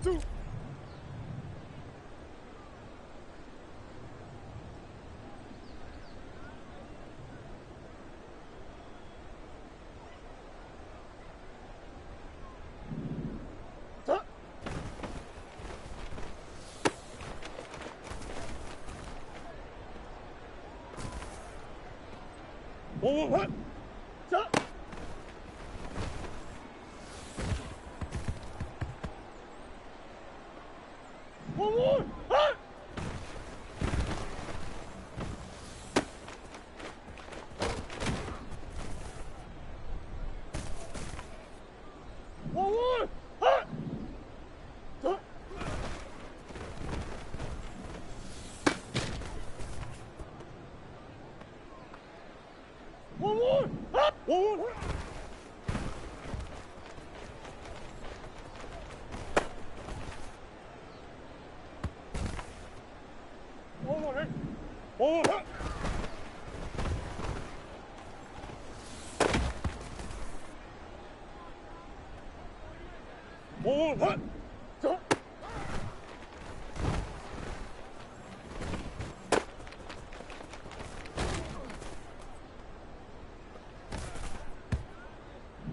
two. What? Stop! One more! Ah! One more! Ah! Stop! One more! Ah! One more! One more! One more! Ah! One more! Ah! Stop!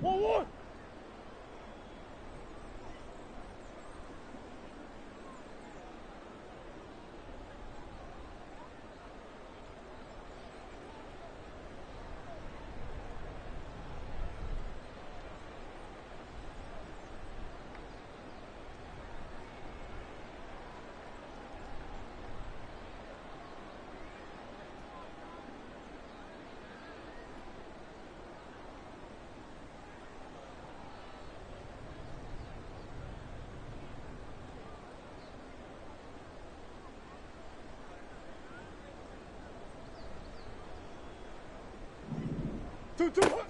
One more! Two, two, one.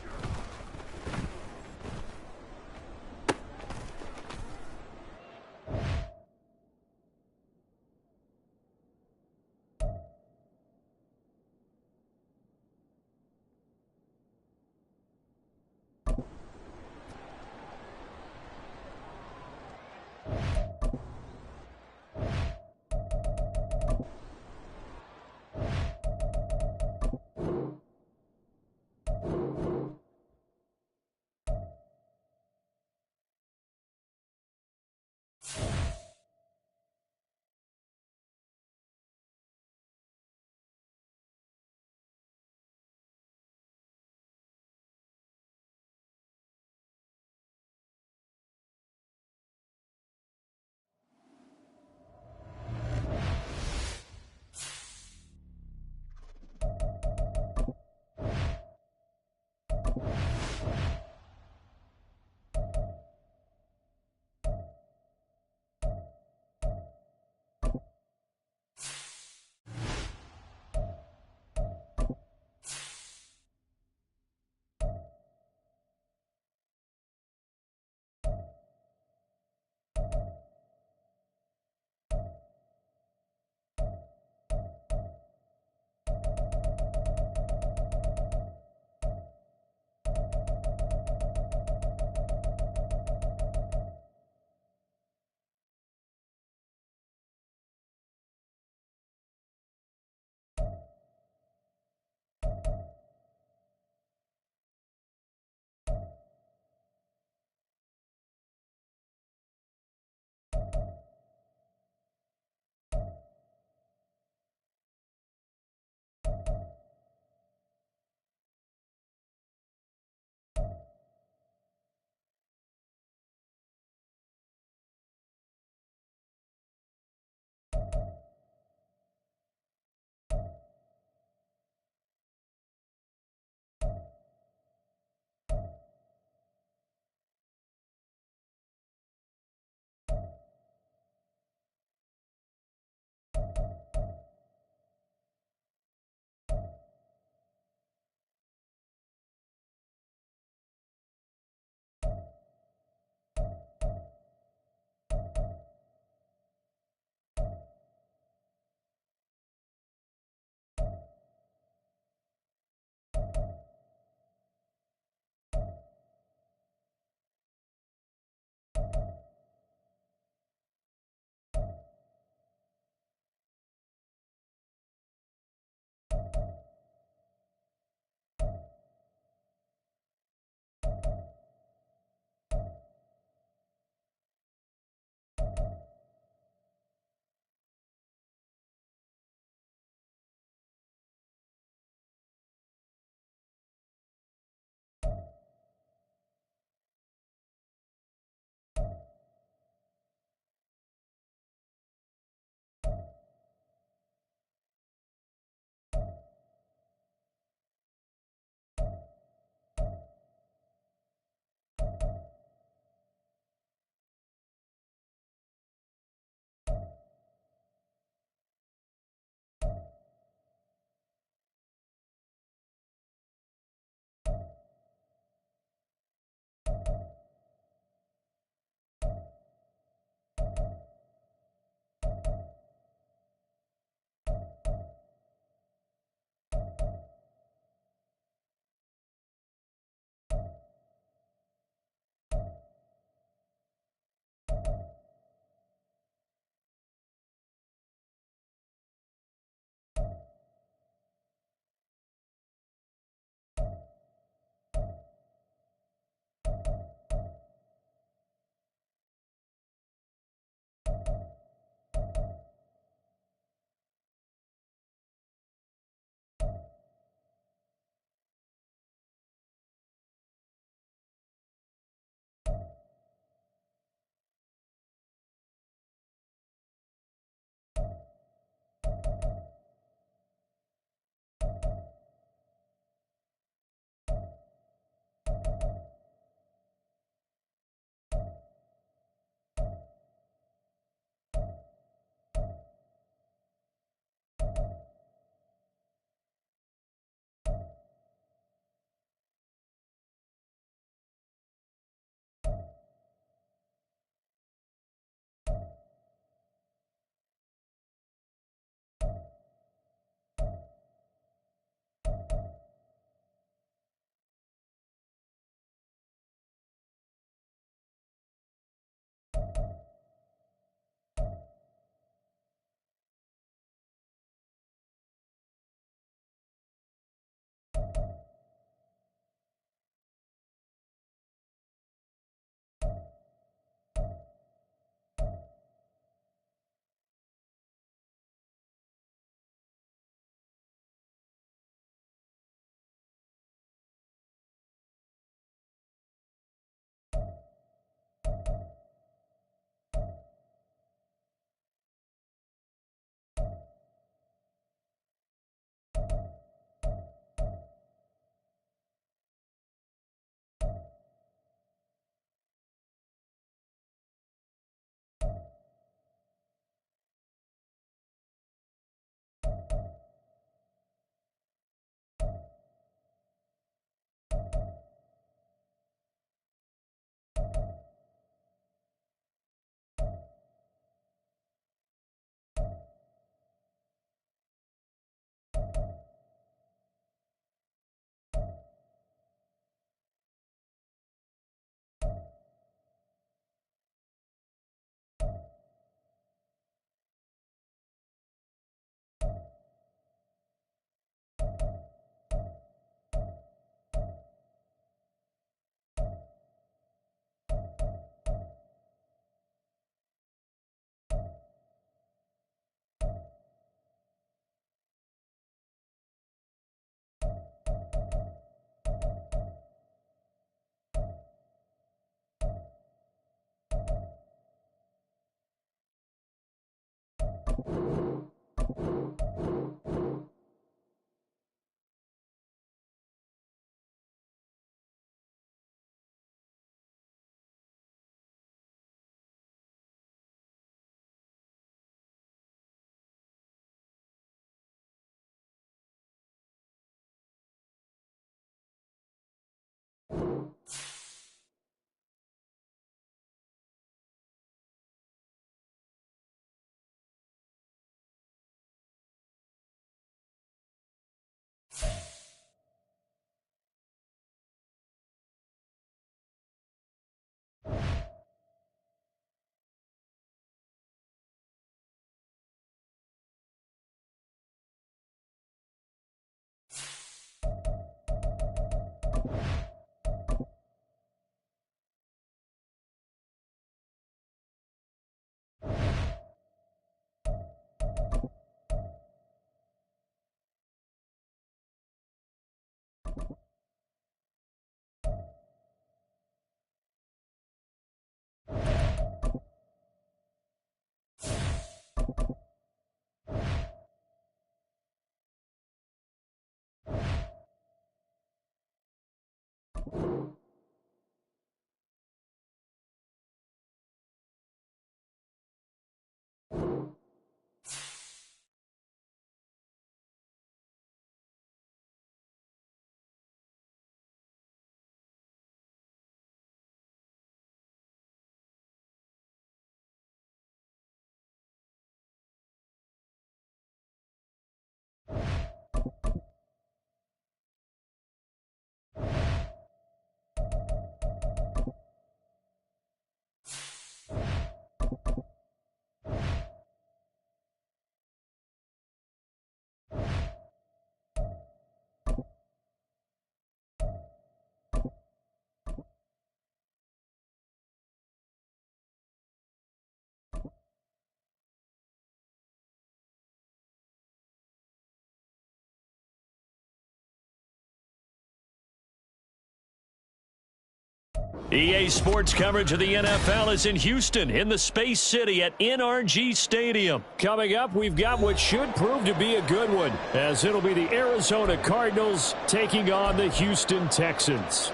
EA Sports coverage of the NFL is in Houston in the Space City at NRG Stadium. Coming up, we've got what should prove to be a good one, as it'll be the Arizona Cardinals taking on the Houston Texans.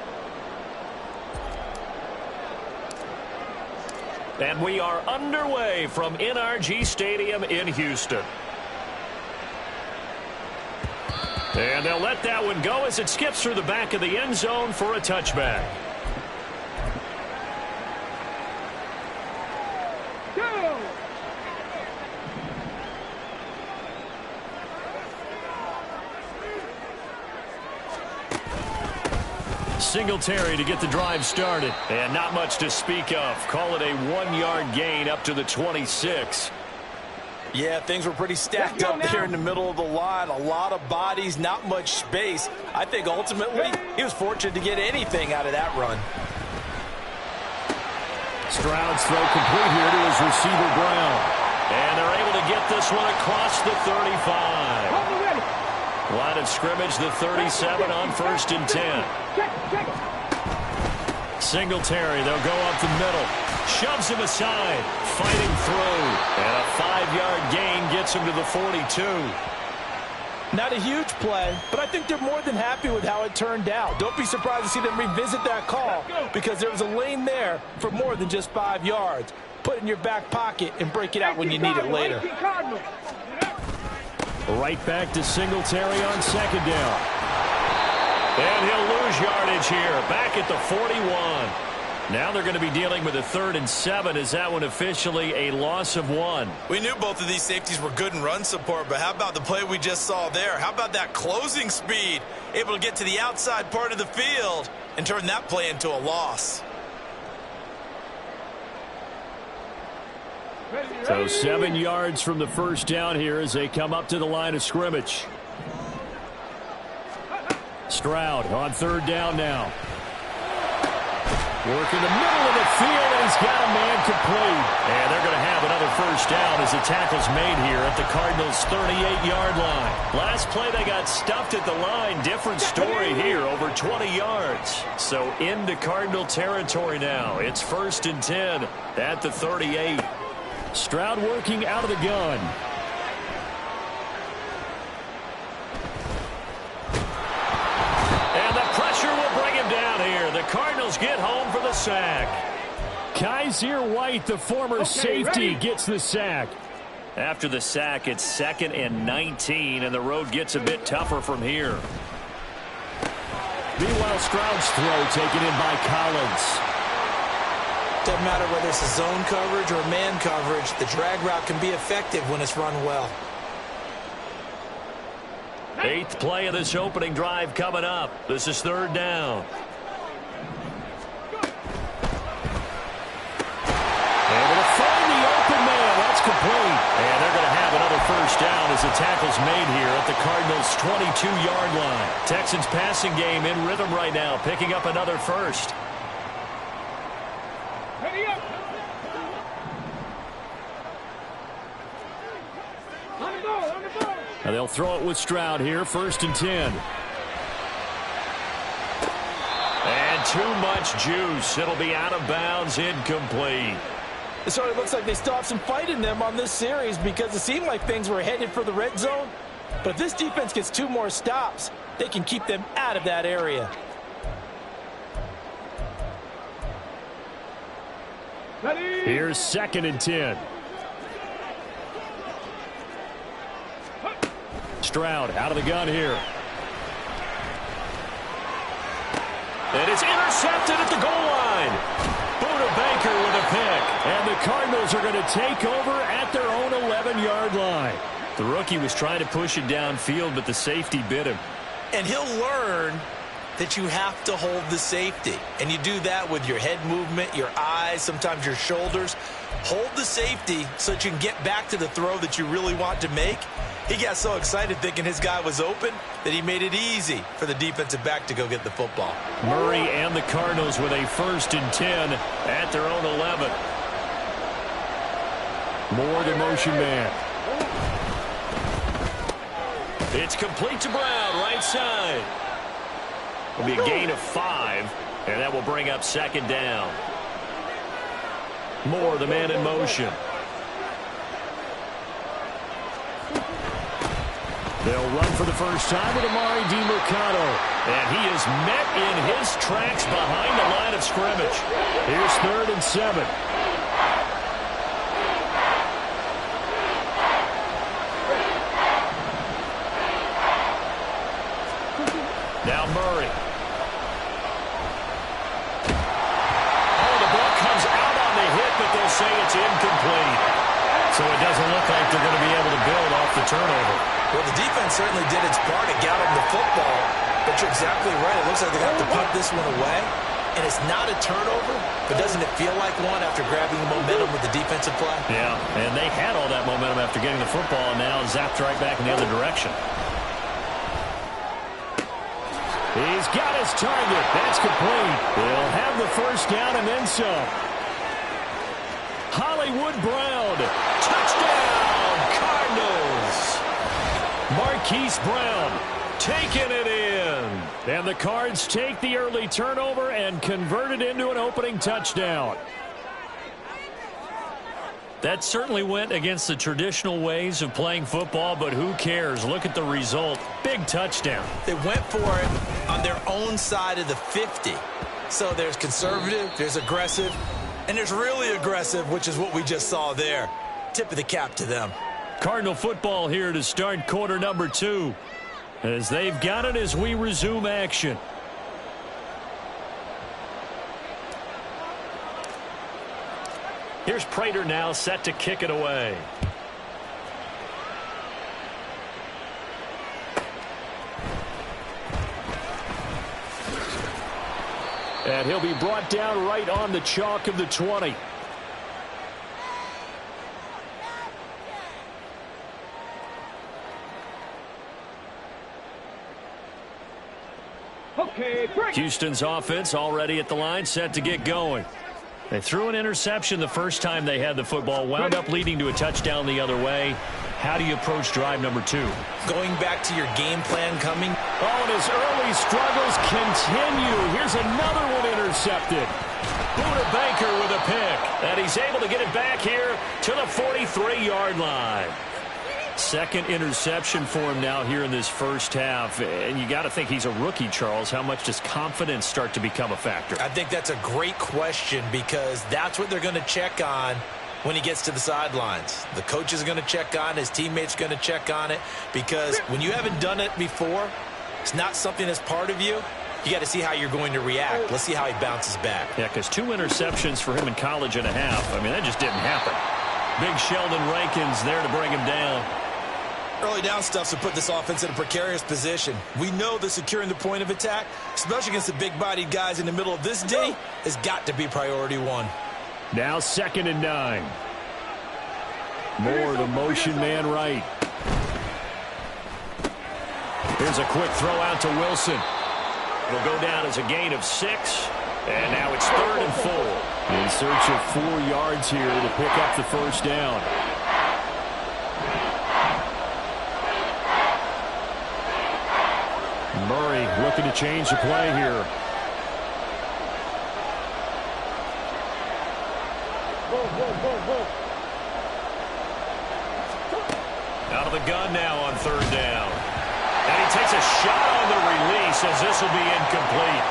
And we are underway from NRG Stadium in Houston. And they'll let that one go as it skips through the back of the end zone for a touchback. Singletary to get the drive started. And not much to speak of. Call it a 1-yard gain up to the 26. Yeah, things were pretty stacked up there in the middle of the line. A lot of bodies, not much space. I think ultimately he was fortunate to get anything out of that run. Stroud's throw complete here to his receiver Brown. And they're able to get this one across the 35. Line of scrimmage, the 37 on 1st and 10. Singletary, they'll go up the middle. Shoves him aside. Fighting through. And a 5-yard gain gets him to the 42. Not a huge play, but I think they're more than happy with how it turned out. Don't be surprised to see them revisit that call, because there was a lane there for more than just 5 yards. Put it in your back pocket and break it out when you need it later. Right back to Singletary on 2nd down. And he'll lose yardage here, back at the 41. Now they're going to be dealing with a 3rd and 7. Is that one officially a loss of 1? We knew both of these safeties were good in run support, but how about the play we just saw there? How about that closing speed? Able to get to the outside part of the field and turn that play into a loss. So 7 yards from the 1st down here as they come up to the line of scrimmage. Stroud on 3rd down now. Work in the middle of the field, and he's got a man complete. And they're going to have another 1st down as the tackle's made here at the Cardinals' 38-yard line. Last play, they got stuffed at the line. Different story here, over 20 yards. So into Cardinal territory now. It's 1st and 10 at the 38. Stroud working out of the gun. the Cardinals get home for the sack. Kaiser White, the former safety, gets the sack. After the sack, it's 2nd and 19, and the road gets a bit tougher from here. Meanwhile, Stroud's throw taken in by Collins. Doesn't matter whether it's a zone coverage or man coverage, the drag route can be effective when it's run well. 8th play of this opening drive coming up. This is 3rd down. Able to find the open man. That's complete. And they're going to have another first down as the tackle's made here at the Cardinals' 22-yard line. Texans passing game in rhythm right now, picking up another first. Ready up. On the ball, on the ball. And they'll throw it with Stroud here, 1st and 10. And too much juice. It'll be out of bounds, incomplete. So it looks like they still have some fight in them on this series because it seemed like things were headed for the red zone. But if this defense gets 2 more stops, they can keep them out of that area. Ready. Here's 2nd and 10. Stroud out of the gun here. And it's intercepted at the goal line. Buda Baker with a pick. And the Cardinals are going to take over at their own 11-yard line. The rookie was trying to push it downfield, but the safety bit him. And he'll learn that you have to hold the safety. And you do that with your head movement, your eyes, sometimes your shoulders. Hold the safety so that you can get back to the throw that you really want to make. He got so excited thinking his guy was open that he made it easy for the defensive back to go get the football. Murray and the Cardinals with a 1st and 10 at their own 11. More the motion man. It's complete to Brown, right side. It'll be a gain of 5, and that will bring up 2nd down. Moore, the man in motion. They'll run for the first time with Amari DiMercato. And he is met in his tracks behind the line of scrimmage. Here's 3rd and 7. Now Murray. Oh, the ball comes out on the hit, but they'll say it's incomplete. So it doesn't look like they're going to be able to build off the turnover. Well, the defense certainly did its part to get him the football, but you're exactly right. It looks like they're going to have to put this one away, and it's not a turnover, but doesn't it feel like one after grabbing the momentum with the defensive play? Yeah, and they had all that momentum after getting the football, and now zapped right back in the other direction. He's got his target. That's complete. They'll have the first down and then some. Hollywood Brown. Touchdown, Cardinals. Marquise Brown taking it in. And the Cards take the early turnover and convert it into an opening touchdown. That certainly went against the traditional ways of playing football, but who cares? Look at the result. Big touchdown. They went for it on their own side of the 50. So there's conservative, there's aggressive, and there's really aggressive, which is what we just saw there. Tip of the cap to them. Cardinal football here to start quarter number 2. As they've got it as we resume action. Here's Prater now set to kick it away. And he'll be brought down right on the chalk of the 20. Okay, break. Houston's offense already at the line, set to get going. They threw an interception the first time they had the football, wound up leading to a touchdown the other way. How do you approach drive number 2? Going back to your game plan coming. Oh, and his early struggles continue. Here's another one intercepted. Buda Baker with a pick. And he's able to get it back here to the 43-yard line. Second interception for him now here in this first half. And you got to think he's a rookie, Charles. How much does confidence start to become a factor? I think that's a great question because that's what they're going to check on when he gets to the sidelines. The coach is going to check on, his teammates going to check on it, because when you haven't done it before, it's not something that's part of you. You got to see how you're going to react. Let's see how he bounces back. Yeah, because 2 interceptions for him in college and a half. I mean, that just didn't happen. Big Sheldon Rankins there to bring him down. Early down stuff's to put this offense in a precarious position. We know that securing the point of attack, especially against the big-bodied guys in the middle of this D, has got to be priority one. Now 2nd and 9. Moore, the motion man right. Here's a quick throw out to Wilson. It'll go down as a gain of 6. And now it's 3rd and 4. In search of 4 yards here to pick up the first down. Murray looking to change the play here. Out of the gun now on 3rd down. And he takes a shot on the release as this will be incomplete.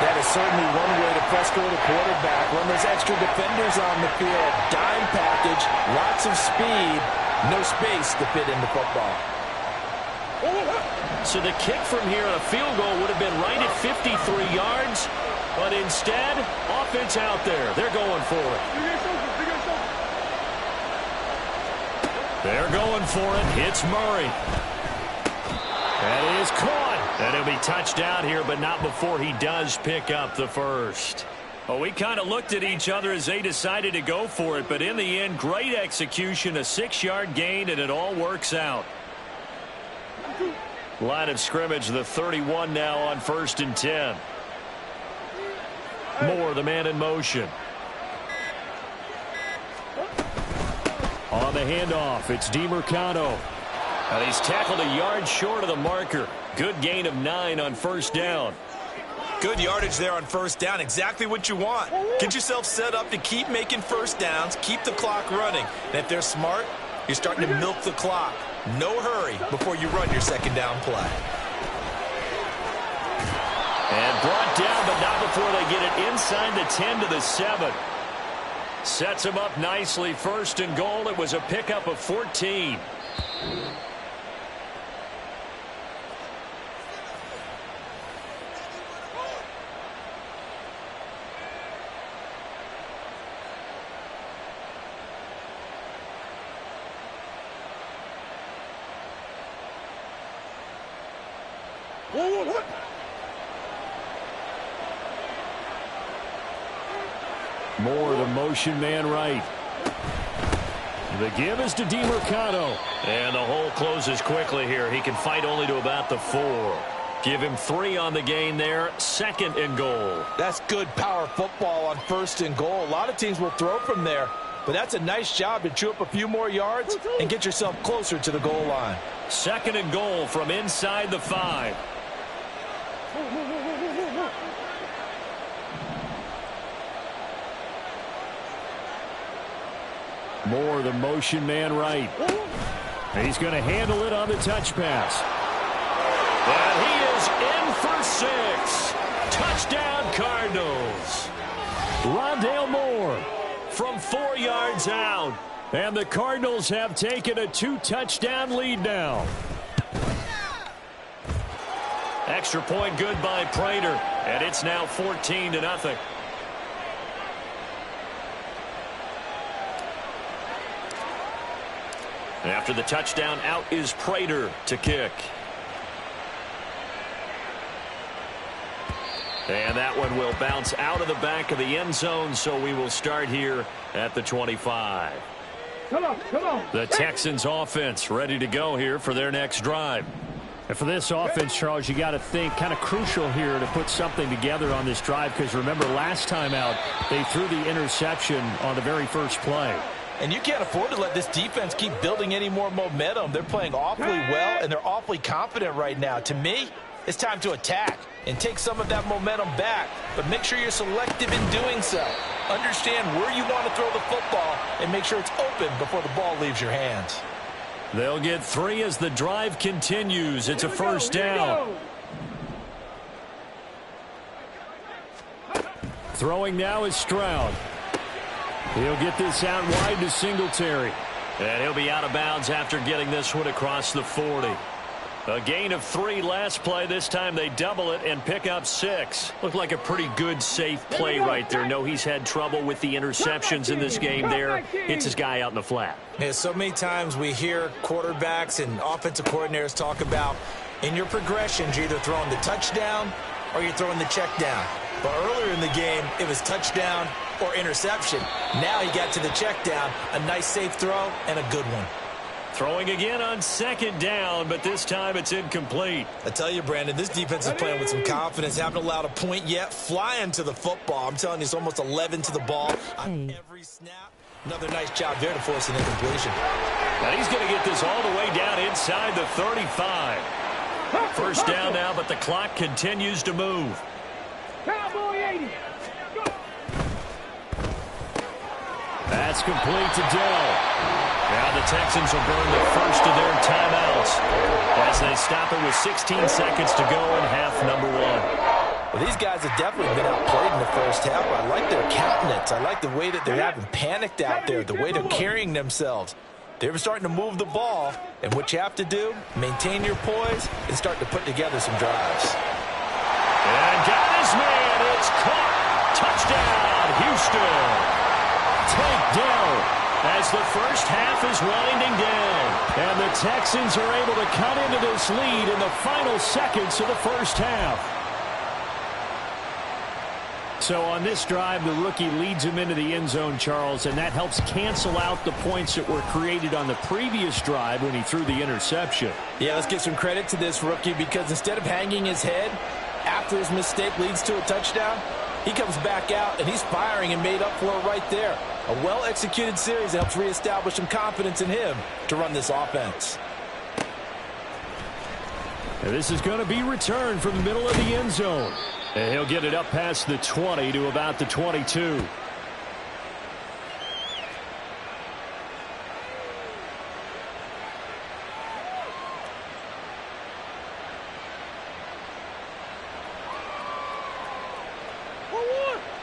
That is certainly one way to fresco the quarterback. When there's extra defenders on the field, dime package, lots of speed, no space to fit in the football. So the kick from here, a field goal, would have been right at 53 yards. But instead, offense out there. They're going for it. They're going for it. Hits Murray. That is caught. And he'll be touched out here, but not before he does pick up the first. Well, we kind of looked at each other as they decided to go for it. But in the end, great execution, a 6-yard gain, and it all works out. Line of scrimmage, the 31 now on 1st and 10. Moore, the man in motion. On the handoff, it's DeMercado. And he's tackled a yard short of the marker. Good gain of 9 on 1st down. Good yardage there on 1st down. Exactly what you want. Get yourself set up to keep making 1st downs, keep the clock running. And if they're smart, you're starting to milk the clock. No hurry before you run your 2nd down play. And brought down, but not before they get it inside the 10 to the 7. Sets him up nicely. 1st and goal. It was a pickup of 14. Moore, the motion man right. The give is to DeMercado. And the hole closes quickly here. He can fight only to about the 4. Give him 3 on the gain there. 2nd and goal. That's good power football on 1st and goal. A lot of teams will throw from there, but that's a nice job to chew up a few more yards and get yourself closer to the goal line. 2nd and goal from inside the 5. Moore, the motion man right. He's going to handle it on the touch pass. And he is in for 6. Touchdown, Cardinals. Rondale Moore from 4 yards out. And the Cardinals have taken a 2-touchdown lead now. Extra point good by Prater. And it's now 14-0. After the touchdown, out is Prater to kick. And that one will bounce out of the back of the end zone, so we will start here at the 25. Come on. The Texans offense ready to go here for their next drive. And for this offense, Charles, you got to think kind of crucial here to put something together on this drive, because remember last time out, they threw the interception on the very first play. And you can't afford to let this defense keep building any more momentum. They're playing awfully well, and they're awfully confident right now. To me, it's time to attack and take some of that momentum back, but make sure you're selective in doing so. Understand where you want to throw the football and make sure it's open before the ball leaves your hands. They'll get 3 as the drive continues. It's a first down. Throwing now is Stroud. He'll get this out wide to Singletary. And he'll be out of bounds after getting this one across the 40. A gain of 3 last play. This time they double it and pick up 6. Looked like a pretty good, safe play right there. No, he's had trouble with the interceptions in this game there. Hits his guy out in the flat. Yeah, so many times we hear quarterbacks and offensive coordinators talk about in your progressions, you're either throwing the touchdown or you're throwing the check down. But earlier in the game, it was touchdown or interception. Now he got to the check down, a nice safe throw and a good one. Throwing again on 2nd down, but this time it's incomplete. I tell you, Brandon, this defense is playing with some confidence. Haven't allowed a point yet. Flying to the football. I'm telling you, it's almost 11 to the ball on every snap. Another nice job there to force an incompletion. And he's going to get this all the way down inside the 35. First down now, but the clock continues to move. Cowboy 80. That's complete to Dell. Now the Texans will burn the first of their timeouts as they stop it with 16 seconds to go in half number 1. Well, these guys have definitely been outplayed in the first half. I like their countenance. I like the way that they're having panicked out there, the way they're carrying themselves. They're starting to move the ball, and what you have to do, maintain your poise and start to put together some drives. And got his man. It's caught. Touchdown, Houston. Take down. As the first half is winding down. And the Texans are able to cut into this lead in the final seconds of the first half. So on this drive, the rookie leads him into the end zone, Charles, and that helps cancel out the points that were created on the previous drive when he threw the interception. Yeah, let's give some credit to this rookie because instead of hanging his head after his mistake leads to a touchdown, he comes back out and he's firing and made up for it right there. A well-executed series that helps reestablish some confidence in him to run this offense. And this is going to be returned from the middle of the end zone. And he'll get it up past the 20 to about the 22.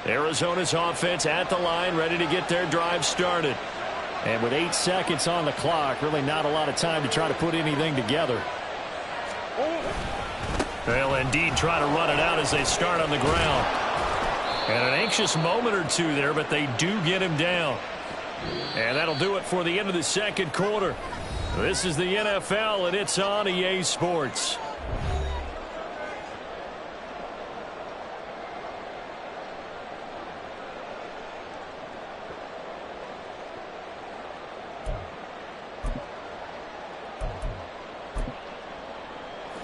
Arizona's offense at the line, ready to get their drive started. And with 8 seconds on the clock, really not a lot of time to try to put anything together. They'll indeed try to run it out as they start on the ground. And an anxious moment or two there, but they do get him down. And that'll do it for the end of the second quarter. This is the NFL, and it's on EA Sports.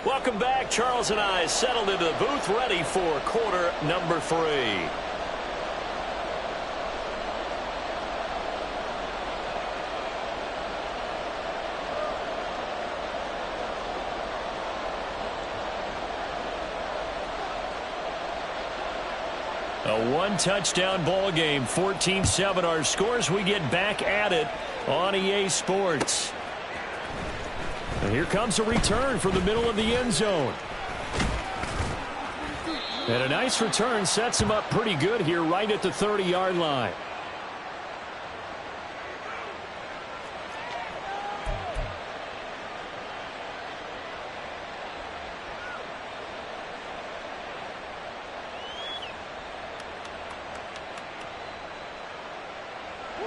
Welcome back. Charles and I settled into the booth, ready for quarter number 3. A one-touchdown ball game, 14-7 our scores. We get back at it on EA Sports. And here comes a return from the middle of the end zone. And a nice return sets him up pretty good here right at the 30-yard line.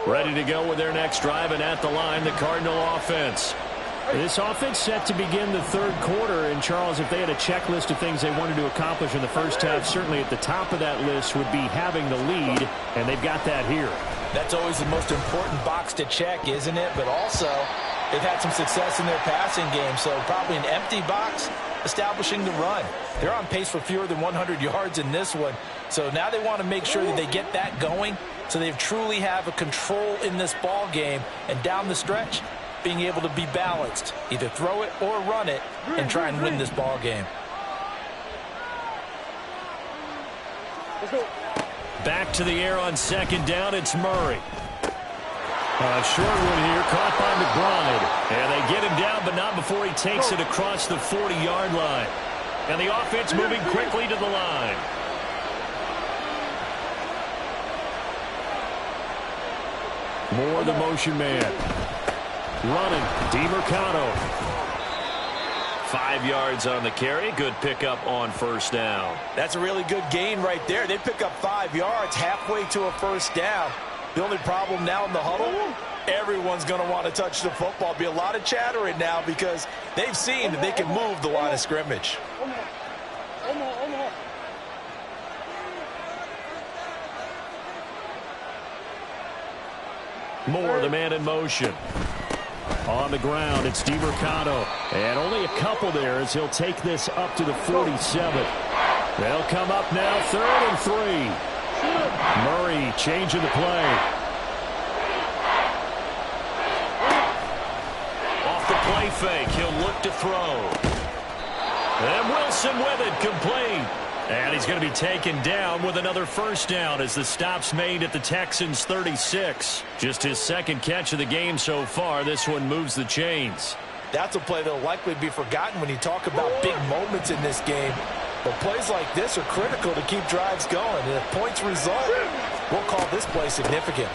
Ready to go with their next drive, and at the line, the Cardinal offense. This offense set to begin the third quarter, and Charles, if they had a checklist of things they wanted to accomplish in the first half, certainly at the top of that list would be having the lead, and they've got that here. That's always the most important box to check, isn't it? But also, they've had some success in their passing game, so probably an empty box establishing the run. They're on pace for fewer than 100 yards in this one, so now they want to make sure that they get that going so they truly have a control in this ball game, and down the stretch, being able to be balanced, either throw it or run it, and try and win this ball game. Back to the air on second down, it's Murray. A short one here, caught by McBride. And they get him down, but not before he takes it across the 40-yard line. And the offense moving quickly to the line. Moore, the motion man. Running, DeMercado. 5 yards on the carry. Good pickup on first down. That's a really good gain right there. They pick up 5 yards halfway to a first down. The only problem now in the huddle, everyone's going to want to touch the football. Be a lot of chattering now because they've seen that they can move the line of scrimmage. Moore, the man in motion. On the ground, it's DeMercado. And only a couple there as he'll take this up to the 47. They'll come up now, 3rd and 3. Murray changing the play. Off the play fake, he'll look to throw. And Wilson with it, complete. And he's going to be taken down with another first down as the stop's made at the Texans' 36. Just his second catch of the game so far. This one moves the chains. That's a play that'll likely be forgotten when you talk about big moments in this game. But plays like this are critical to keep drives going. And if points result, we'll call this play significant.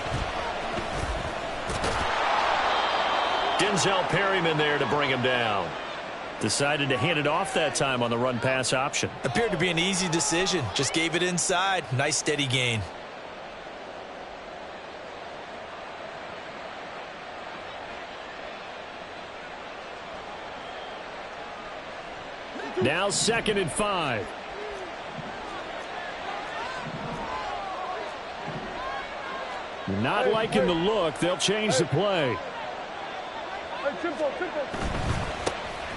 Denzel Perryman there to bring him down. Decided to hand it off that time on the run-pass option. Appeared to be an easy decision. Just gave it inside. Nice steady gain. Now 2nd and 5. Not liking the look. They'll change the play.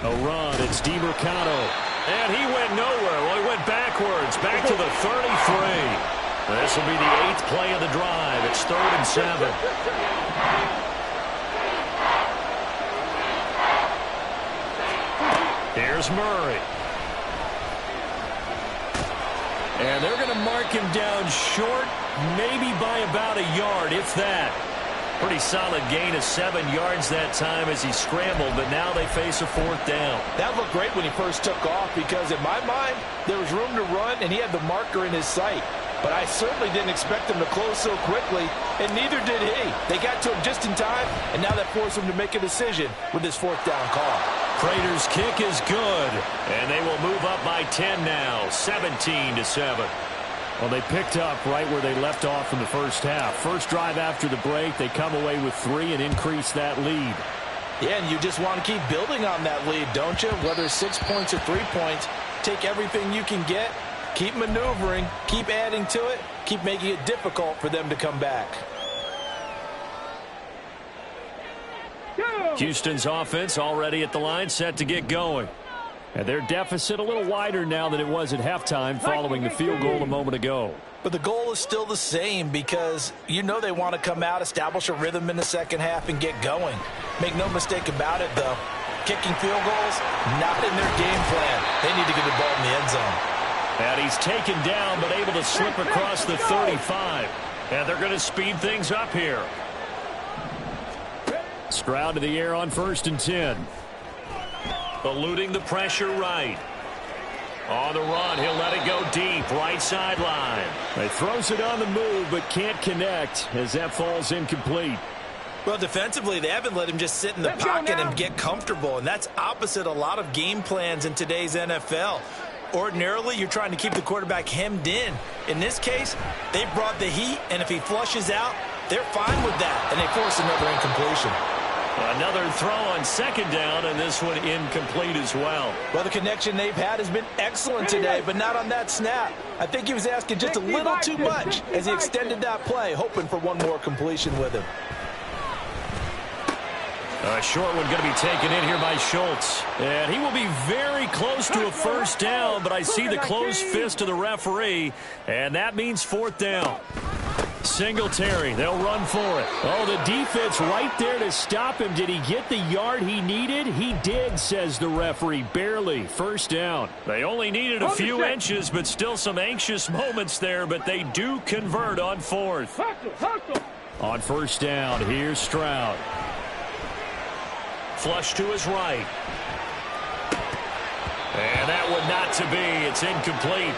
A run, it's DeMercado. And he went nowhere. Well, he went backwards, back to the 33. This will be the 8th play of the drive. It's 3rd and 7. Here's Murray. And they're going to mark him down short, maybe by about a yard, if that. Pretty solid gain of 7 yards that time as he scrambled, but now they face a 4th down. That looked great when he first took off because in my mind, there was room to run and he had the marker in his sight. But I certainly didn't expect him to close so quickly, and neither did he. They got to him just in time, and now that forced him to make a decision with this 4th down call. Prater's kick is good, and they will move up by 10 now, 17-7. Well, they picked up right where they left off in the first half. First drive after the break, they come away with 3 and increase that lead. Yeah, and you just want to keep building on that lead, don't you? Whether it's 6 points or 3 points, take everything you can get, keep maneuvering, keep adding to it, keep making it difficult for them to come back. Houston's offense already at the line, set to get going. And their deficit a little wider now than it was at halftime following the field goal a moment ago. But the goal is still the same because you know they want to come out, establish a rhythm in the second half, and get going. Make no mistake about it, though. Kicking field goals, not in their game plan. They need to get the ball in the end zone. And he's taken down but able to slip across the 35. And they're going to speed things up here. Stroud to the air on 1st and 10. Eluding the pressure right. On the run, he'll let it go deep, right sideline. He throws it on the move, but can't connect as that falls incomplete. Well, defensively, they haven't let him just sit in the pocket and get comfortable, and that's opposite a lot of game plans in today's NFL. Ordinarily, you're trying to keep the quarterback hemmed in. In this case, they brought the heat, and if he flushes out, they're fine with that, and they force another incompletion. Another throw on 2nd down, and this one incomplete as well. Well, the connection they've had has been excellent today, but not on that snap. I think he was asking just a little too much as he extended that play, hoping for one more completion with him. A short one going to be taken in here by Schultz. And he will be very close to a first down, but I see the closed fist of the referee, and that means 4th down. Singletary, they'll run for it. Oh, the defense right there to stop him. Did he get the yard he needed? He did, says the referee. Barely. First down. They only needed a few inches, but still some anxious moments there, but they do convert on 4th. On first down, here's Stroud. Flush to his right. And that one not to be. It's incomplete.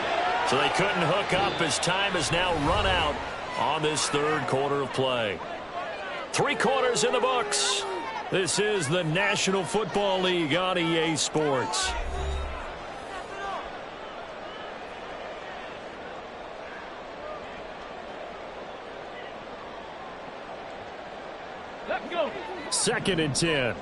So they couldn't hook up as time has now run out on this third quarter of play. 3 quarters in the books. This is the National Football League on EA Sports. Let's go. 2nd and 10.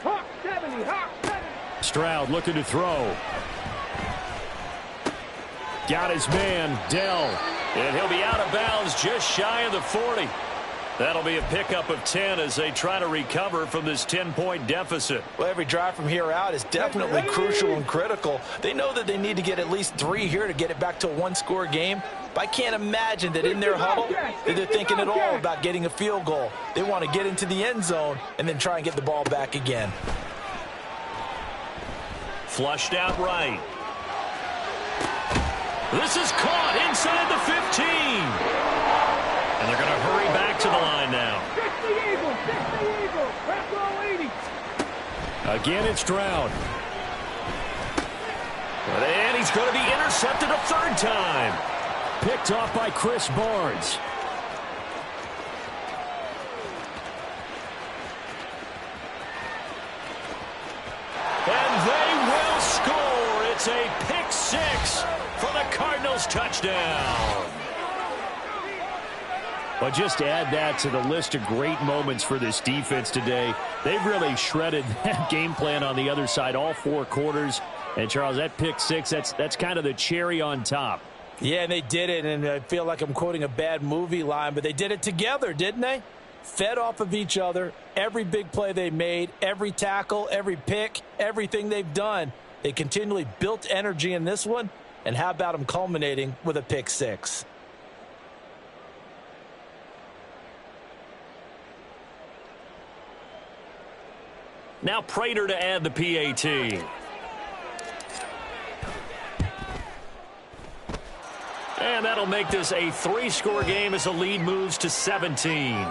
Hawk 70, Hawk 70. Stroud looking to throw. Got his man, Dell. And he'll be out of bounds just shy of the 40. That'll be a pickup of 10 as they try to recover from this 10-point deficit. Well, every drive from here out is definitely crucial and critical. They know that they need to get at least 3 here to get it back to a 1-score game. But I can't imagine that in their huddle that they're thinking at all about getting a field goal. They want to get into the end zone and then try and get the ball back again. Flushed out right. This is caught inside the 15. And they're going to hurry back to the line now. 60 Eagles. That's all 80. Again, it's Stroud. And he's going to be intercepted a 3rd time. Picked off by Chris Barnes. And they will score. It's a pick 6 for the Cardinals touchdown. But just add that to the list of great moments for this defense today. They've really shredded that game plan on the other side all 4 quarters. And, Charles, that pick 6, that's kind of the cherry on top. Yeah, and they did it, and I feel like I'm quoting a bad movie line, but they did it together, didn't they? Fed off of each other, every big play they made, every tackle, every pick, everything they've done. They continually built energy in this one, and how about them culminating with a pick 6? Now Prater to add the PAT. And that'll make this a 3-score game as the lead moves to 17.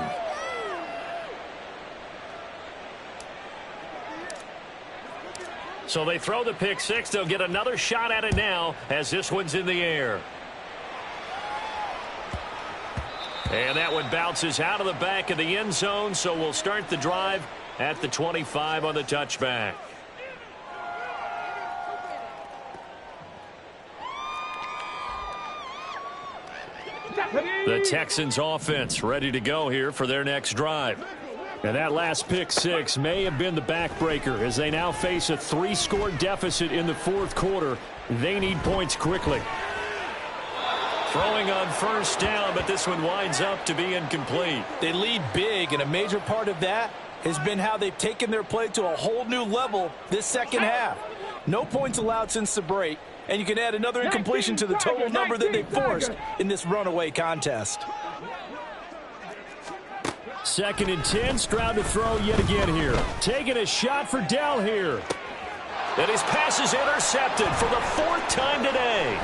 So they throw the pick 6. They'll get another shot at it now as this one's in the air. And that one bounces out of the back of the end zone, so we'll start the drive at the 25 on the touchback. The Texans offense ready to go here for their next drive. And that last pick 6 may have been the backbreaker as they now face a 3-score deficit in the 4th quarter. They need points quickly. Throwing on first down, but this one winds up to be incomplete. They lead big, and a major part of that has been how they've taken their play to a whole new level this second half. No points allowed since the break, and you can add another incompletion to the total number that they forced in this runaway contest. 2nd and 10, Stroud to throw yet again here. Taking a shot for Dell here. And his pass is intercepted for the 4th time today.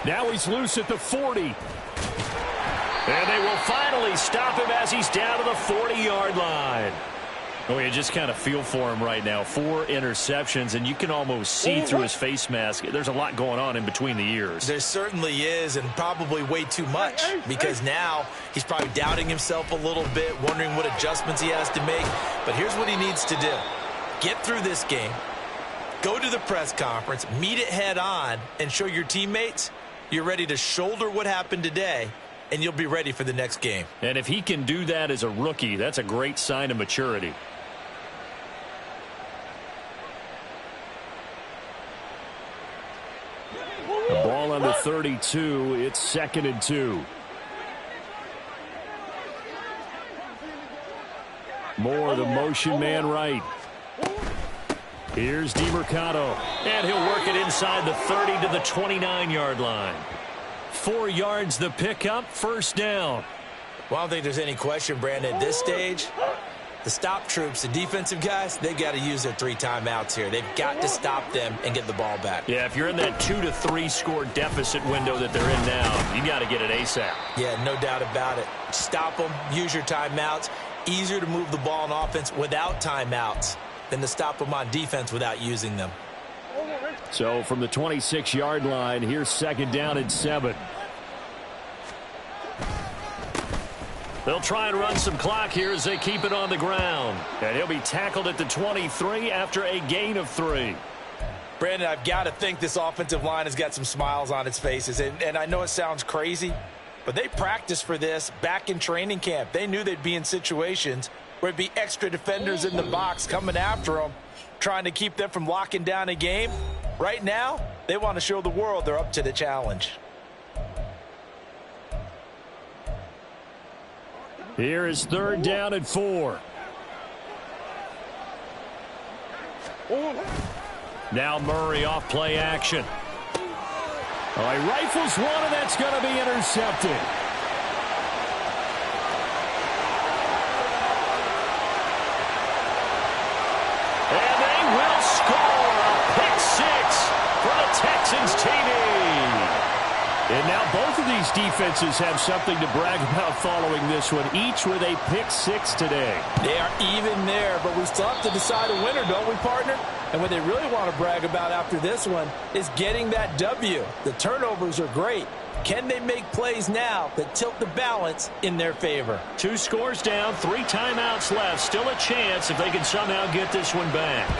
Now he's loose at the 40. And they will finally stop him as he's down to the 40-yard line. Oh, you just kind of feel for him right now. 4 interceptions, and you can almost see through his face mask. There's a lot going on in between the ears. There certainly is, and probably way too much, because now he's probably doubting himself a little bit, wondering what adjustments he has to make. But here's what he needs to do. Get through this game, go to the press conference, meet it head on, and show your teammates you're ready to shoulder what happened today, and you'll be ready for the next game. And if he can do that as a rookie, that's a great sign of maturity. The ball on the 32. It's 2nd and 2. Moore, the motion man right. Here's DeMercado. And he'll work it inside the 30 to the 29-yard line. 4 yards the pickup, first down. Well, I don't think there's any question, Brandon, at this stage, The stop troops, the defensive guys, they got to use their 3 timeouts here. They've got to stop them and get the ball back. Yeah, if you're in that 2 to 3 score deficit window that they're in now, you got to get it ASAP. Yeah, no doubt about it. Stop them, use your timeouts. Easier to move the ball on offense without timeouts than to stop them on defense without using them. So from the 26-yard line, here's 2nd down and 7. They'll try and run some clock here as they keep it on the ground. And he'll be tackled at the 23 after a gain of 3. Brandon, I've got to think this offensive line has got some smiles on its faces. And I know it sounds crazy, but they practiced for this back in training camp. They knew they'd be in situations where it'd be extra defenders in the box coming after them, trying to keep them from locking down a game. Right now, they want to show the world they're up to the challenge. Here is 3rd down and 4. Now Murray off play action. Oh, he rifles one, and that's going to be intercepted. And they will score a pick 6 for the Texans TV. And now both of these defenses have something to brag about following this one, each with a pick 6 today. They are even there, but we still have to decide a winner, don't we, partner? And what they really want to brag about after this one is getting that W. The turnovers are great. Can they make plays now that tilt the balance in their favor? 2 scores down, 3 timeouts left. Still a chance if they can somehow get this one back.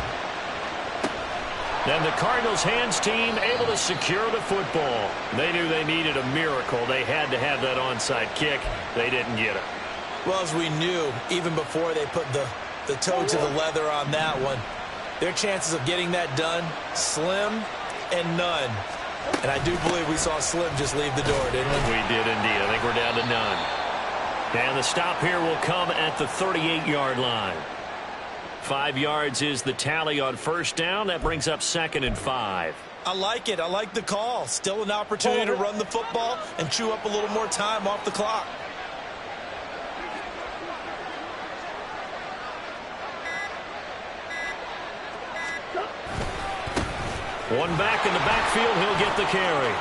Then the Cardinals hands team able to secure the football. They knew they needed a miracle. They had to have that onside kick. They didn't get it. Well, as we knew, even before they put the toe to the leather on that one, their chances of getting that done, slim and none. And I do believe we saw Slim just leave the door, didn't we? We did indeed. I think we're down to none. And the stop here will come at the 38-yard line. 5 yards is the tally on 1st down. That brings up 2nd and 5. I like it. I like the call. Still an opportunity to run the football and chew up a little more time off the clock. One back in the backfield. He'll get the carry.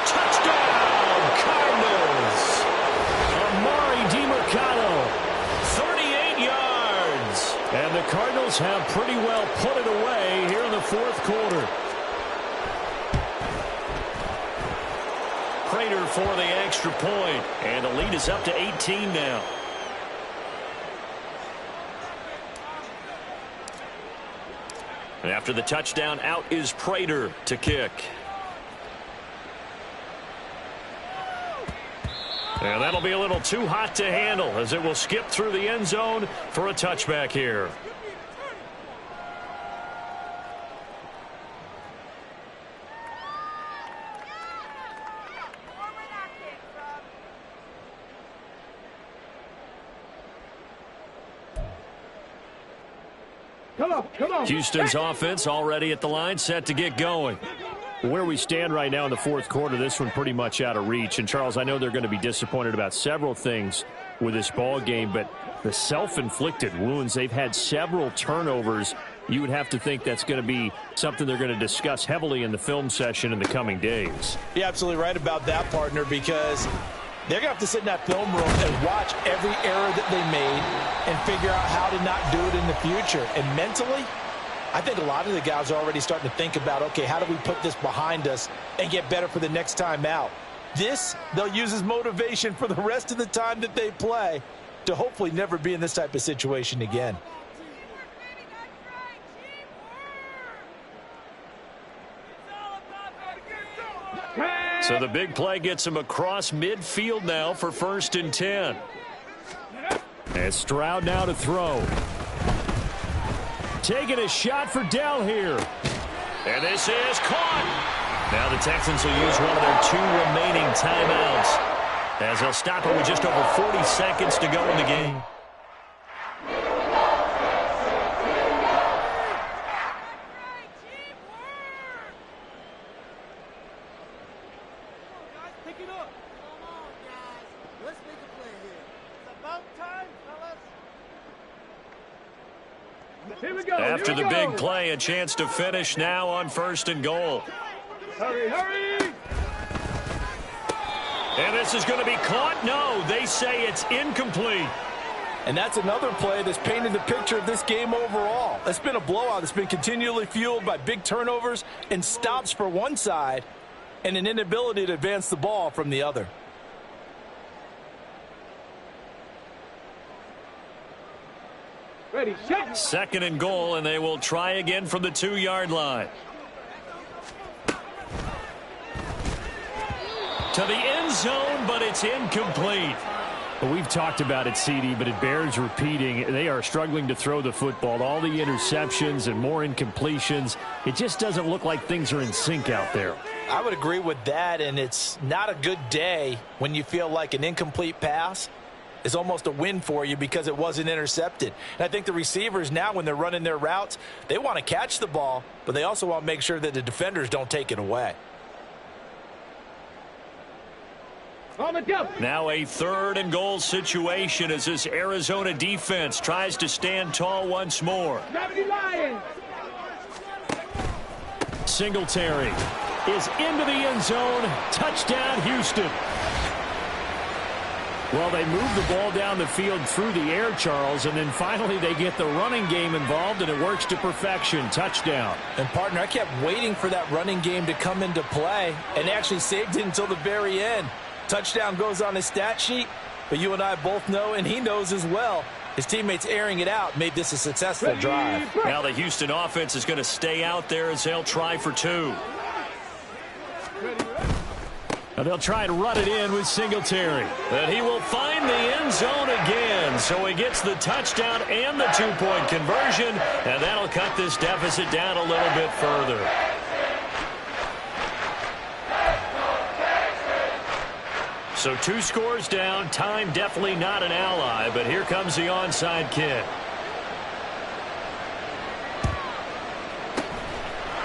Touchdown, Cardinals. Amari DiMercado. 38 yards. And the Cardinals have pretty well put it away here in the 4th quarter. Prater for the extra point. And the lead is up to 18 now. And after the touchdown, out is Prater to kick. And that'll be a little too hot to handle as it will skip through the end zone for a touchback here. Come on. Houston's offense already at the line, set to get going. Where we stand right now in the 4th quarter, this one pretty much out of reach. And, Charles, I know they're going to be disappointed about several things with this ball game, but the self-inflicted wounds, they've had several turnovers. You would have to think that's going to be something they're going to discuss heavily in the film session in the coming days. You're absolutely right about that, partner, because they're going to have to sit in that film room and watch every error that they made and figure out how to not do it in the future. And mentally, I think a lot of the guys are already starting to think about, okay, how do we put this behind us and get better for the next time out? This, they'll use as motivation for the rest of the time that they play to hopefully never be in this type of situation again. So the big play gets him across midfield now for 1st and 10. And Stroud now to throw. Taking a shot for Dell here. And this is caught. Now the Texans will use one of their 2 remaining timeouts as they'll stop it with just over 40 seconds to go in the game. Here we go. After the big play, a chance to finish now on 1st and goal. Hurry, hurry. And this is going to be caught. No, they say it's incomplete. And that's another play that's painted the picture of this game overall. It's been a blowout. It's been continually fueled by big turnovers and stops for one side and an inability to advance the ball from the other. Ready, set. 2nd and goal, and they will try again from the 2-yard line. To the end zone, but it's incomplete. Well, we've talked about it, CD, but it bears repeating. They are struggling to throw the football. All the interceptions and more incompletions. It just doesn't look like things are in sync out there. I would agree with that, and it's not a good day when you feel like an incomplete pass is almost a win for you because it wasn't intercepted. And I think the receivers now, when they're running their routes, they want to catch the ball, but they also want to make sure that the defenders don't take it away. On the jump. Now a 3rd and goal situation as this Arizona defense tries to stand tall once more. Gravity Lions. Singletary is into the end zone. Touchdown, Houston. Well, they move the ball down the field through the air, Charles, and then finally they get the running game involved, and it works to perfection. Touchdown. And, partner, I kept waiting for that running game to come into play and actually saved it until the very end. Touchdown goes on his stat sheet, but you and I both know, and he knows as well, his teammates airing it out made this a successful drive. Now the Houston offense is going to stay out there as they'll try for 2. Now they'll try to run it in with Singletary. And he will find the end zone again. So he gets the touchdown and the 2-point conversion, and that'll cut this deficit down a little bit further. So 2 scores down. Time definitely not an ally, but here comes the onside kick.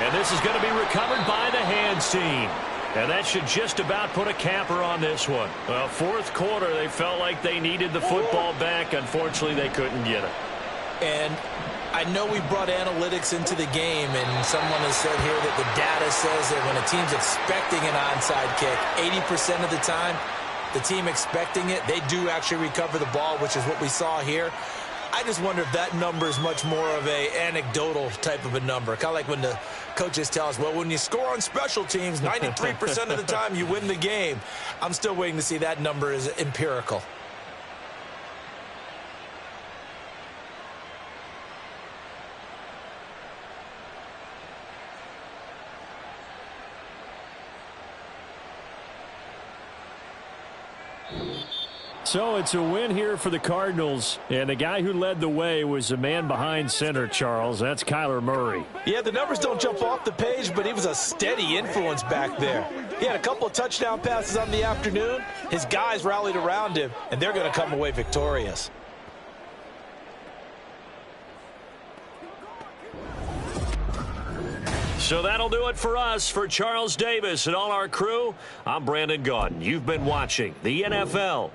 And this is going to be recovered by the hands team. And that should just about put a capper on this one. Well, 4th quarter, they felt like they needed the football back. Unfortunately, they couldn't get it. And I know we brought analytics into the game, and someone has said here that the data says that when a team's expecting an onside kick, 80% of the time, the team expecting it, they do actually recover the ball, which is what we saw here. I just wonder if that number is much more of a anecdotal type of a number. Kind of like when the coaches tell us, well, when you score on special teams, 93% of the time you win the game. I'm still waiting to see that number is empirical. So it's a win here for the Cardinals, and the guy who led the way was the man behind center, Charles. That's Kyler Murray. Yeah, the numbers don't jump off the page, but he was a steady influence back there. He had a couple of touchdown passes on the afternoon. His guys rallied around him, and they're going to come away victorious. So that'll do it for us. For Charles Davis and all our crew, I'm Brandon Gaudin. You've been watching the NFL.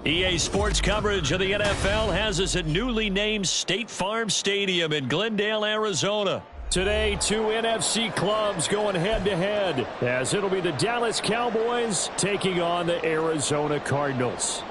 EA Sports coverage of the NFL has us at newly named State Farm Stadium in Glendale, Arizona. Today, two NFC clubs going head-to-head, as it'll be the Dallas Cowboys taking on the Arizona Cardinals.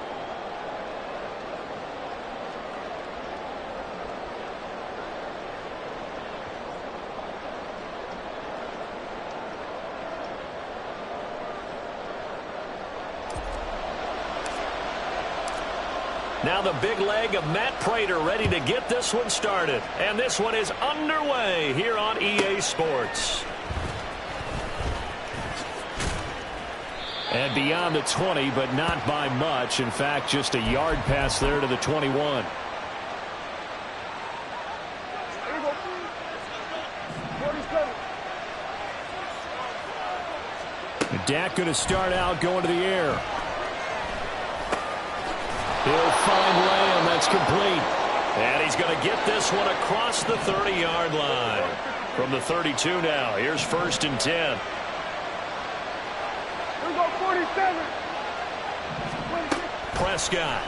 Now the big leg of Matt Prater ready to get this one started. And this one is underway here on EA Sports. And beyond the 20, but not by much. In fact, just a yard pass there to the 21. Dak going to start out going to the air. He'll find Lamb. That's complete. And he's going to get this one across the 30-yard line. From the 32 now. Here's 1st and 10. Here we go, 47. Prescott.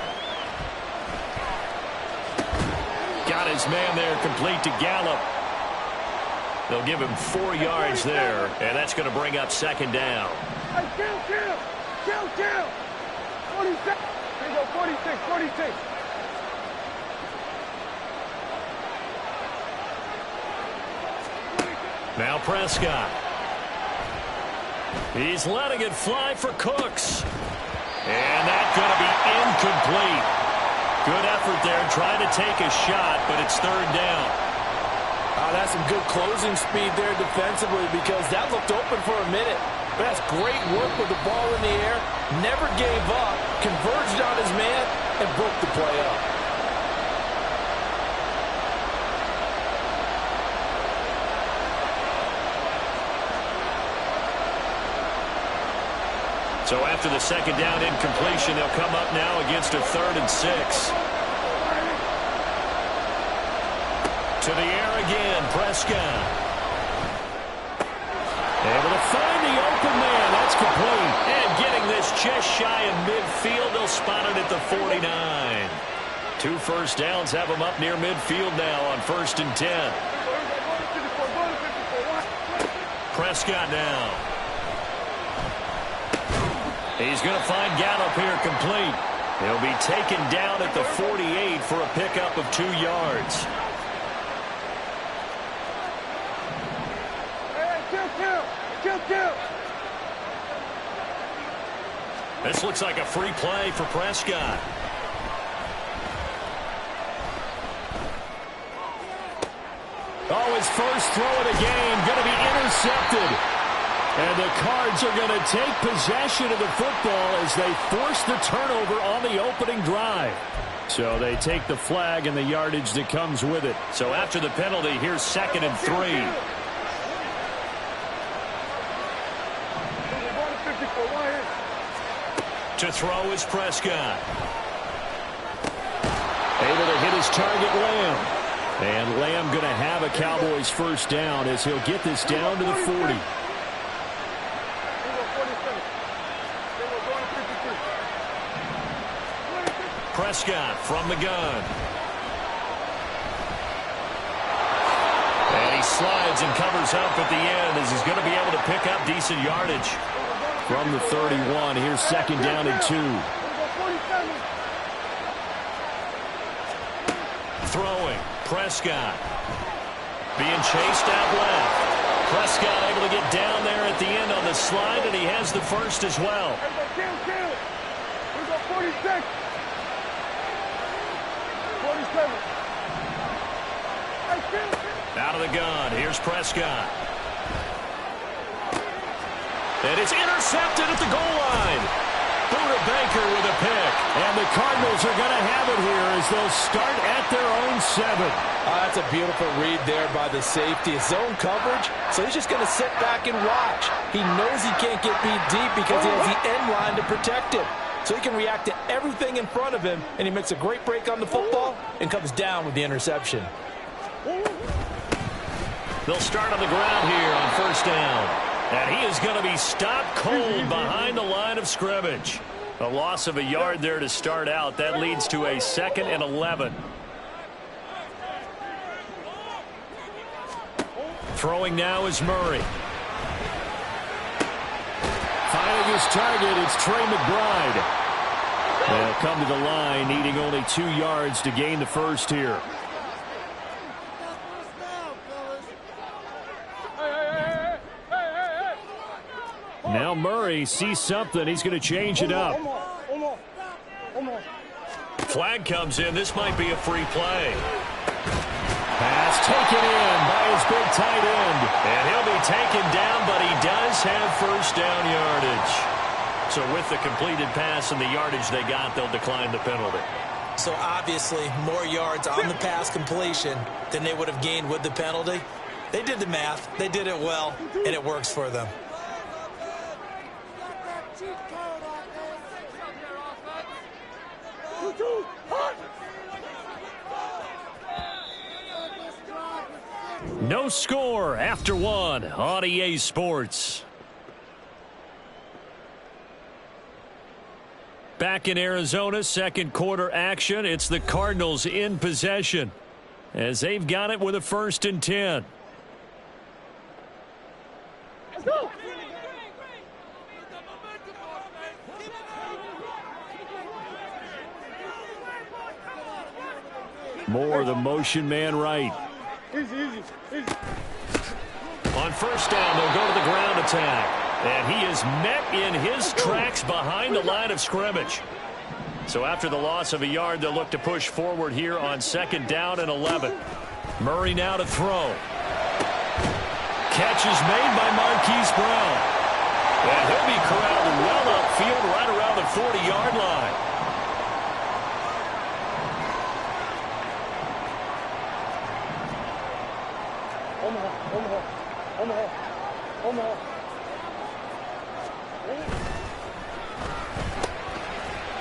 Got his man there, complete to Gallup. They'll give him 4 yards there, and that's going to bring up 2nd down. Hey, kill. 47. Here we go, 46. Now Prescott. He's letting it fly for Cooks. And that's going to be incomplete. Good effort there, trying to take a shot, but it's 3rd down. That's some good closing speed there defensively, because that looked open for a minute. But that's great work with the ball in the air. Never gave up, converged on his man, and broke the play up. So after the 2nd down incompletion, they'll come up now against a 3rd and 6. To the air again, Prescott. Able to find the open man. That's complete. And getting this just shy of midfield. They'll spot it at the 49. 2 first downs have them up near midfield now on 1st and 10. Prescott now. He's going to find Gallup here complete. He'll be taken down at the 48 for a pickup of 2 yards. Kill. This looks like a free play for Prescott. Oh, his first throw of the game going to be intercepted. And the Cards are going to take possession of the football as they force the turnover on the opening drive. So they take the flag and the yardage that comes with it. So after the penalty, here's 2nd and 3. To throw is Prescott. Able to hit his target, Lamb. And Lamb going to have a Cowboys first down as he'll get this down to the 40. Prescott from the gun. And he slides and covers up at the end as he's going to be able to pick up decent yardage. From the 31, here's 2nd down and 2. Throwing, Prescott. Being chased out left. Prescott able to get down there at the end on the slide, and he has the first as well. Kill. We go 46. 47. Out of the gun, here's Prescott. And it's intercepted at the goal line. Buda Baker with a pick. And the Cardinals are going to have it here as they'll start at their own 7. That's a beautiful read there by the safety. Zone coverage, so he's just going to sit back and watch. He knows he can't get beat deep because he has the end line to protect him. So he can react to everything in front of him, and he makes a great break on the football and comes down with the interception. They'll start on the ground here on 1st down. And he is going to be stopped cold behind the line of scrimmage. A loss of a yard there to start out. That leads to a 2nd and 11. Throwing now is Murray. Finding his target, it's Trey McBride. They'll come to the line, needing only 2 yards to gain the first here. Now Murray sees something. He's going to change it up. Flag comes in. This might be a free play. Pass taken in by his big tight end. And he'll be taken down, but he does have first down yardage. So with the completed pass and the yardage they got, they'll decline the penalty. So obviously more yards on the pass completion than they would have gained with the penalty. They did the math. They did it well, and it works for them. No score after 1 on EA Sports. Back in Arizona, second quarter action. It's the Cardinals in possession as they've got it with a 1st and 10. Let's go. More of the motion man right. Easy, easy, easy. On first down, they'll go to the ground attack. And he is met in his tracks behind the line of scrimmage. So after the loss of a yard, they'll look to push forward here on 2nd down and 11. Murray now to throw. Catch is made by Marquise Brown. And he'll be corralled well upfield right around the 40-yard line. Omaha.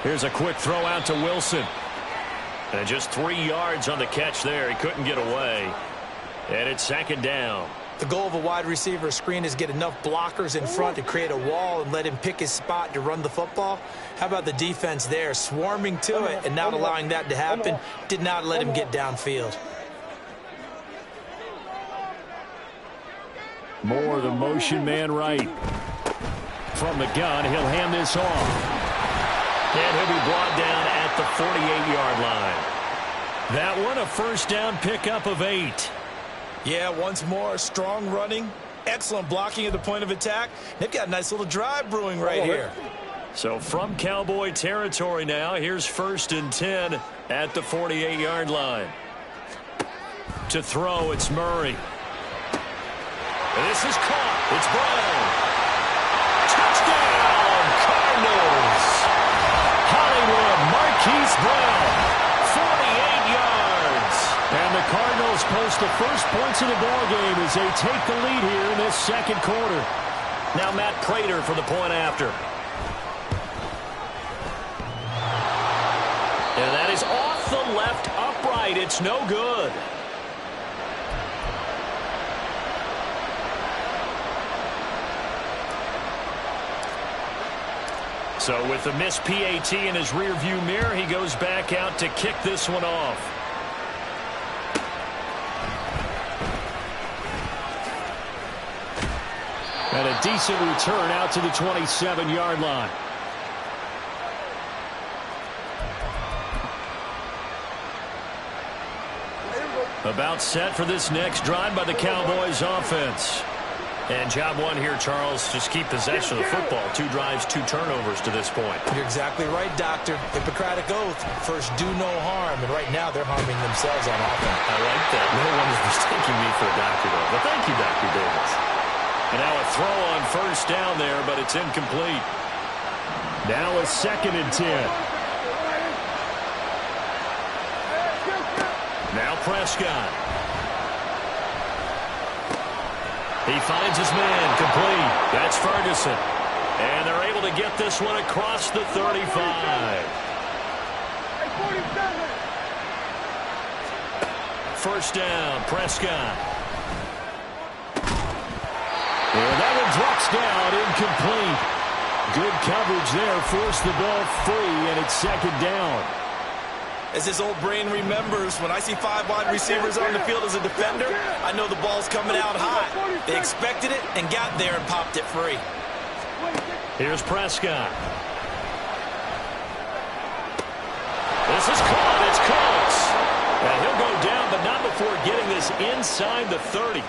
Here's a quick throw out to Wilson. And just 3 yards on the catch there. He couldn't get away. And it's 2nd down. The goal of a wide receiver screen is get enough blockers in front to create a wall and let him pick his spot to run the football. How about the defense there, swarming to it and not allowing that to happen? Did not let him get downfield. More of the motion man right. From the gun, he'll hand this off. And he'll be brought down at the 48-yard line. That one, a first down pickup of 8. Yeah, once more, strong running, excellent blocking at the point of attack. They've got a nice little drive brewing right here. So from Cowboy territory now, here's 1st and 10 at the 48-yard line. To throw, it's Murray. And this is caught. It's Brown. Touchdown, Cardinals. Hollywood, Marquise Brown, 48 yards. And the Cardinals post the first points of the ballgame as they take the lead here in this 2nd quarter. Now Matt Prater for the point after. And that is off the left upright. It's no good. So with the missed PAT in his rearview mirror, he goes back out to kick this one off. And a decent return out to the 27-yard line. About set for this next drive by the Cowboys offense. And job one here, Charles, just keep possession of the football. 2 drives, 2 turnovers to this point. You're exactly right, Doctor. Hippocratic oath. First, do no harm. And right now, they're harming themselves on offense. I like that. No one is mistaking me for a doctor, though. But thank you, Dr. Davis. And now a throw on first down there, but it's incomplete. Now a 2nd and 10. Now Prescott. He finds his man, complete. That's Ferguson. And they're able to get this one across the 35. First down, Prescott. And that one drops down, incomplete. Good coverage there. Forced the ball free, and it's second down. As his old brain remembers, when I see 5 wide receivers on the field as a defender, I know the ball's coming out high. They expected it and got there and popped it free. Here's Prescott. This is caught. It's close. And he'll go down, but not before getting this inside the 30.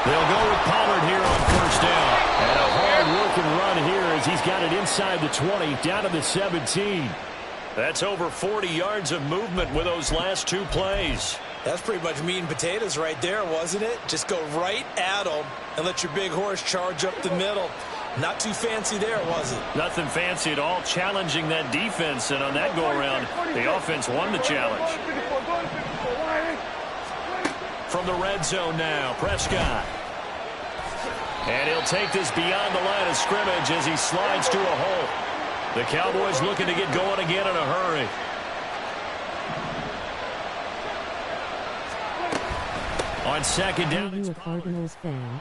They'll go with Pollard here on first down. And a hard-working run here as he's got it inside the 20, down to the 17. That's over 40 yards of movement with those last 2 plays. That's pretty much meat and potatoes right there, wasn't it? Just go right at them and let your big horse charge up the middle. Not too fancy there, was it? Nothing fancy at all, challenging that defense. And on that go-around, the offense won the challenge. From the red zone now, Prescott. And he'll take this beyond the line of scrimmage as he slides to a hole. The Cowboys looking to get going again in a hurry. On second down. Are you a Cardinals fan?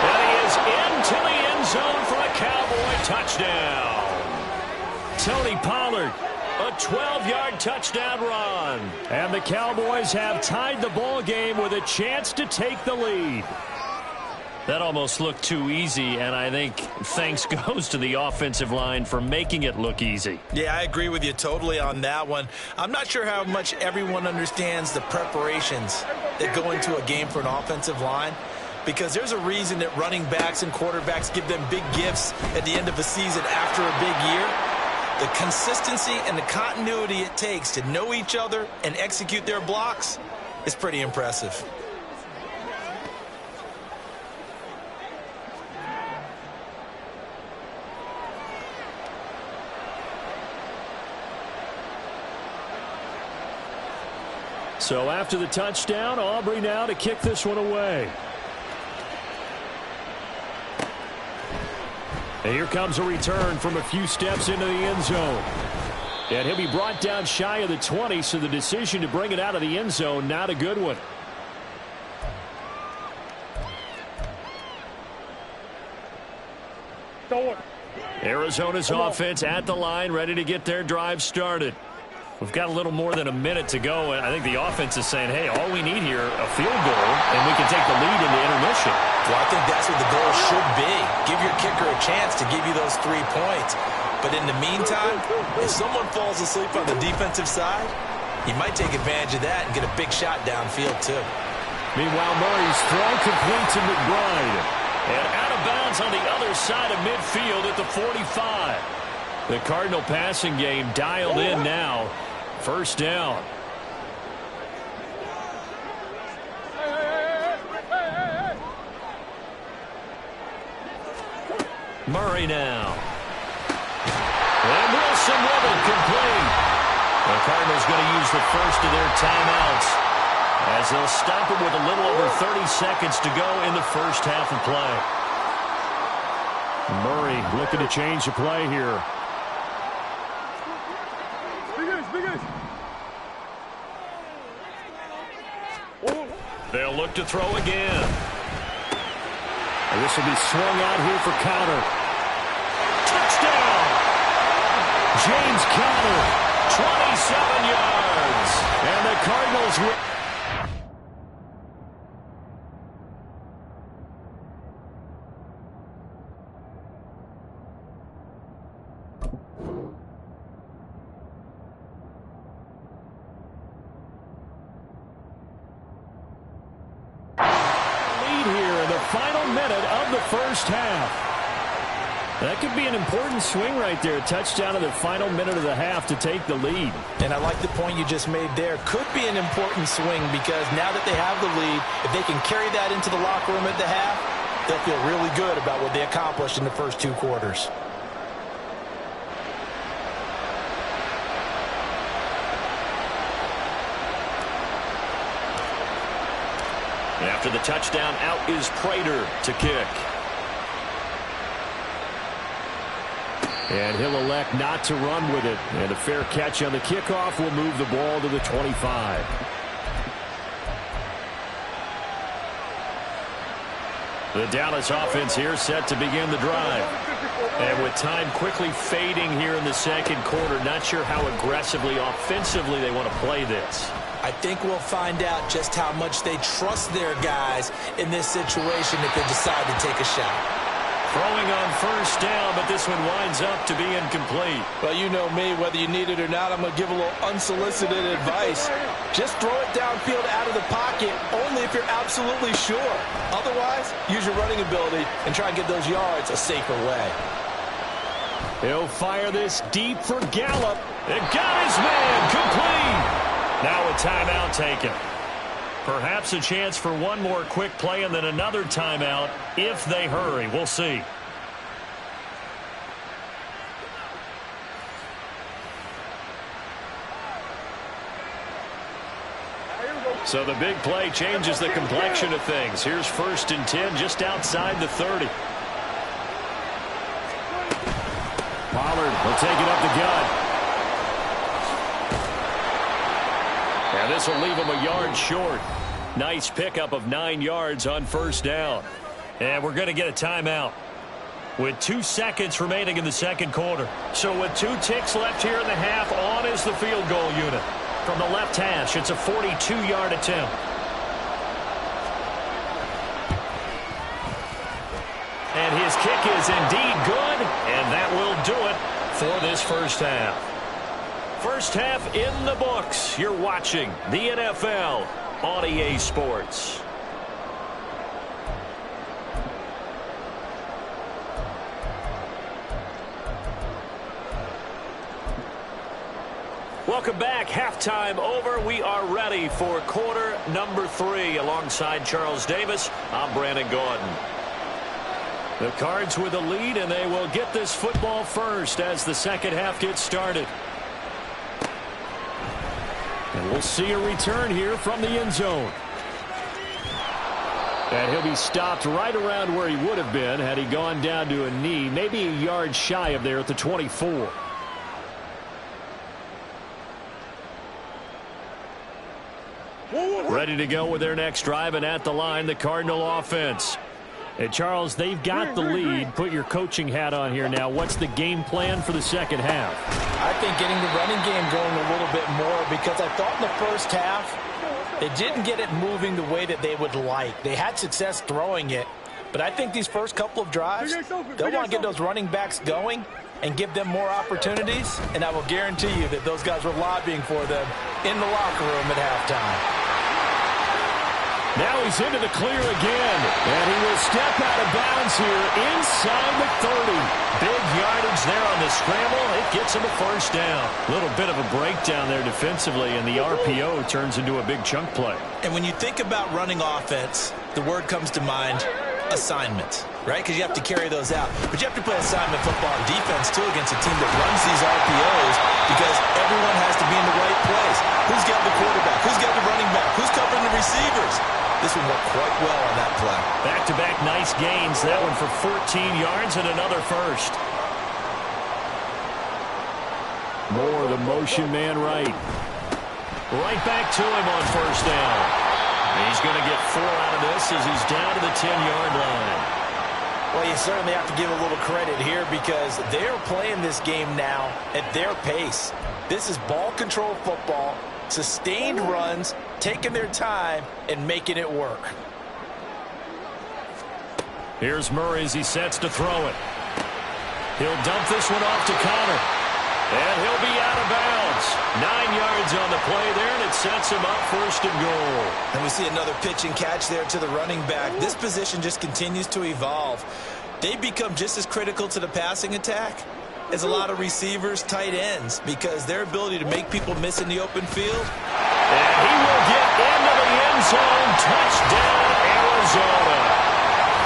And he is into the end zone for a Cowboy touchdown. Tony Pollard, a 12-yard touchdown run. And the Cowboys have tied the ball game with a chance to take the lead. That almost looked too easy, and I think thanks goes to the offensive line for making it look easy. Yeah, I agree with you totally on that one. I'm not sure how much everyone understands the preparations that go into a game for an offensive line, because there's a reason that running backs and quarterbacks give them big gifts at the end of a season after a big year. The consistency and the continuity it takes to know each other and execute their blocks is pretty impressive. So after the touchdown, Aubrey now to kick this one away. And here comes a return from a few steps into the end zone. And he'll be brought down shy of the 20, so the decision to bring it out of the end zone, not a good one. Arizona's offense at the line, ready to get their drive started. We've got a little more than a minute to go, and I think the offense is saying, hey, all we need here, a field goal, and we can take the lead into intermission. Well, I think that's what the goal should be. Give your kicker a chance to give you those 3 points. But in the meantime, if someone falls asleep on the defensive side, you might take advantage of that and get a big shot downfield, too. Meanwhile, Murray's throw complete to McBride. And out of bounds on the other side of midfield at the 45. The Cardinal passing game dialed in now. First down. Murray now. And Wilson with it, complete. The Cardinals going to use the first of their timeouts as they'll stop it with a little over 30 seconds to go in the first half of play. Murray looking to change the play here. They'll look to throw again. And this will be swung out here for Conner. Touchdown! James Conner. 27 yards. And the Cardinals win. Final minute of the first half. That could be an important swing right there. Touchdown in the final minute of the half to take the lead. And I like the point you just made there. Could be an important swing because now that they have the lead, if they can carry that into the locker room at the half, they'll feel really good about what they accomplished in the first 2 quarters. After the touchdown, out is Prater to kick. And he'll elect not to run with it. And a fair catch on the kickoff will move the ball to the 25. The Dallas offense here set to begin the drive. And with time quickly fading here in the second quarter, not sure how aggressively, offensively they want to play this. I think we'll find out just how much they trust their guys in this situation if they decide to take a shot. Throwing on first down, but this one winds up to be incomplete. Well, you know me, whether you need it or not, I'm going to give a little unsolicited advice. Just throw it downfield out of the pocket, only if you're absolutely sure. Otherwise, use your running ability and try and get those yards a safer way. He'll fire this deep for Gallup. It got his man complete. Now a timeout taken. Perhaps a chance for one more quick play and then another timeout if they hurry. We'll see. So the big play changes the complexion of things. Here's 1st and 10 just outside the 30. Pollard will take it up the gut. And this will leave him a yard short. Nice pickup of 9 yards on first down. And we're going to get a timeout with 2 seconds remaining in the second quarter. So with 2 ticks left here in the half, on is the field goal unit. From the left hash, it's a 42-yard attempt. And his kick is indeed good, and that will do it for this first half. First half in the books. You're watching the NFL on EA Sports. Welcome back. Halftime over. We are ready for quarter number 3. Alongside Charles Davis, I'm Brandon Gordon. The Cards with a lead, and they will get this football first as the second half gets started. And we'll see a return here from the end zone. And he'll be stopped right around where he would have been had he gone down to a knee, maybe a yard shy of there at the 24. Ready to go with their next drive, and at the line, the Cardinal offense. And Charles, they've got the lead. Put your coaching hat on here now. What's the game plan for the second half? I think getting the running game going a little bit more, because I thought in the first half they didn't get it moving the way that they would like. They had success throwing it, but I think these first couple of drives, they'll want to get those running backs going and give them more opportunities, and I will guarantee you that those guys were lobbying for them in the locker room at halftime. Now he's into the clear again, and he will step out of bounds here inside the 30. Big yardage there on the scramble. It gets him a first down. A little bit of a breakdown there defensively, and the RPO turns into a big chunk play. And when you think about running offense, the word comes to mind, assignment, right? Because you have to carry those out. But you have to play assignment football on defense, too, against a team that runs these RPOs, because everyone has to be in the right place. Who's got the quarterback? Who's got the running back? Who's covering the receivers? This one worked quite well on that play. Back-to-back nice gains. That one for 14 yards and another first. More the motion man right. Right back to him on first down. He's going to get 4 out of this as he's down to the 10-yard line. Well, you certainly have to give a little credit here, because they're playing this game now at their pace. This is ball control football, sustained runs, taking their time and making it work. Here's Murray as he sets to throw it. He'll dump this one off to Connor. And he'll be out of bounds. 9 yards on the play there, and it sets him up first and goal. And we see another pitch and catch there to the running back. This position just continues to evolve. They become just as critical to the passing attack as a lot of receivers, tight ends, because their ability to make people miss in the open field. And he will get into the end zone. Touchdown, Arizona.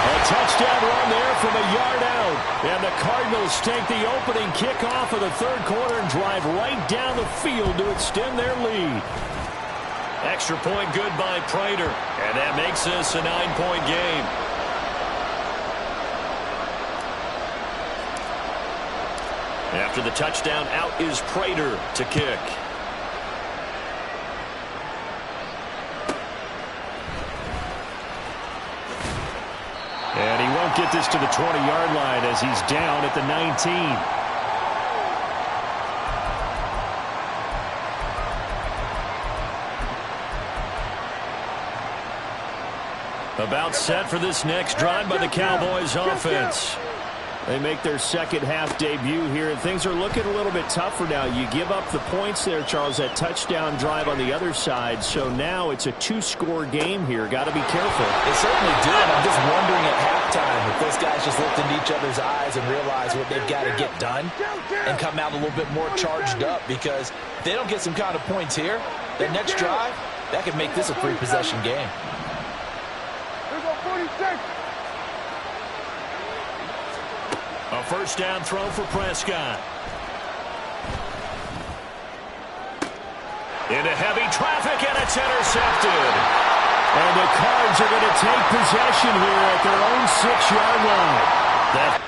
A touchdown run there from a yard out. And the Cardinals take the opening kickoff of the third quarter and drive right down the field to extend their lead. Extra point good by Prater. And that makes this a 9-point game. After the touchdown, out is Prater to kick. And he won't get this to the 20-yard line as he's down at the 19. About set for this next drive by the Cowboys offense. They make their second half debut here, and things are looking a little bit tougher now. You give up the points there, Charles, that touchdown drive on the other side. So now it's a 2-score game here. Got to be careful. They certainly do, and I'm just wondering at halftime if those guys just looked into each other's eyes and realize what they've got to get done and come out a little bit more charged up, because if they don't get some kind of points here, that next drive, that could make this a 3-possession game. A first down throw for Prescott. Into heavy traffic, and it's intercepted. And the Cards are going to take possession here at their own 6-yard line. That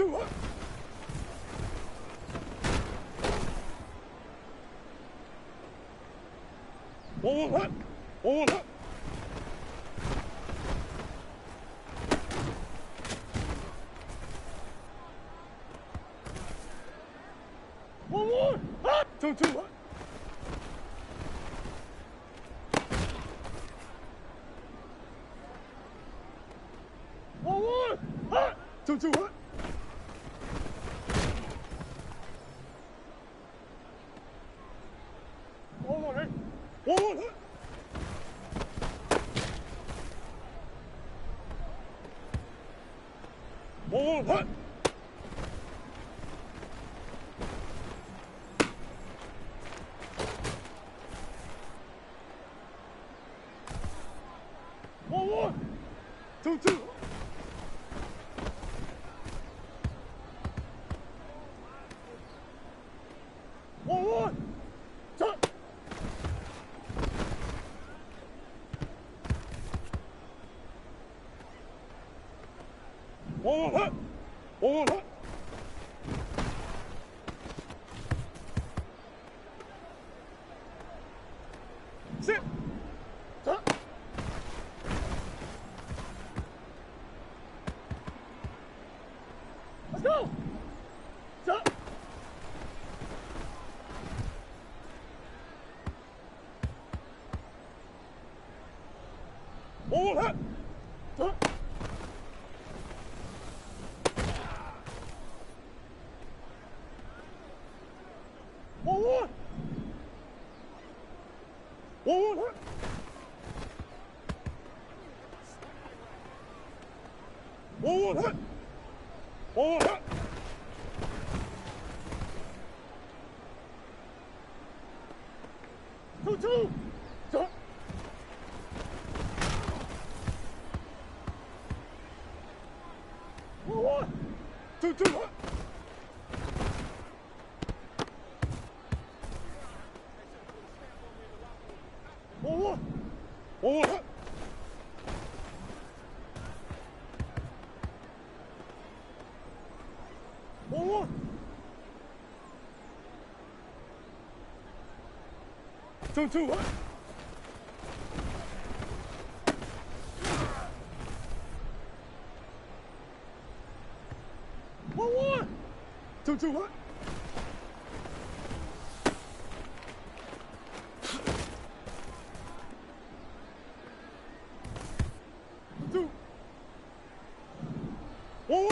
2, 1, 1, 1, 1. 1 more. 2, 2. 1 more. 2, 2. 1 more. 1 more. 1 more. 1 more. 2, 2. 1 more. 2. 1 more. 1 more. sit. Let's go. Stop. 1 more. 1 more. 1 more. 1 more. 1 more. 2, 2. Stop. 1 more. 2, 2. 1 more. 1 more. 1 more. 2, 2. 1 more. 2, 2. 2. 1 more.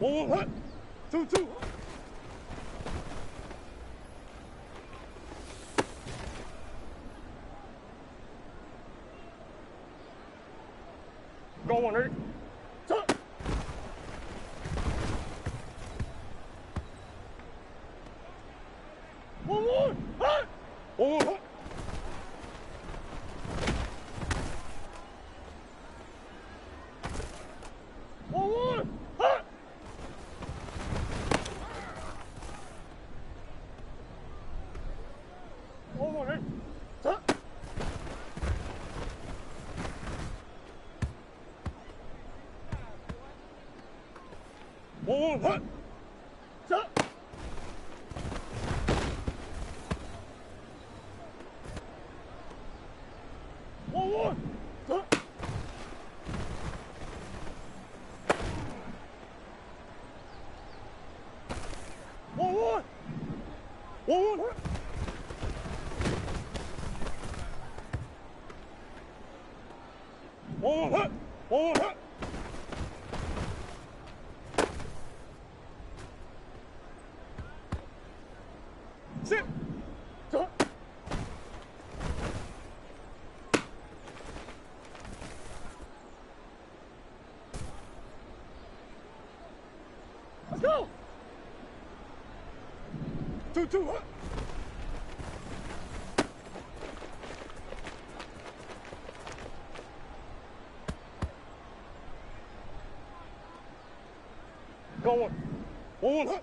1 more. 2, 2. Go on, Eric. Stop. 1 more. 1 more. 1 more. 1 more. Eric. Stop. 1 more. Stop. 1 more. Stop. 1 more. 1 more. 1 more. 1 more. Sit. Stop. 2, 2. Go on. 1 more. 1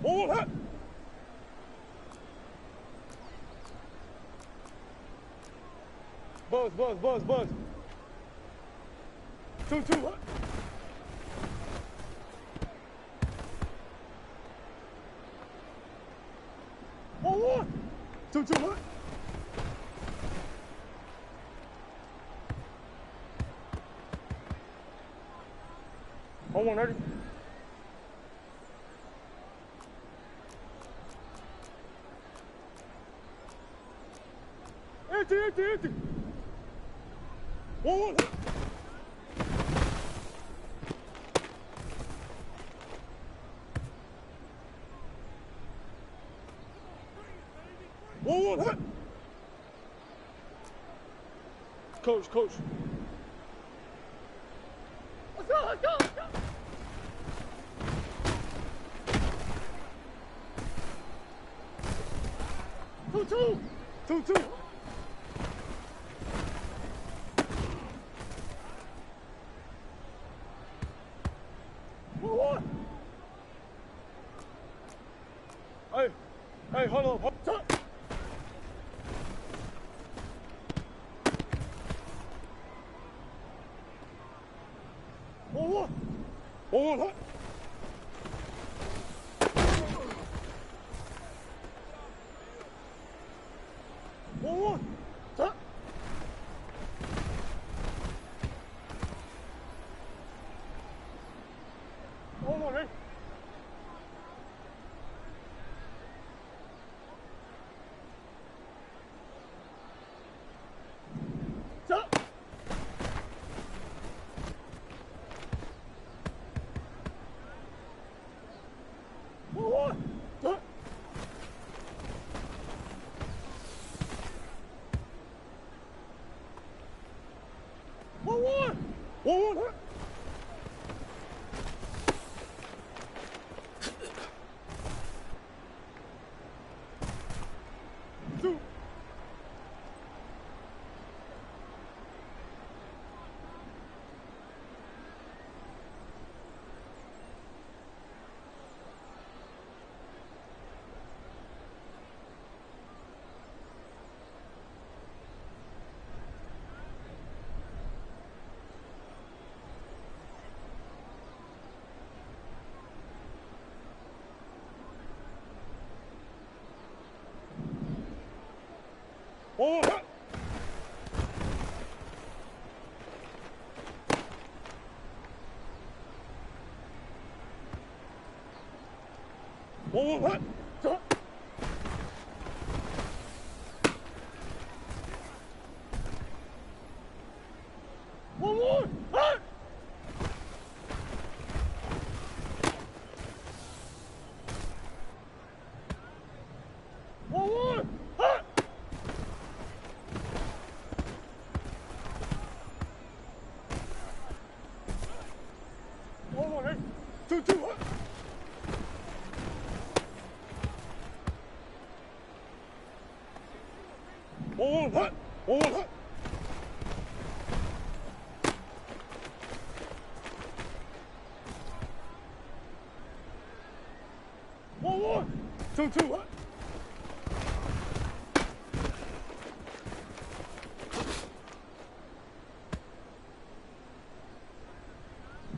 One, hut. Buzz, buzz, buzz, buzz. 2, 2, hut. One, 1. 2, 2, hut. One, 1, 30. Empty, empty, empty. One, 1. One, 1, hut. Coach, coach. Let's go, let's go, let's go. 2, 2. 2, 2. One. Hey, hey, hold on. Hold on. One, 1. 1, 1, hut. One, 1. Hut. One, 1, ready? Stop. One, 1. Hut. One, 1. 1, 1, hut. Two. One, hut. One, hut. Stop. One, hut. One, hut. One, ready? 2, 2, hut. One, hut. One, hut. One, 2, 2, hut.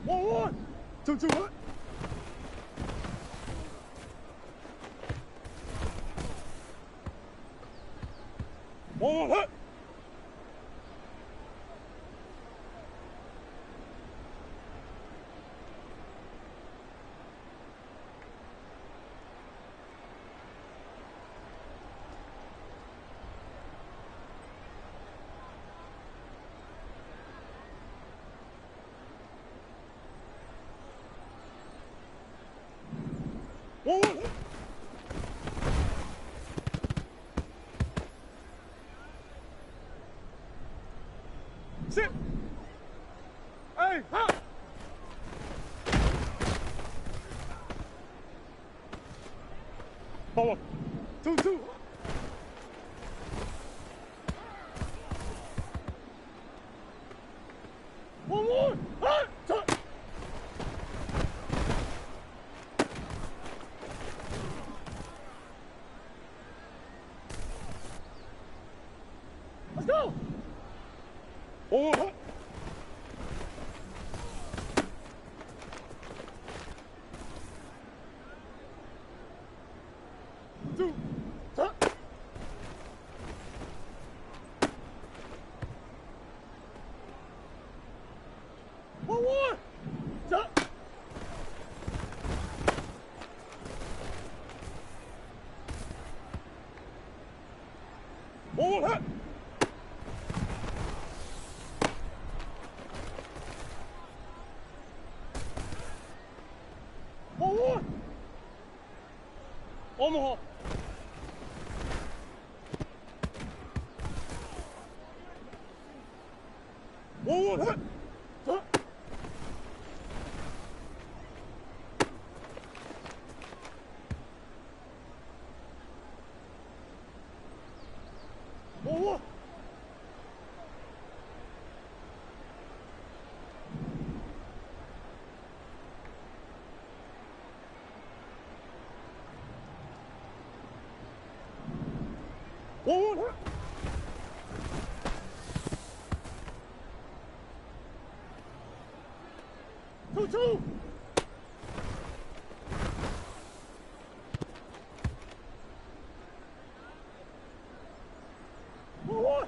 One, 2, 2, hut. One, hut. One, hut. Sit. Hey, hut. One, 2, 2. One, hut. 2, 3. 1-1. 3. 1-1. Hit. 1-1. Omaha. 1-1. Hit. 3. 1-1. 1-1. Hit. 2-2. 1-1.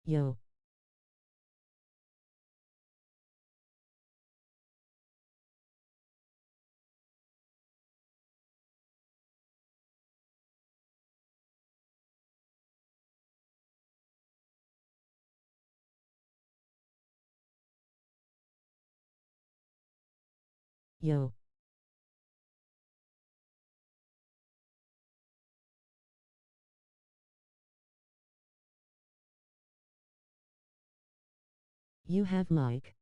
Yo. Yo. You have mic.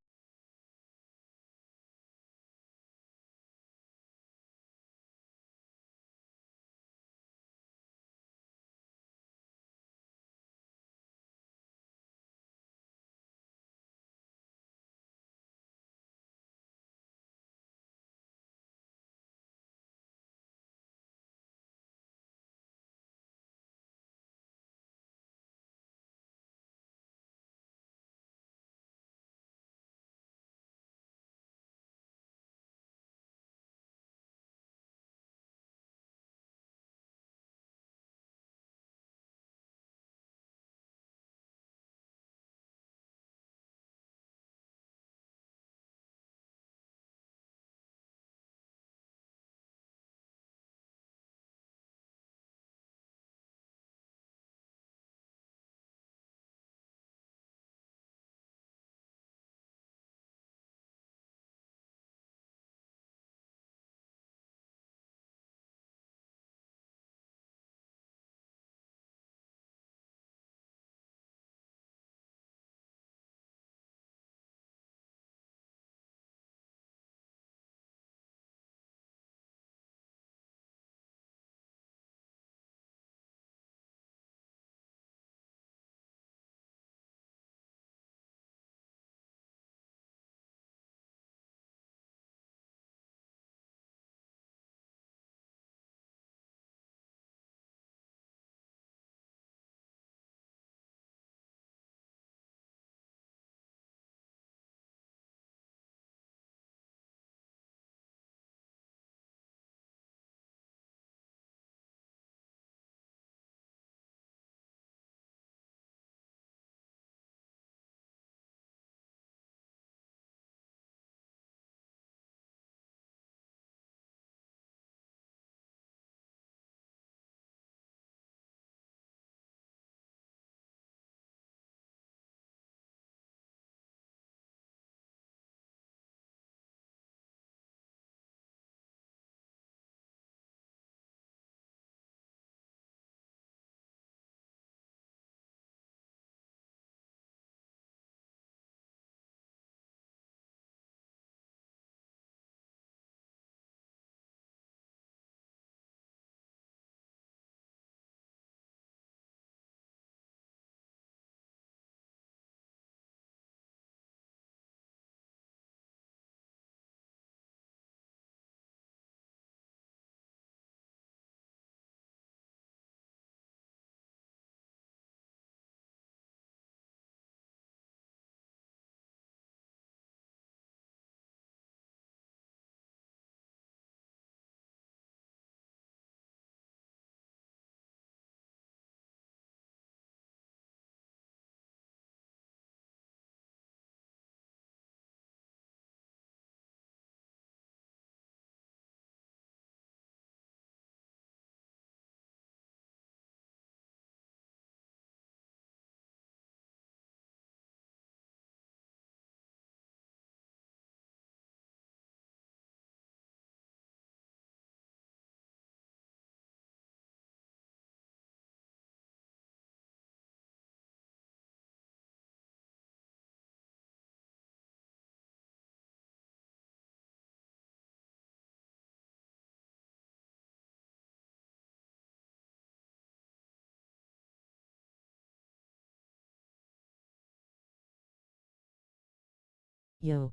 Yo.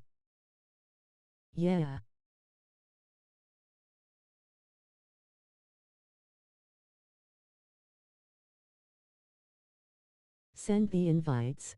Yeah. Send the invites.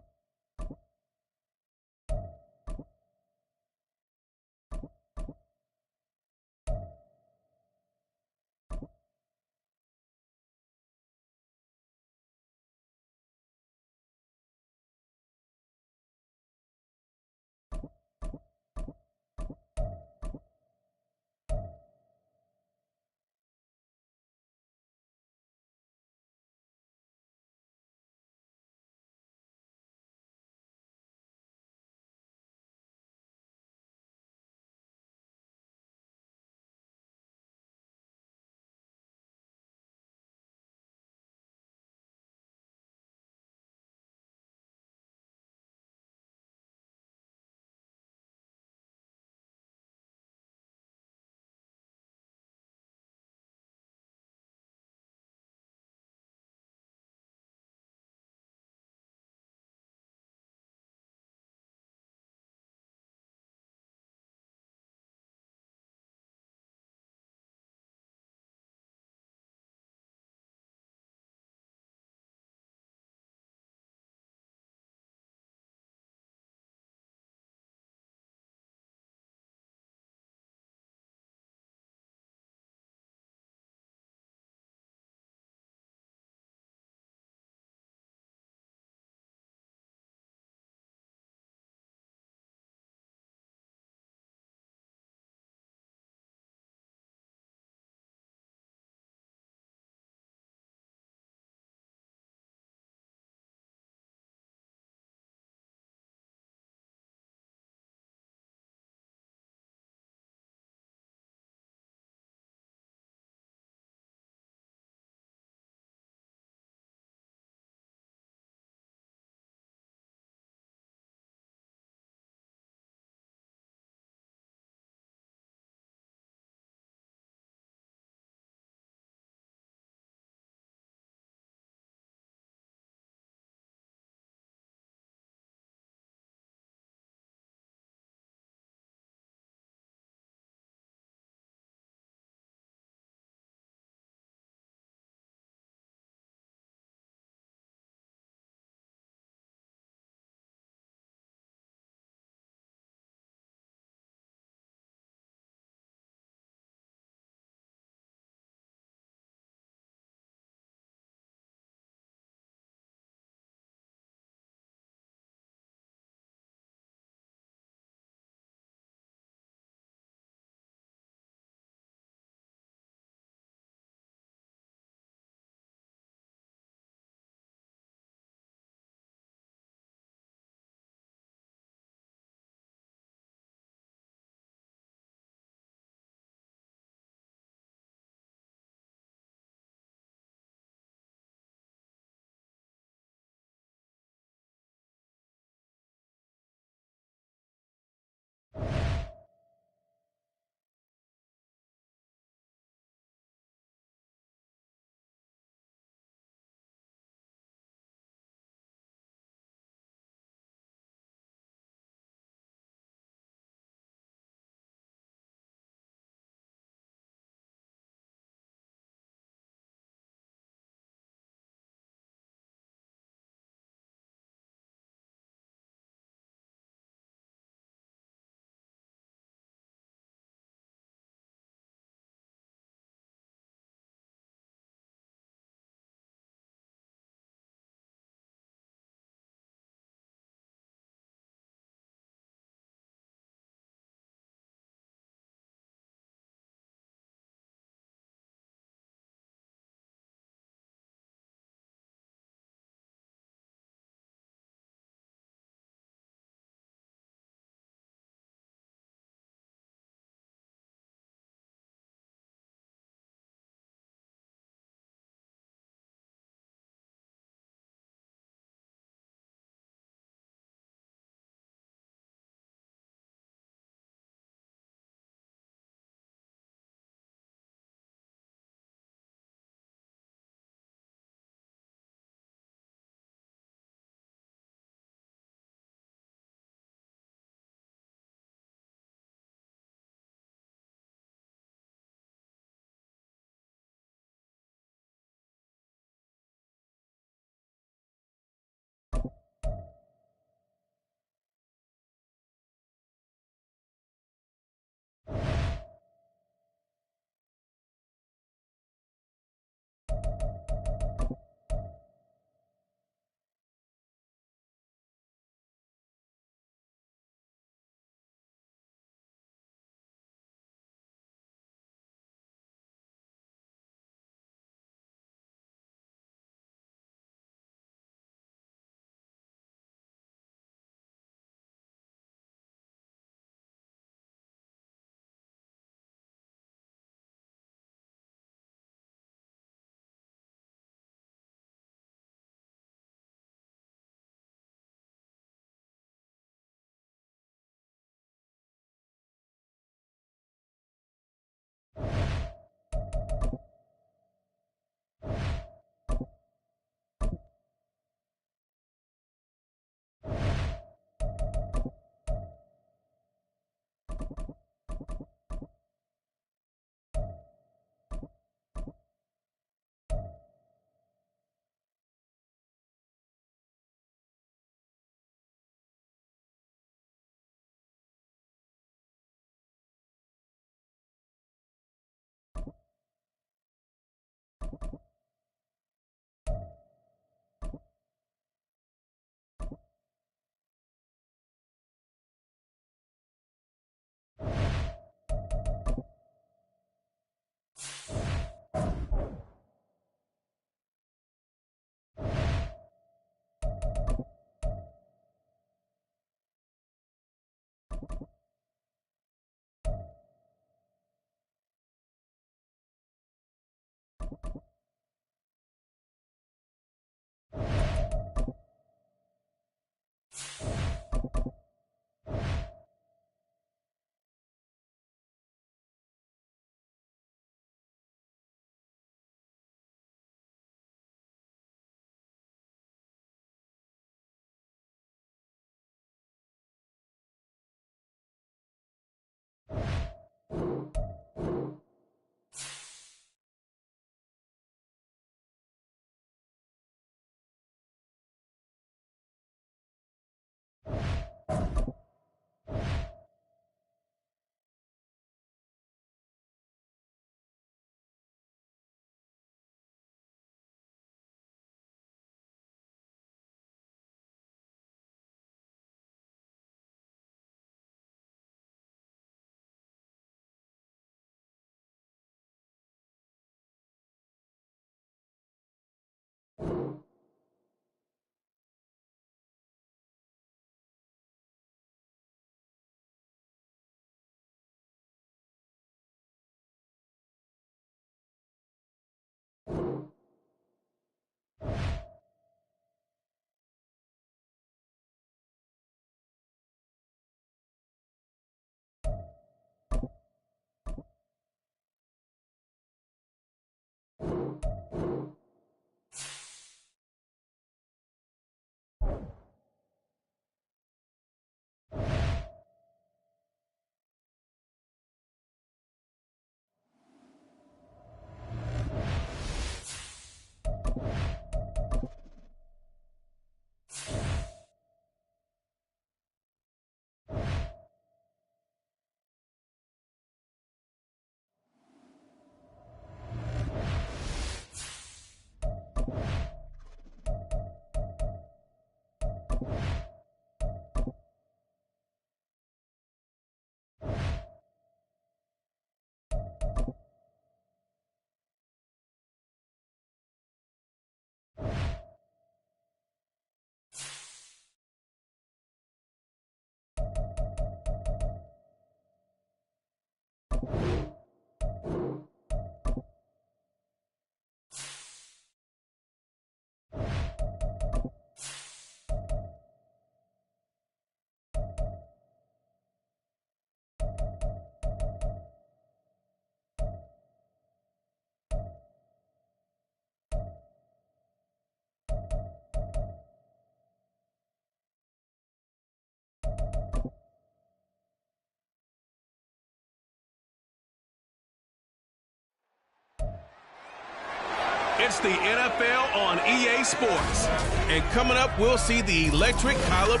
It's the NFL on EA Sports. And coming up, we'll see the electric Kyler.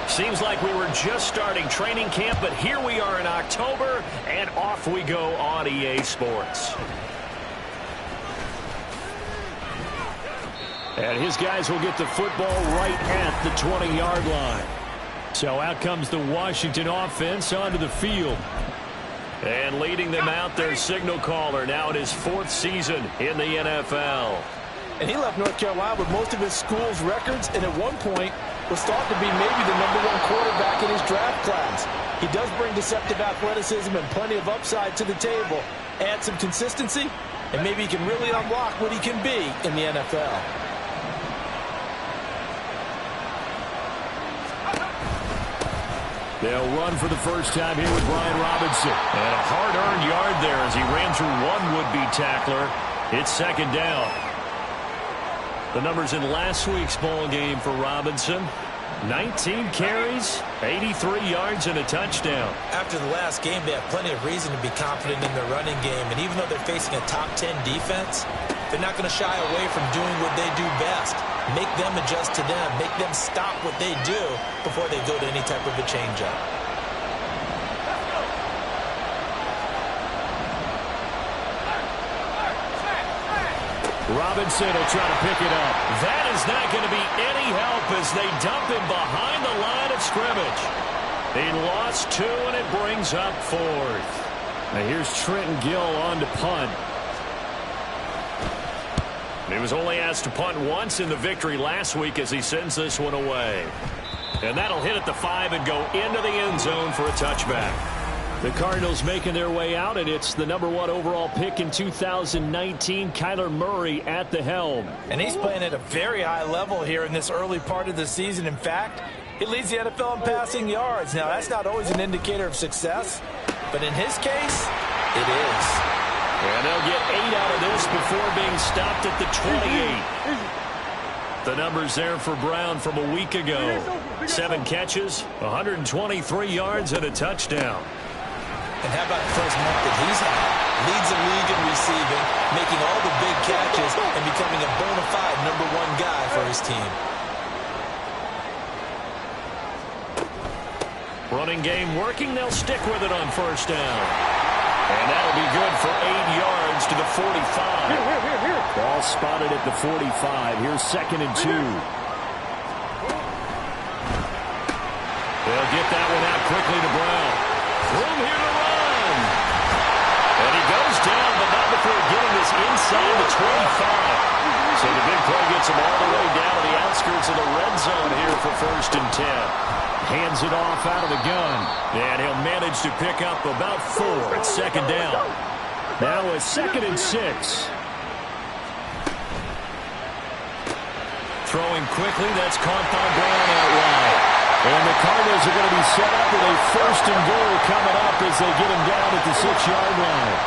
Seems like we were just starting training camp, but here we are in October, and off we go on EA Sports. And his guys will get the football right at the 20-yard line. So out comes the Washington offense onto the field. And leading them out, their signal caller, now in his 4th season in the NFL. And he left North Carolina with most of his school's records, and at one point was thought to be maybe the #1 quarterback in his draft class. He does bring deceptive athleticism and plenty of upside to the table. Add some consistency, and maybe he can really unlock what he can be in the NFL. They'll run for the first time here with Brian Robinson. And a hard-earned yard there as he ran through one would-be tackler. It's 2nd down. The numbers in last week's ball game for Robinson: 19 carries, 83 yards, and a touchdown. After the last game, they have plenty of reason to be confident in their running game. And even though they're facing a top 10 defense, they're not going to shy away from doing what they do best. Make them adjust to them. Make them stop what they do before they go to any type of a changeup. Robinson will try to pick it up. That is not going to be any help as they dump him behind the line of scrimmage. He lost 2, and it brings up 4th. Now here's Trenton Gill on to punt. He was only asked to punt once in the victory last week as he sends this one away. And that'll hit at the 5 and go into the end zone for a touchback. The Cardinals making their way out, and it's the #1 overall pick in 2019, Kyler Murray at the helm. And he's playing at a very high level here in this early part of the season. In fact, he leads the NFL in passing yards. Now, that's not always an indicator of success, but in his case, it is. And they'll get 8 out of this before being stopped at the 28. The numbers there for Brown from a week ago: 7 catches, 123 yards, and a touchdown. And how about the first month that he's had? Leads the league in receiving, making all the big catches, and becoming a bona fide #1 guy for his team. Running game working. They'll stick with it on first down. And that'll be good for 8 yards to the 45. Ball spotted at the 45. Here's 2nd and 2. They'll get that one out quickly to Brown. Room here to run. And he goes down, but not before getting this inside the 25. So the big play gets him all the way down to the outskirts of the red zone here for 1st and 10. Hands it off out of the gun. And he'll manage to pick up about 4 at 2nd down. Now a 2nd and 6. Throwing quickly, that's caught by Brown out wide. And the Cardinals are going to be set up with a 1st and goal coming up as they get him down at the 6-yard line.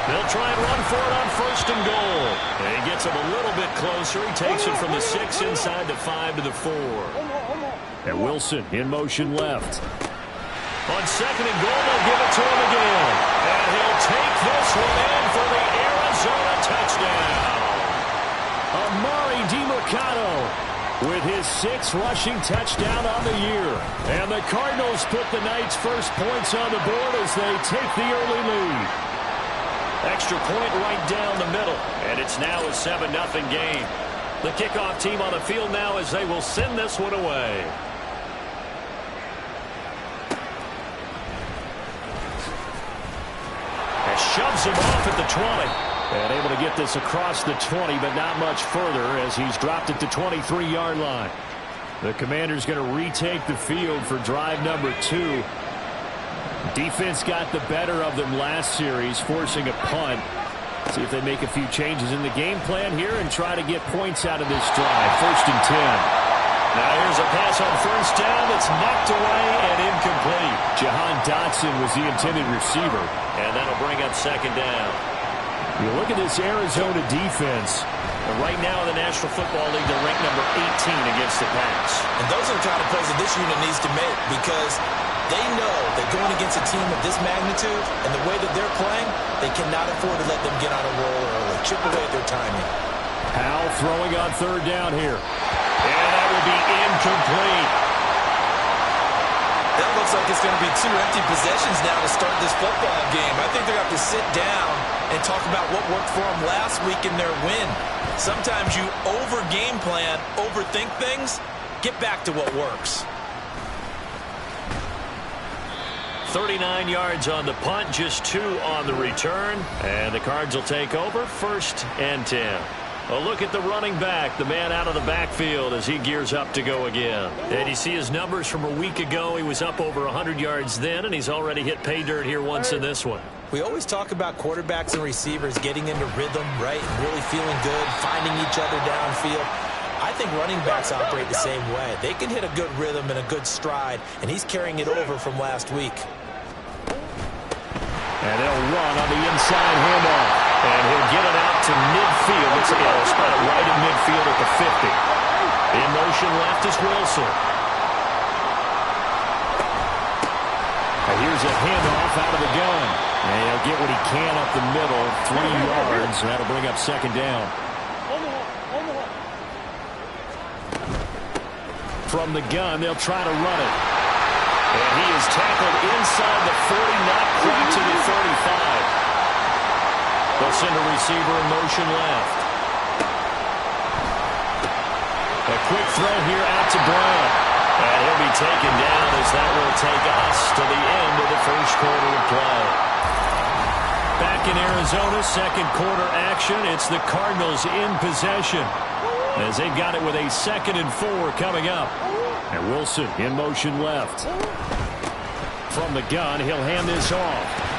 They'll try and run for it on 1st and goal. And he gets him a little bit closer. He takes it from the 6 inside the 5 to the 4. And Wilson in motion left. On 2nd and goal, they'll give it to him again. And he'll take this one in for the Arizona touchdown. Amari DiMercado with his 6th rushing touchdown on the year. And the Cardinals put the Knights' first points on the board as they take the early lead. Extra point right down the middle. And it's now a 7-0 game. The kickoff team on the field now as they will send this one away. And shoves him off at the 20. And able to get this across the 20, but not much further as he's dropped at the 23-yard line. The Commander's going to retake the field for drive number 2. Defense got the better of them last series, forcing a punt. See if they make a few changes in the game plan here and try to get points out of this drive. 1st and 10. Now here's a pass on 1st down that's knocked away and incomplete. Jahan Dotson was the intended receiver. And that'll bring up 2nd down. You look at this Arizona defense. And right now in the National Football League, they're ranked number 18 against the pass. And those are the kind of plays that this unit needs to make because they know that going against a team of this magnitude and the way that they're playing, they cannot afford to let them get on a roll early, chip away at their timing. Powell throwing on 3rd down here. And that will be incomplete. That looks like it's going to be 2 empty possessions now to start this football game. I think they're going to have to sit down and talk about what worked for them last week in their win. Sometimes you over-game plan, overthink things, get back to what works. 39 yards on the punt, just 2 on the return. And the Cards will take over 1st and 10. A look at the running back, the man out of the backfield as he gears up to go again. And you see his numbers from a week ago. He was up over 100 yards then, and he's already hit pay dirt here once in this one. We always talk about quarterbacks and receivers getting into rhythm, right? Really feeling good, finding each other downfield. I think running backs operate the same way. They can hit a good rhythm and a good stride, and he's carrying it over from last week. And they'll run on the inside handoff. And he'll get it out to midfield. It's a spot right in midfield at the 50. In motion left is Wilson. And here's a handoff out of the gun. And he'll get what he can up the middle. 3 yards. And that'll bring up 2nd down. From the gun, they'll try to run it. And he is tackled inside the 40, not quite to the 35. They'll send a receiver in motion left. A quick throw here out to Brown. And he'll be taken down as that will take us to the end of the 1st quarter of play. Back in Arizona, 2nd quarter action. It's the Cardinals in possession as they've got it with a 2nd and 4 coming up. And Wilson in motion left. From the gun, he'll hand this off.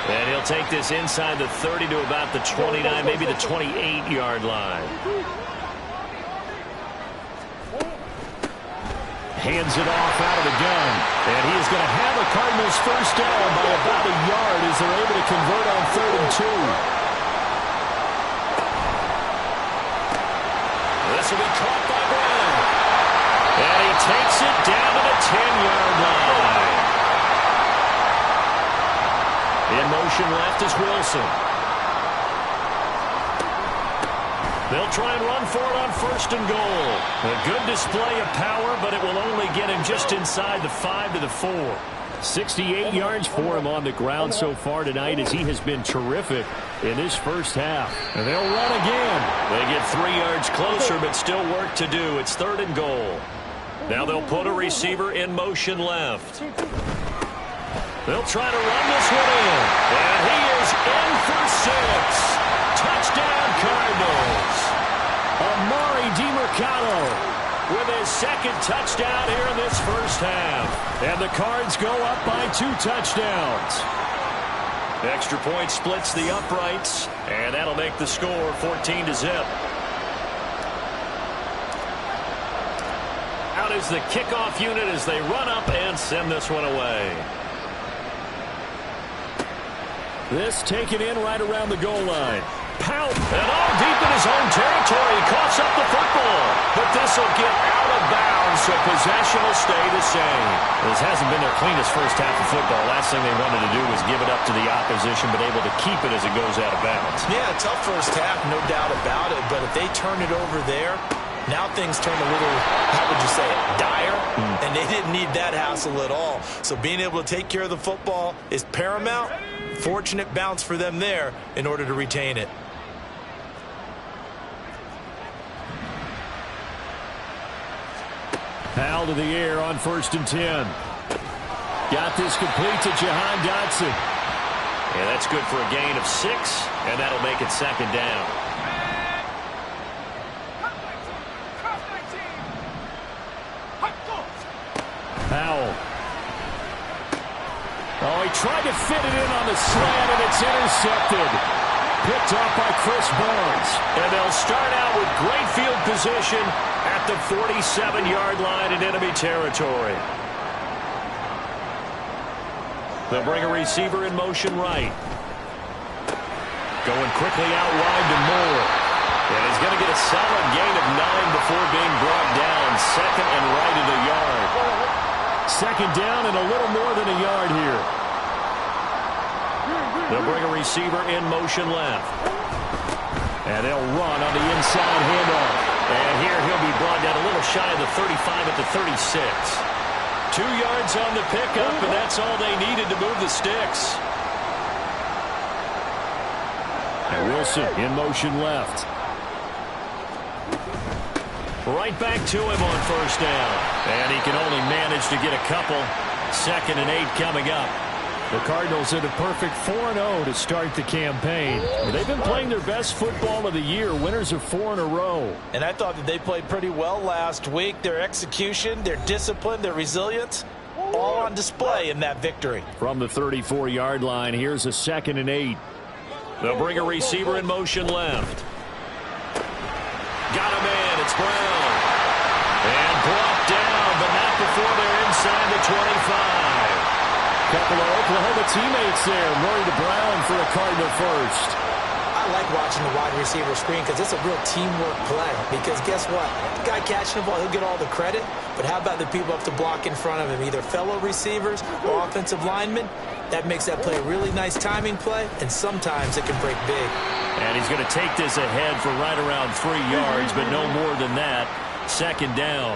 And he'll take this inside the 30 to about the 29, maybe the 28-yard line. Hands it off out of the gun. And he is going to have a Cardinals 1st down by about a yard as they're able to convert on 3rd and 2. This will be caught by Brown. And he takes it down to the 10-yard line. In motion left is Wilson. They'll try and run for it on 1st and goal. A good display of power, but it will only get him just inside the 5 to the 4. 68 yards for him on the ground so far tonight as he has been terrific in this first half. And they'll run again. They get 3 yards closer, but still work to do. It's 3rd and goal. Now they'll put a receiver in motion left. They'll try to run this one in. And he is in for 6. Touchdown, Cardinals. Amari DiMercado with his 2nd touchdown here in this first half. And the Cards go up by 2 touchdowns. Extra point splits the uprights, and that'll make the score 14 to zip. Out is the kickoff unit as they run up and send this one away. This taken in right around the goal line. Pout, and all deep in his own territory. He coughs up the football, but this will get out of bounds, so possession will stay the same. This hasn't been their cleanest first half of football. Last thing they wanted to do was give it up to the opposition, but able to keep it as it goes out of bounds. Yeah, tough first half, no doubt about it, but if they turn it over there, now things turn a little, how would you say it, dire, and they didn't need that hassle at all. So being able to take care of the football is paramount. Fortunate bounce for them there in order to retain it. Powell to the air on 1st and 10. Got this complete to Jahan Dotson. Yeah, that's good for a gain of 6, and that'll make it 2nd down. Powell. Oh, he tried to fit it in on the slant, and it's intercepted. Picked up by Chris Barnes. And they'll start out with great field position at the 47-yard line in enemy territory. They'll bring a receiver in motion right. Going quickly out wide to Moore. And he's going to get a solid gain of 9 before being brought down. 2nd and right at a yard. 2nd down and a little more than a yard here. They'll bring a receiver in motion left. And they'll run on the inside handoff. And here he'll be brought down a little shy of the 35 at the 36. 2 yards on the pickup, and that's all they needed to move the sticks. And Wilson in motion left. Right back to him on 1st down. And he can only manage to get a couple. 2nd and 8 coming up. The Cardinals are the perfect 4-0 to start the campaign. They've been playing their best football of the year, winners of 4 in a row. And I thought that they played pretty well last week. Their execution, their discipline, their resilience, all on display in that victory. From the 34-yard line, here's a 2nd and 8. They'll bring a receiver in motion left. Got a man, it's Brown. And brought down, but not before they're inside the 25. Couple of Oklahoma teammates there. Murray to Brown for a Cardinal first. I like watching the wide receiver screen because it's a real teamwork play. Because guess what? The guy catching the ball, he'll get all the credit. But how about the people up to block in front of him? Either fellow receivers or offensive linemen. That makes that play a really nice timing play. And sometimes it can break big. And he's going to take this ahead for right around 3 yards, but no more than that. 2nd down.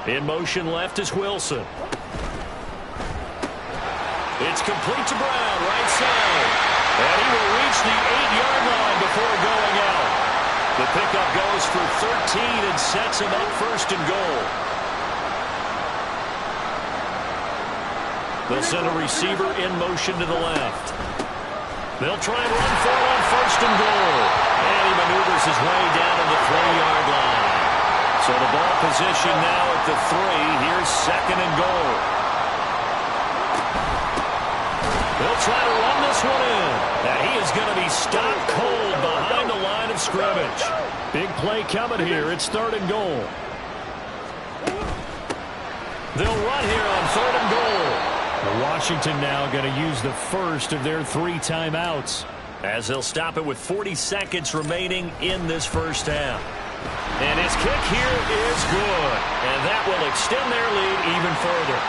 In motion left is Wilson. It's complete to Brown, right side. And he will reach the 8-yard line before going out. The pickup goes for 13 and sets him up 1st and goal. They'll send a receiver in motion to the left. They'll try and run for it on 1st and goal. And he maneuvers his way down to the 3-yard line. So the ball position now at the 3. Here's 2nd and goal. They'll try to run this one in. Now he is going to be stopped cold behind the line of scrimmage. Big play coming here. It's 3rd and goal. They'll run here on 3rd and goal. Washington now going to use the first of their 3 timeouts. As they'll stop it with 40 seconds remaining in this first half. And his kick here is good. And that will extend their lead even further.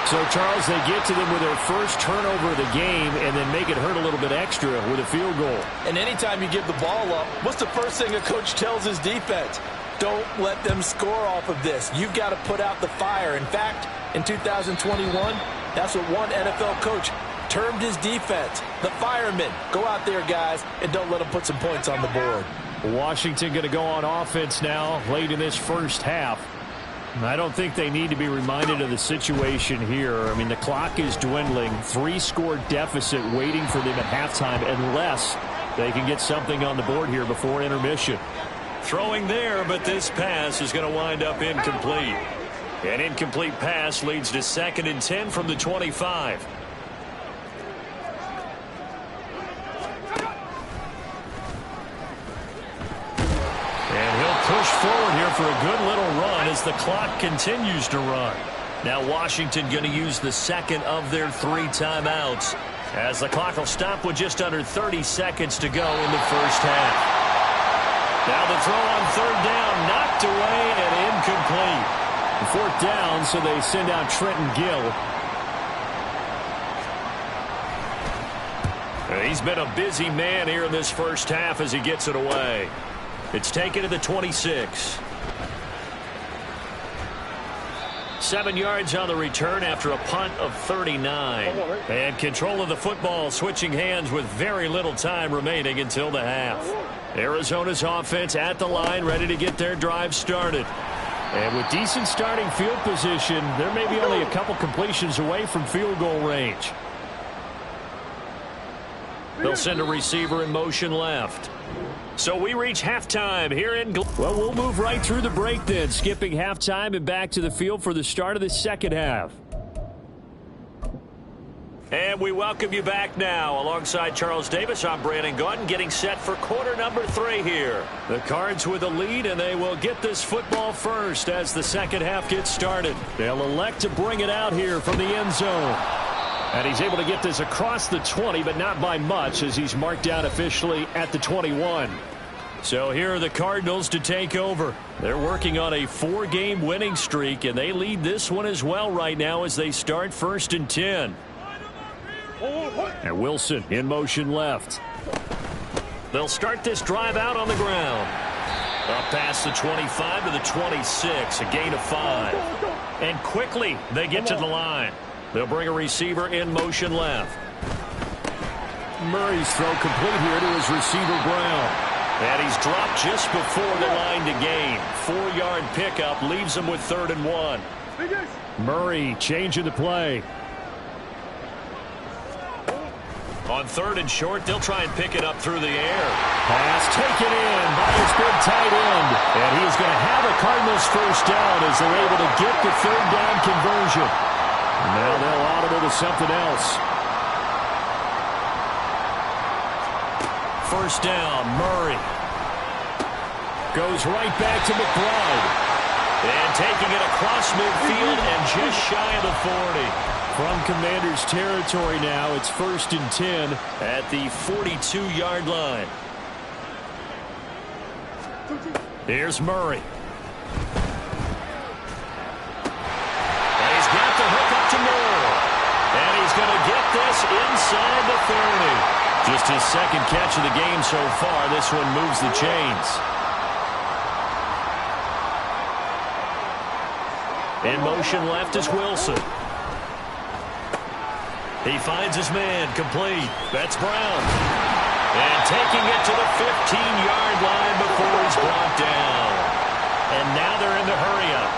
So, Charles, they get to them with their first turnover of the game and then make it hurt a little bit extra with a field goal. And anytime you give the ball up, what's the first thing a coach tells his defense? Don't let them score off of this. You've got to put out the fire. In fact, in 2021, that's what one NFL coach termed his defense, the firemen. Go out there, guys, and don't let them put some points on the board. Washington going to go on offense now late in this first half. I don't think they need to be reminded of the situation here. I mean, the clock is dwindling. 3-score deficit waiting for them at halftime unless they can get something on the board here before intermission. Throwing there, but this pass is going to wind up incomplete. An incomplete pass leads to 2nd and 10 from the 25. And he'll push forward here for a good little run as the clock continues to run. Now Washington going to use the second of their 3 timeouts as the clock will stop with just under 30 seconds to go in the first half. Now the throw on 3rd down, knocked away and incomplete. 4th down, so they send out Trenton Gill. He's been a busy man here in this first half as he gets it away. It's taken to the 26. 7 yards on the return after a punt of 39. And control of the football switching hands with very little time remaining until the half. Arizona's offense at the line, ready to get their drive started. And with decent starting field position, they're maybe only a couple completions away from field goal range. They'll send a receiver in motion left. So we reach halftime here in... Well, we'll move right through the break then, skipping halftime and back to the field for the start of the second half. And we welcome you back now. Alongside Charles Davis, I'm Brandon Gaudin, getting set for quarter number 3 here. The Cards with a lead, and they will get this football first as the second half gets started. They'll elect to bring it out here from the end zone. And he's able to get this across the 20, but not by much, as he's marked down officially at the 21. So here are the Cardinals to take over. They're working on a 4-game winning streak, and they lead this one as well right now as they start 1st and 10. And Wilson in motion left. They'll start this drive out on the ground. Up past the 25 to the 26, a gain of 5. And quickly they get to the line. They'll bring a receiver in motion left. Murray's throw complete here to his receiver Brown. And he's dropped just before the line to gain. 4-yard pickup leaves him with 3rd and 1. Murray changing the play. On 3rd and short, they'll try and pick it up through the air. Pass taken in by his big tight end. And he is going to have a Cardinals first down as they're able to get the 3rd down conversion. Now they'll audible to something else. First down, Murray. Goes right back to McBride. And taking it across midfield and just shy of the 40. From Commander's territory now, it's 1st and 10 at the 42-yard line. Here's Murray. And he's got the hook up to Moore. And he's going to get this inside the 30. Just his 2nd catch of the game so far. This one moves the chains. In motion left is Wilson. He finds his man, complete. That's Brown. And taking it to the 15-yard line before he's brought down. And now they're in the hurry-up.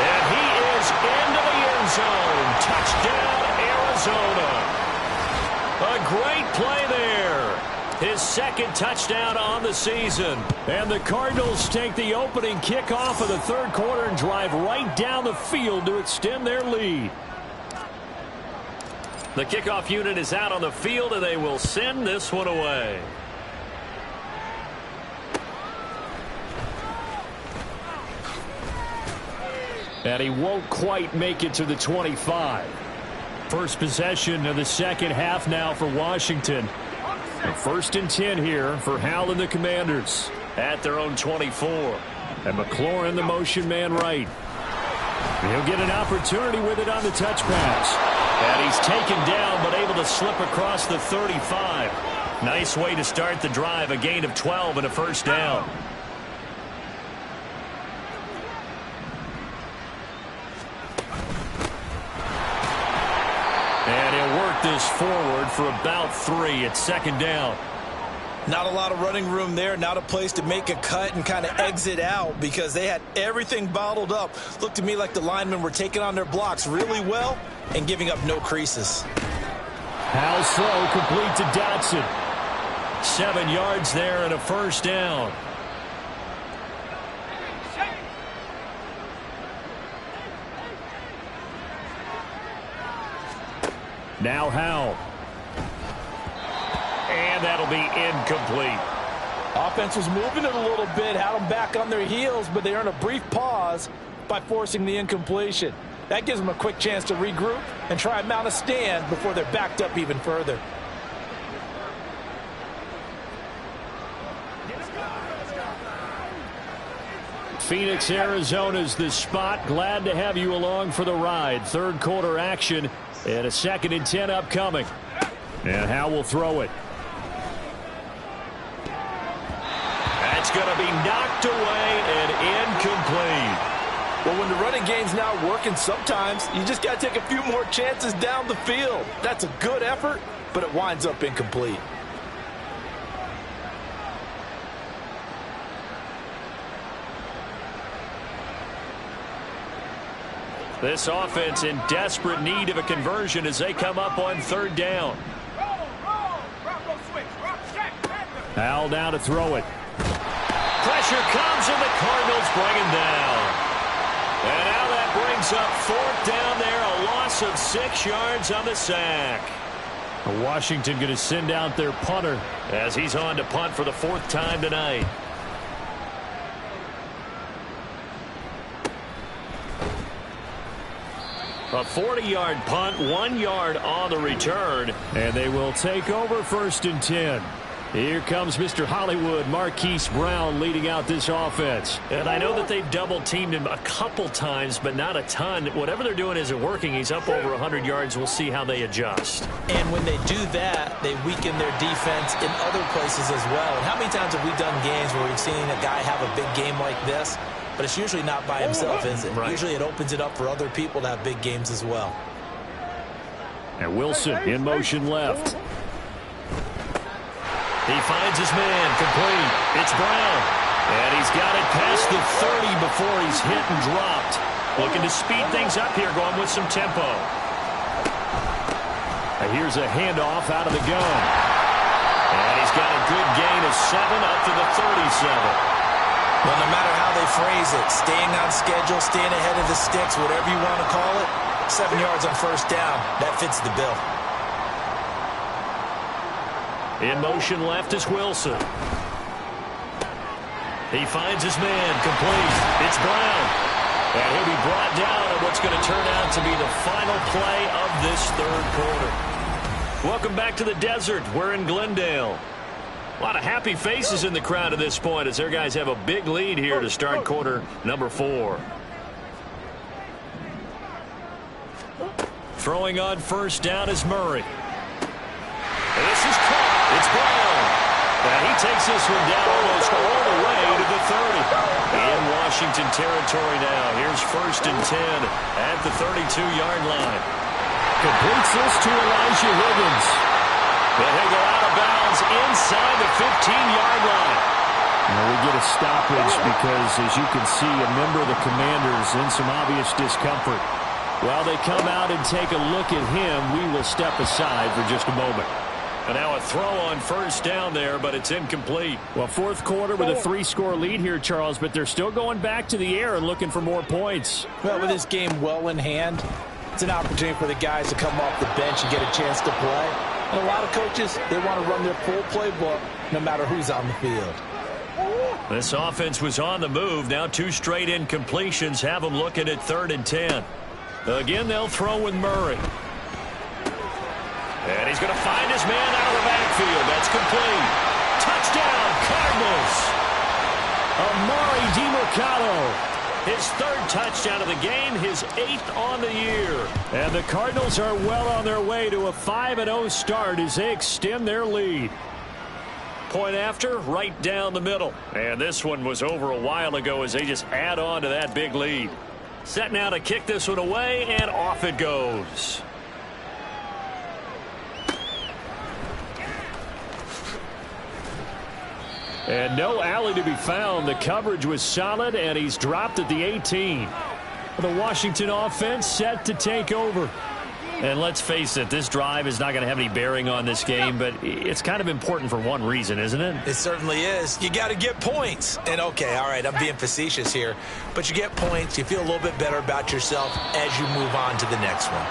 And he is into the end zone. Touchdown, Arizona. A great play there. His 2nd touchdown on the season. And the Cardinals take the opening kickoff of the 3rd quarter and drive right down the field to extend their lead. The kickoff unit is out on the field, and they will send this one away. And he won't quite make it to the 25. First possession of the second half now for Washington. And 1st and 10 here for Hal and the Commanders at their own 24. And McLaurin, the motion man right. He'll get an opportunity with it on the touch pass. And he's taken down but able to slip across the 35. Nice way to start the drive. A gain of 12 and a first down. And he'll work this forward for about 3. It's 2nd down. Not a lot of running room there. Not a place to make a cut and kind of exit out because they had everything bottled up. Looked to me like the linemen were taking on their blocks really well and giving up no creases. Hal slow, complete to Dotson. 7 yards there and a first down. Now Hal. And that'll be incomplete. Offense was moving it a little bit, had them back on their heels, but they earned a brief pause by forcing the incompletion. That gives them a quick chance to regroup and try and mount a stand before they're backed up even further. Phoenix, Arizona's the spot. Glad to have you along for the ride. 3rd quarter action and a 2nd and 10 upcoming. And Hal will throw it. That's going to be knocked away and incomplete. Well, when the running game's not working, sometimes you just got to take a few more chances down the field. That's a good effort, but it winds up incomplete. This offense in desperate need of a conversion as they come up on 3rd down. Hal now to throw it. Pressure comes and the Cardinals bring him down. And now that brings up 4th down there, a loss of 6 yards on the sack. Washington going to send out their punter as he's on to punt for the 4th time tonight. A 40-yard punt, 1 yard on the return. And they will take over 1st and 10. Here comes Mr. Hollywood, Marquise Brown, leading out this offense. And I know that they've double-teamed him a couple times, but not a ton. Whatever they're doing isn't working. He's up over 100 yards. We'll see how they adjust. And when they do that, they weaken their defense in other places as well. And how many times have we done games where we've seen a guy have a big game like this? But it's usually not by himself, is it? Right. Usually it opens it up for other people to have big games as well. And Wilson in motion left. He finds his man, complete. It's Brown. And he's got it past the 30 before he's hit and dropped. Looking to speed things up here, going with some tempo. And here's a handoff out of the gun. And he's got a good gain of 7 up to the 37. Well, no matter how they phrase it, staying on schedule, staying ahead of the sticks, whatever you want to call it, 7 yards on 1st down, that fits the bill. In motion left is Wilson. He finds his man, complete. It's Brown. And he'll be brought down on what's going to turn out to be the final play of this 3rd quarter. Welcome back to the desert. We're in Glendale. A lot of happy faces in the crowd at this point as their guys have a big lead here to start quarter number 4. Throwing on 1st down is Murray. And this is caught. It's Brown. And he takes this one down almost all the way to the 30. In Washington territory now. Here's 1st and 10 at the 32-yard line. Completes this to Elijah Higgins. But he'll go out of bounds inside the 15-yard line. Now we get a stoppage because, as you can see, a member of the Commanders in some obvious discomfort. While they come out and take a look at him, we will step aside for just a moment. And now a throw on 1st down there, but it's incomplete. Well, 4th quarter with a 3-score lead here, Charles, but they're still going back to the air and looking for more points. Well, with this game well in hand, it's an opportunity for the guys to come off the bench and get a chance to play. And a lot of coaches, they want to run their full playbook no matter who's on the field. This offense was on the move. Now 2 straight incompletions have them looking at 3rd and 10. Again, they'll throw with Murray. And he's going to find his man out of the backfield. That's complete. Touchdown, Cardinals. Amari DiMercado. His third touchdown of the game, his 8th on the year. And the Cardinals are well on their way to a 5-0 start as they extend their lead. Point after, right down the middle. And this one was over a while ago as they just add on to that big lead. Set now to kick this one away, and off it goes. And no alley to be found. The coverage was solid, and he's dropped at the 18. The Washington offense set to take over. And let's face it, this drive is not going to have any bearing on this game, but it's kind of important for one reason, isn't it? It certainly is. You got to get points. And, okay, all right, I'm being facetious here, but you get points, you feel a little bit better about yourself as you move on to the next one.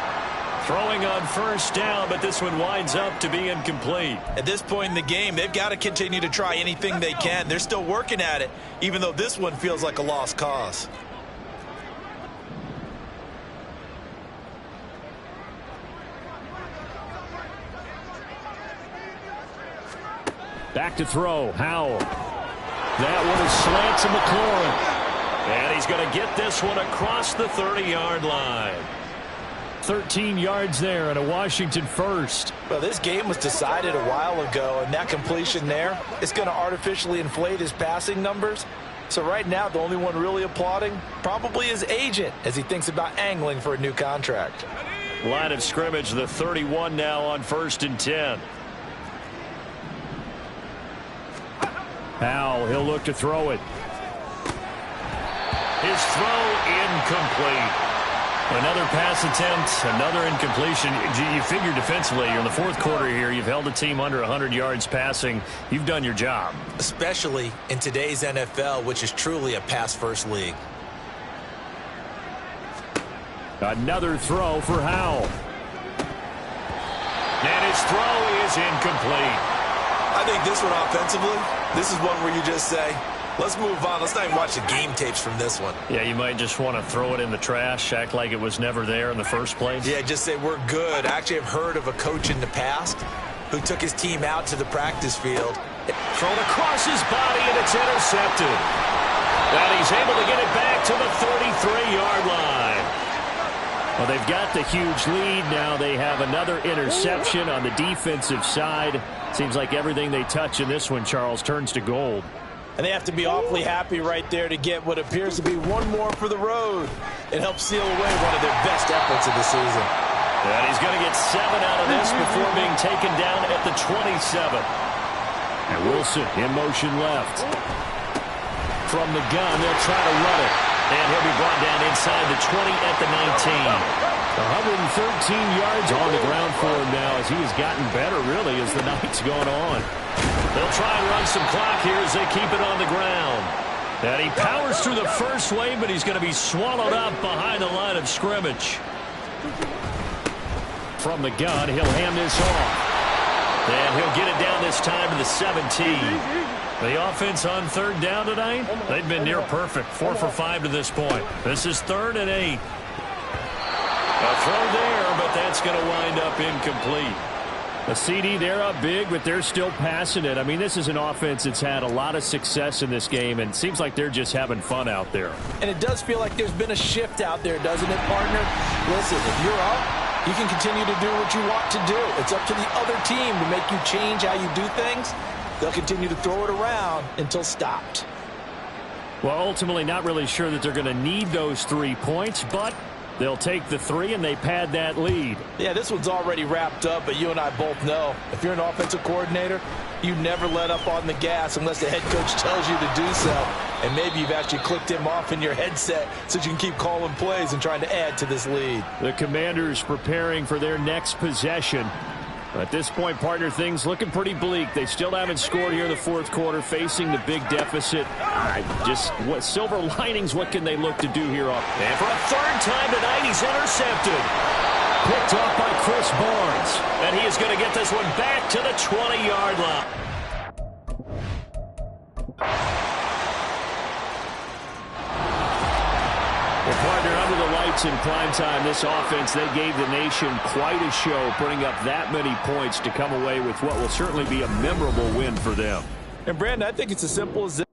Throwing on first down, but this one winds up to be incomplete. At this point in the game, they've got to continue to try anything they can. They're still working at it, even though this one feels like a lost cause. Back to throw, Howell. That one is slants to McLaurin. And he's going to get this one across the 30-yard line. 13 yards there and a Washington first. Well, this game was decided a while ago, and that completion there is going to artificially inflate his passing numbers. So right now, the only one really applauding probably his agent as he thinks about angling for a new contract. Line of scrimmage, the 31 now on 1st and 10. Howell, he'll look to throw it. His throw incomplete. Another pass attempt, another incompletion. You figure defensively, you're in the 4th quarter here, you've held a team under 100 yards passing. You've done your job. Especially in today's NFL, which is truly a pass-first league. Another throw for Howell. And his throw is incomplete. I think this one offensively, this is one where you just say, let's move on. Let's not even watch the game tapes from this one. Yeah, you might just want to throw it in the trash, act like it was never there in the first place. Yeah, just say we're good. I actually have heard of a coach in the past who took his team out to the practice field. Thrown across his body, and it's intercepted. And he's able to get it back to the 33-yard line. Well, they've got the huge lead. Now they have another interception on the defensive side. Seems like everything they touch in this one, Charles, turns to gold. And they have to be awfully happy right there to get what appears to be one more for the road. It helps seal away one of their best efforts of the season. And he's going to get 7 out of this before being taken down at the 27. And Wilson in motion left. From the gun, they'll try to run it. And he'll be brought down inside the 20 at the 19. 113 yards on the ground for him now as he has gotten better, really, as the night's going on. They'll try and run some clock here as they keep it on the ground. And he powers through the first wave, but he's going to be swallowed up behind the line of scrimmage. From the gun, he'll hand this off. And he'll get it down this time to the 17. The offense on 3rd down tonight, they've been near perfect. 4 for 5 to this point. This is 3rd and 8. A throw there, but that's going to wind up incomplete. A CD, they're up big, but they're still passing it. I mean, this is an offense that's had a lot of success in this game, and it seems like they're just having fun out there. And it does feel like there's been a shift out there, doesn't it, partner? Listen, if you're up, you can continue to do what you want to do. It's up to the other team to make you change how you do things. They'll continue to throw it around until stopped. Well, ultimately, not really sure that they're going to need those 3 points, but they'll take the 3 and they pad that lead. Yeah, this one's already wrapped up, but you and I both know if you're an offensive coordinator, you never let up on the gas unless the head coach tells you to do so. And maybe you've actually clicked him off in your headset so you can keep calling plays and trying to add to this lead. The Commanders preparing for their next possession. At this point, partner, things looking pretty bleak. They still haven't scored here in the 4th quarter, facing the big deficit. What silver linings, what can they look to do here? And for a 3rd time tonight, he's intercepted. Picked off by Chris Barnes. And he is going to get this one back to the 20-yard line. Well, partner, under the lights points in primetime. This offense, they gave the nation quite a show, putting up that many points to come away with what will certainly be a memorable win for them. And, Brandon, I think it's as simple as this.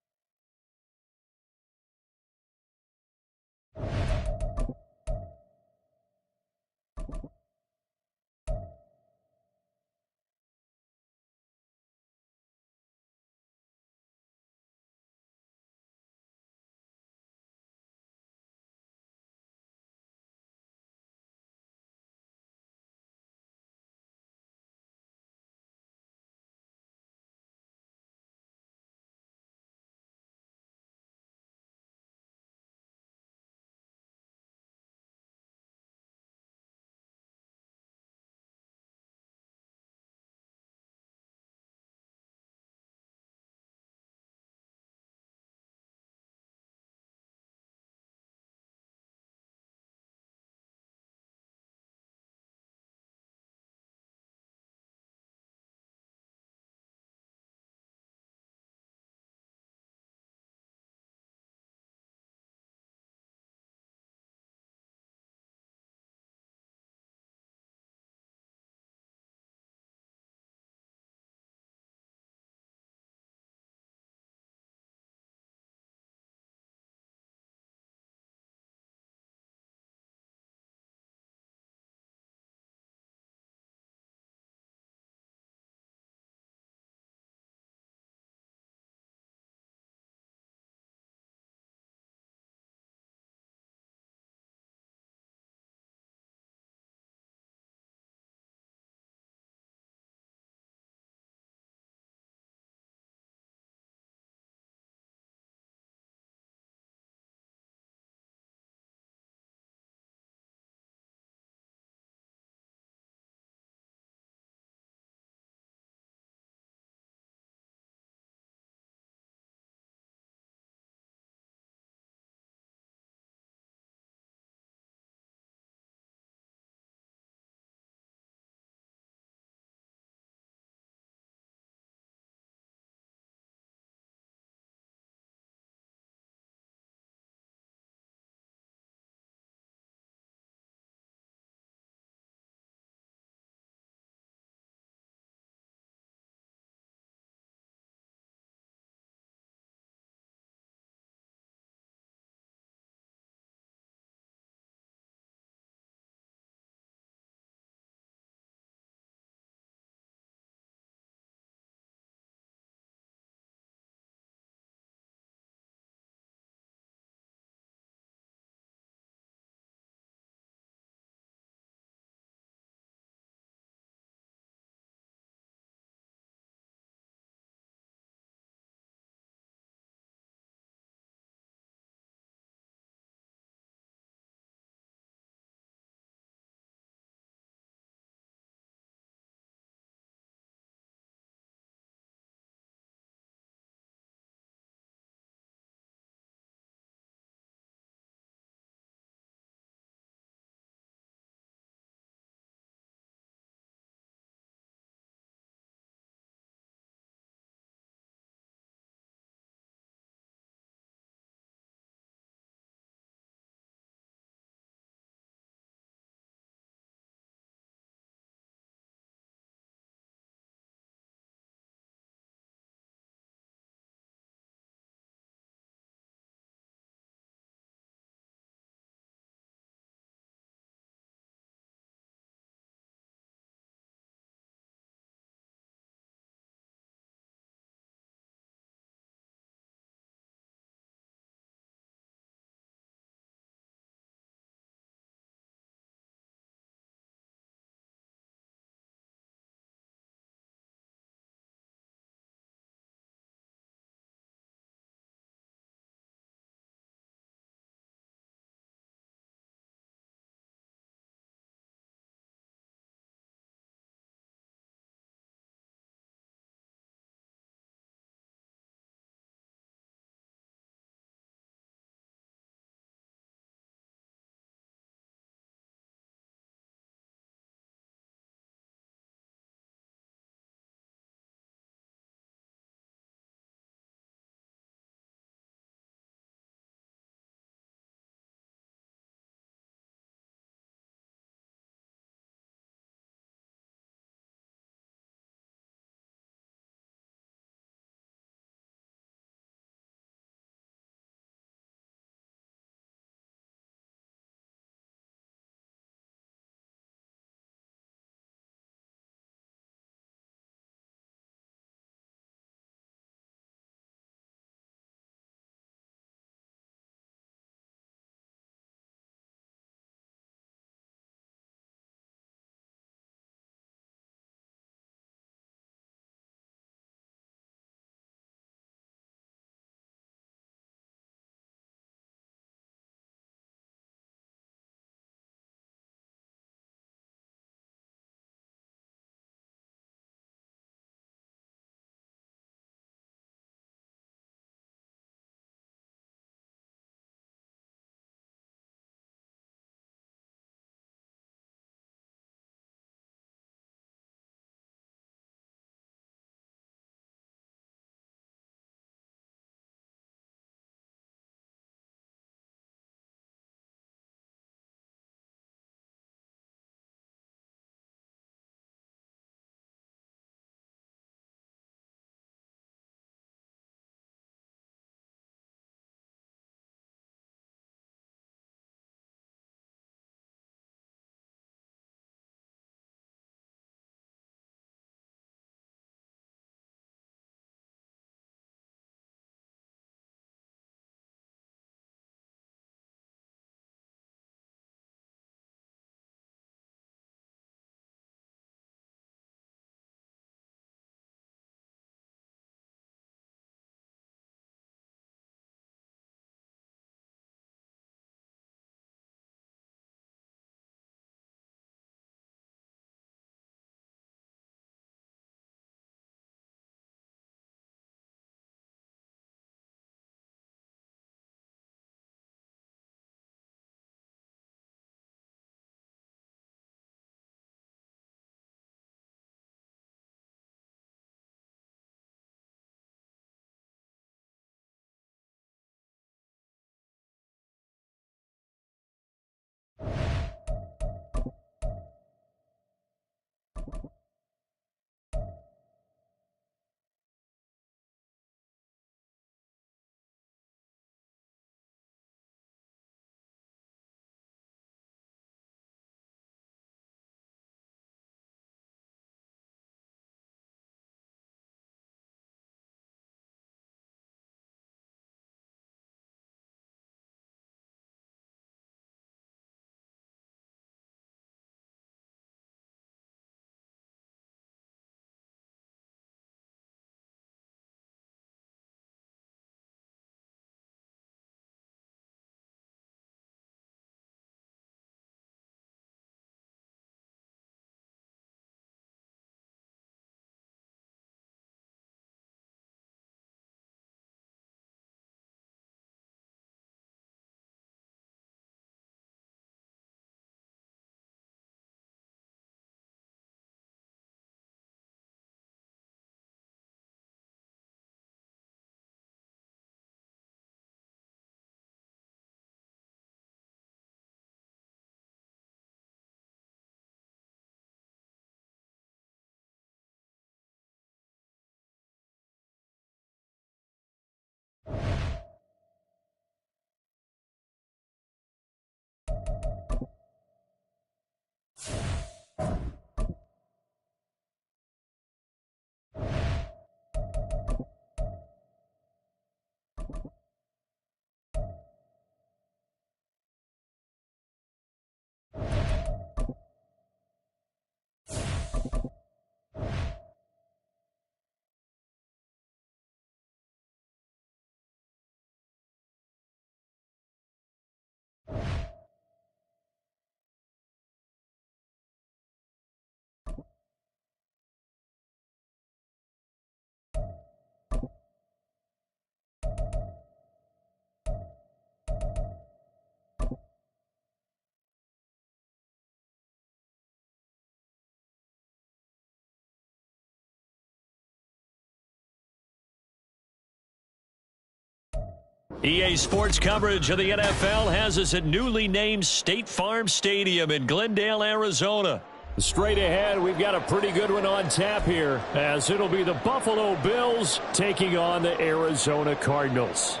EA Sports coverage of the NFL has us at newly named State Farm Stadium in Glendale, Arizona. Straight ahead, we've got a pretty good one on tap here, as it'll be the Buffalo Bills taking on the Arizona Cardinals.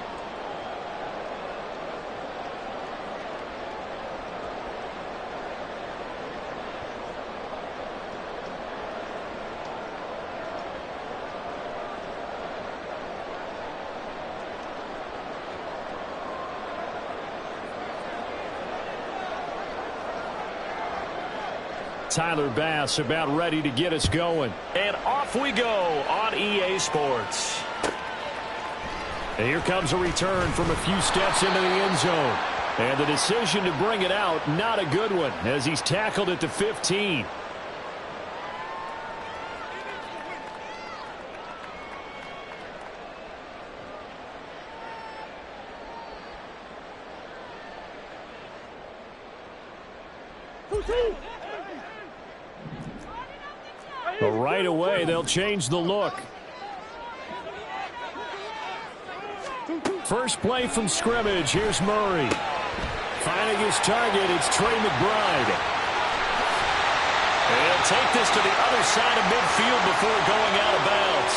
Tyler Bass about ready to get us going. And off we go on EA Sports. And here comes a return from a few steps into the end zone. And the decision to bring it out, not a good one, as he's tackled at the 15. But right away, they'll change the look. First play from scrimmage. Here's Murray. Finding his target, it's Trey McBride. And he'll take this to the other side of midfield before going out of bounds.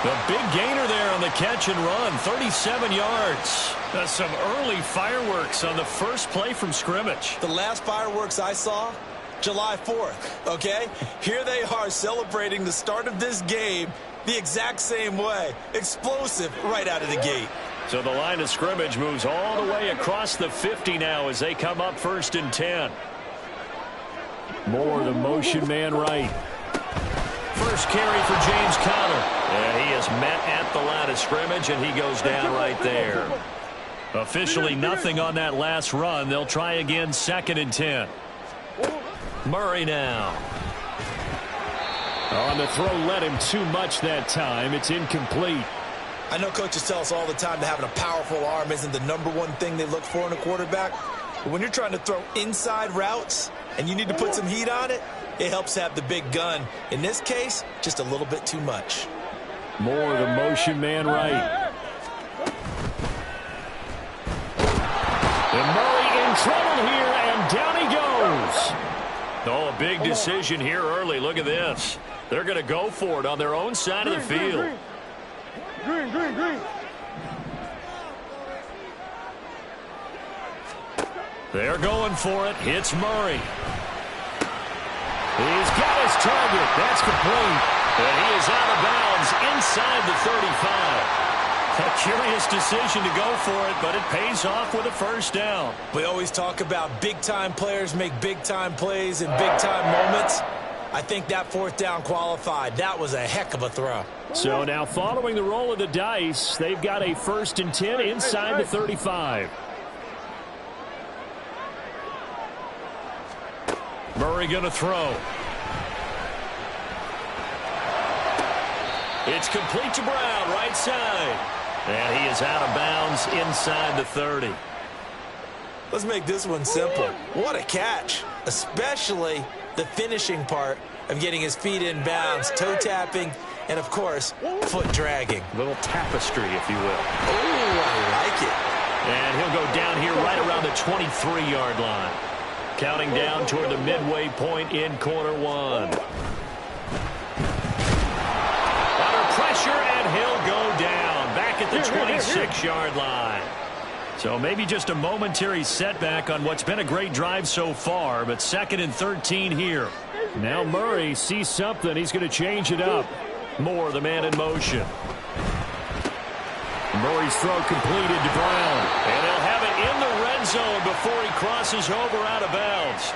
The big gainer there on the catch and run, 37 yards. That's some early fireworks on the first play from scrimmage. The last fireworks I saw, July 4th, okay? Here they are celebrating the start of this game the exact same way. Explosive right out of the gate. So the line of scrimmage moves all the way across the 50 now as they come up 1st and 10. Moore, the motion man right. First carry for James Conner. And he is met at the line of scrimmage, and he goes down right there. Officially nothing on that last run. They'll try again 2nd and 10. Murray now. On the throw, led him too much that time. It's incomplete. I know coaches tell us all the time that having a powerful arm isn't the #1 thing they look for in a quarterback. But when you're trying to throw inside routes and you need to put some heat on it, it helps have the big gun. In this case, just a little bit too much. Moore, the motion man right. And Murray in trouble here, and down he goes. Oh, a big decision here early. Look at this. They're going to go for it on their own side of the field. Green. They're going for it. It's Murray. He's got his target. That's complete. And he is out of bounds inside the 35. A curious decision to go for it, but it pays off with a first down. We always talk about big-time players make big-time plays in big-time moments. I think that 4th down qualified. That was a heck of a throw. So now following the roll of the dice, they've got a 1st and 10 inside the 35. Murray going to throw. It's complete to Brown, right side. And he is out of bounds inside the 30. Let's make this one simple. What a catch, especially the finishing part of getting his feet in bounds, toe tapping, and, of course, foot dragging. A little tapestry, if you will. Oh, I like it. And he'll go down here right around the 23-yard line. Counting down toward the midway point in quarter 1. Under pressure, and he'll go down back at the 26-yard line. So maybe just a momentary setback on what's been a great drive so far, but 2nd and 13 here. Now Murray sees something. He's going to change it up. Moore, the man in motion. Murray's throw completed to Brown. And they'll have it in the red zone before he crosses over out of bounds.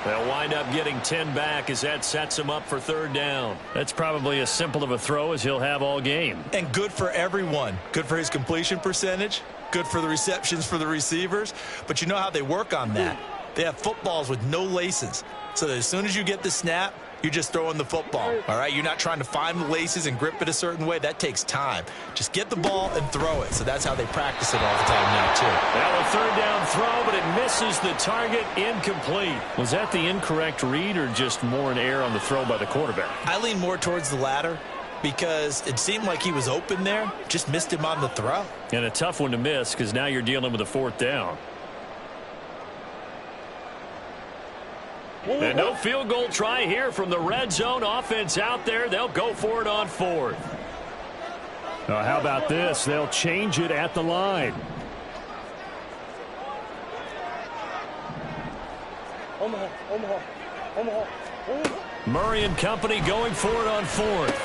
They'll wind up getting 10 back as that sets him up for 3rd down. That's probably as simple of a throw as he'll have all game. And good for everyone. Good for his completion percentage. Good for the receptions for the receivers. But you know how they work on that. They have footballs with no laces. So that as soon as you get the snap, you're just throwing the football. All right? You're not trying to find the laces and grip it a certain way. That takes time. Just get the ball and throw it. So that's how they practice it all the time now, too. Now a 3rd down throw, but it misses the target. Incomplete. Was that the incorrect read or just more an error on the throw by the quarterback? I lean more towards the latter. because it seemed like he was open there, just missed him on the throw. And a tough one to miss because now you're dealing with a 4th down. And no field goal try here from the red zone. Offense out there. They'll go for it on 4th. How about this? They'll change it at the line. Murray and company going for it on 4th.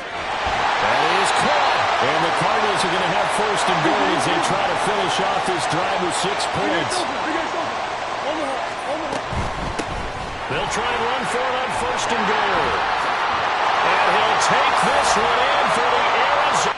That is caught. And the Cardinals are going to have 1st and goal as they try to finish off this drive with 6 points. They'll try and run for it on 1st and goal. And he'll take this one in for the Arizona.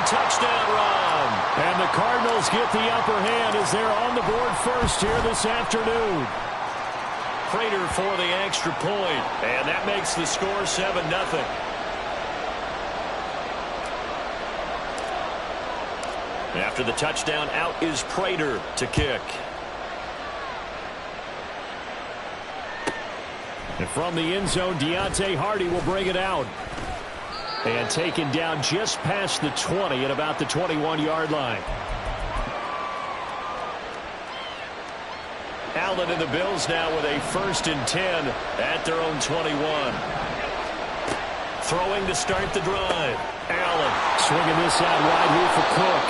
Touchdown run. And the Cardinals get the upper hand as they're on the board first here this afternoon. Prater for the extra point. And that makes the score 7-0. After the touchdown, out is Prater to kick. And from the end zone, Deontay Hardy will bring it out. And taken down just past the 20 at about the 21-yard line. Allen and the Bills now with a 1st and 10 at their own 21. Throwing to start the drive. Allen swinging this out wide here for Cook.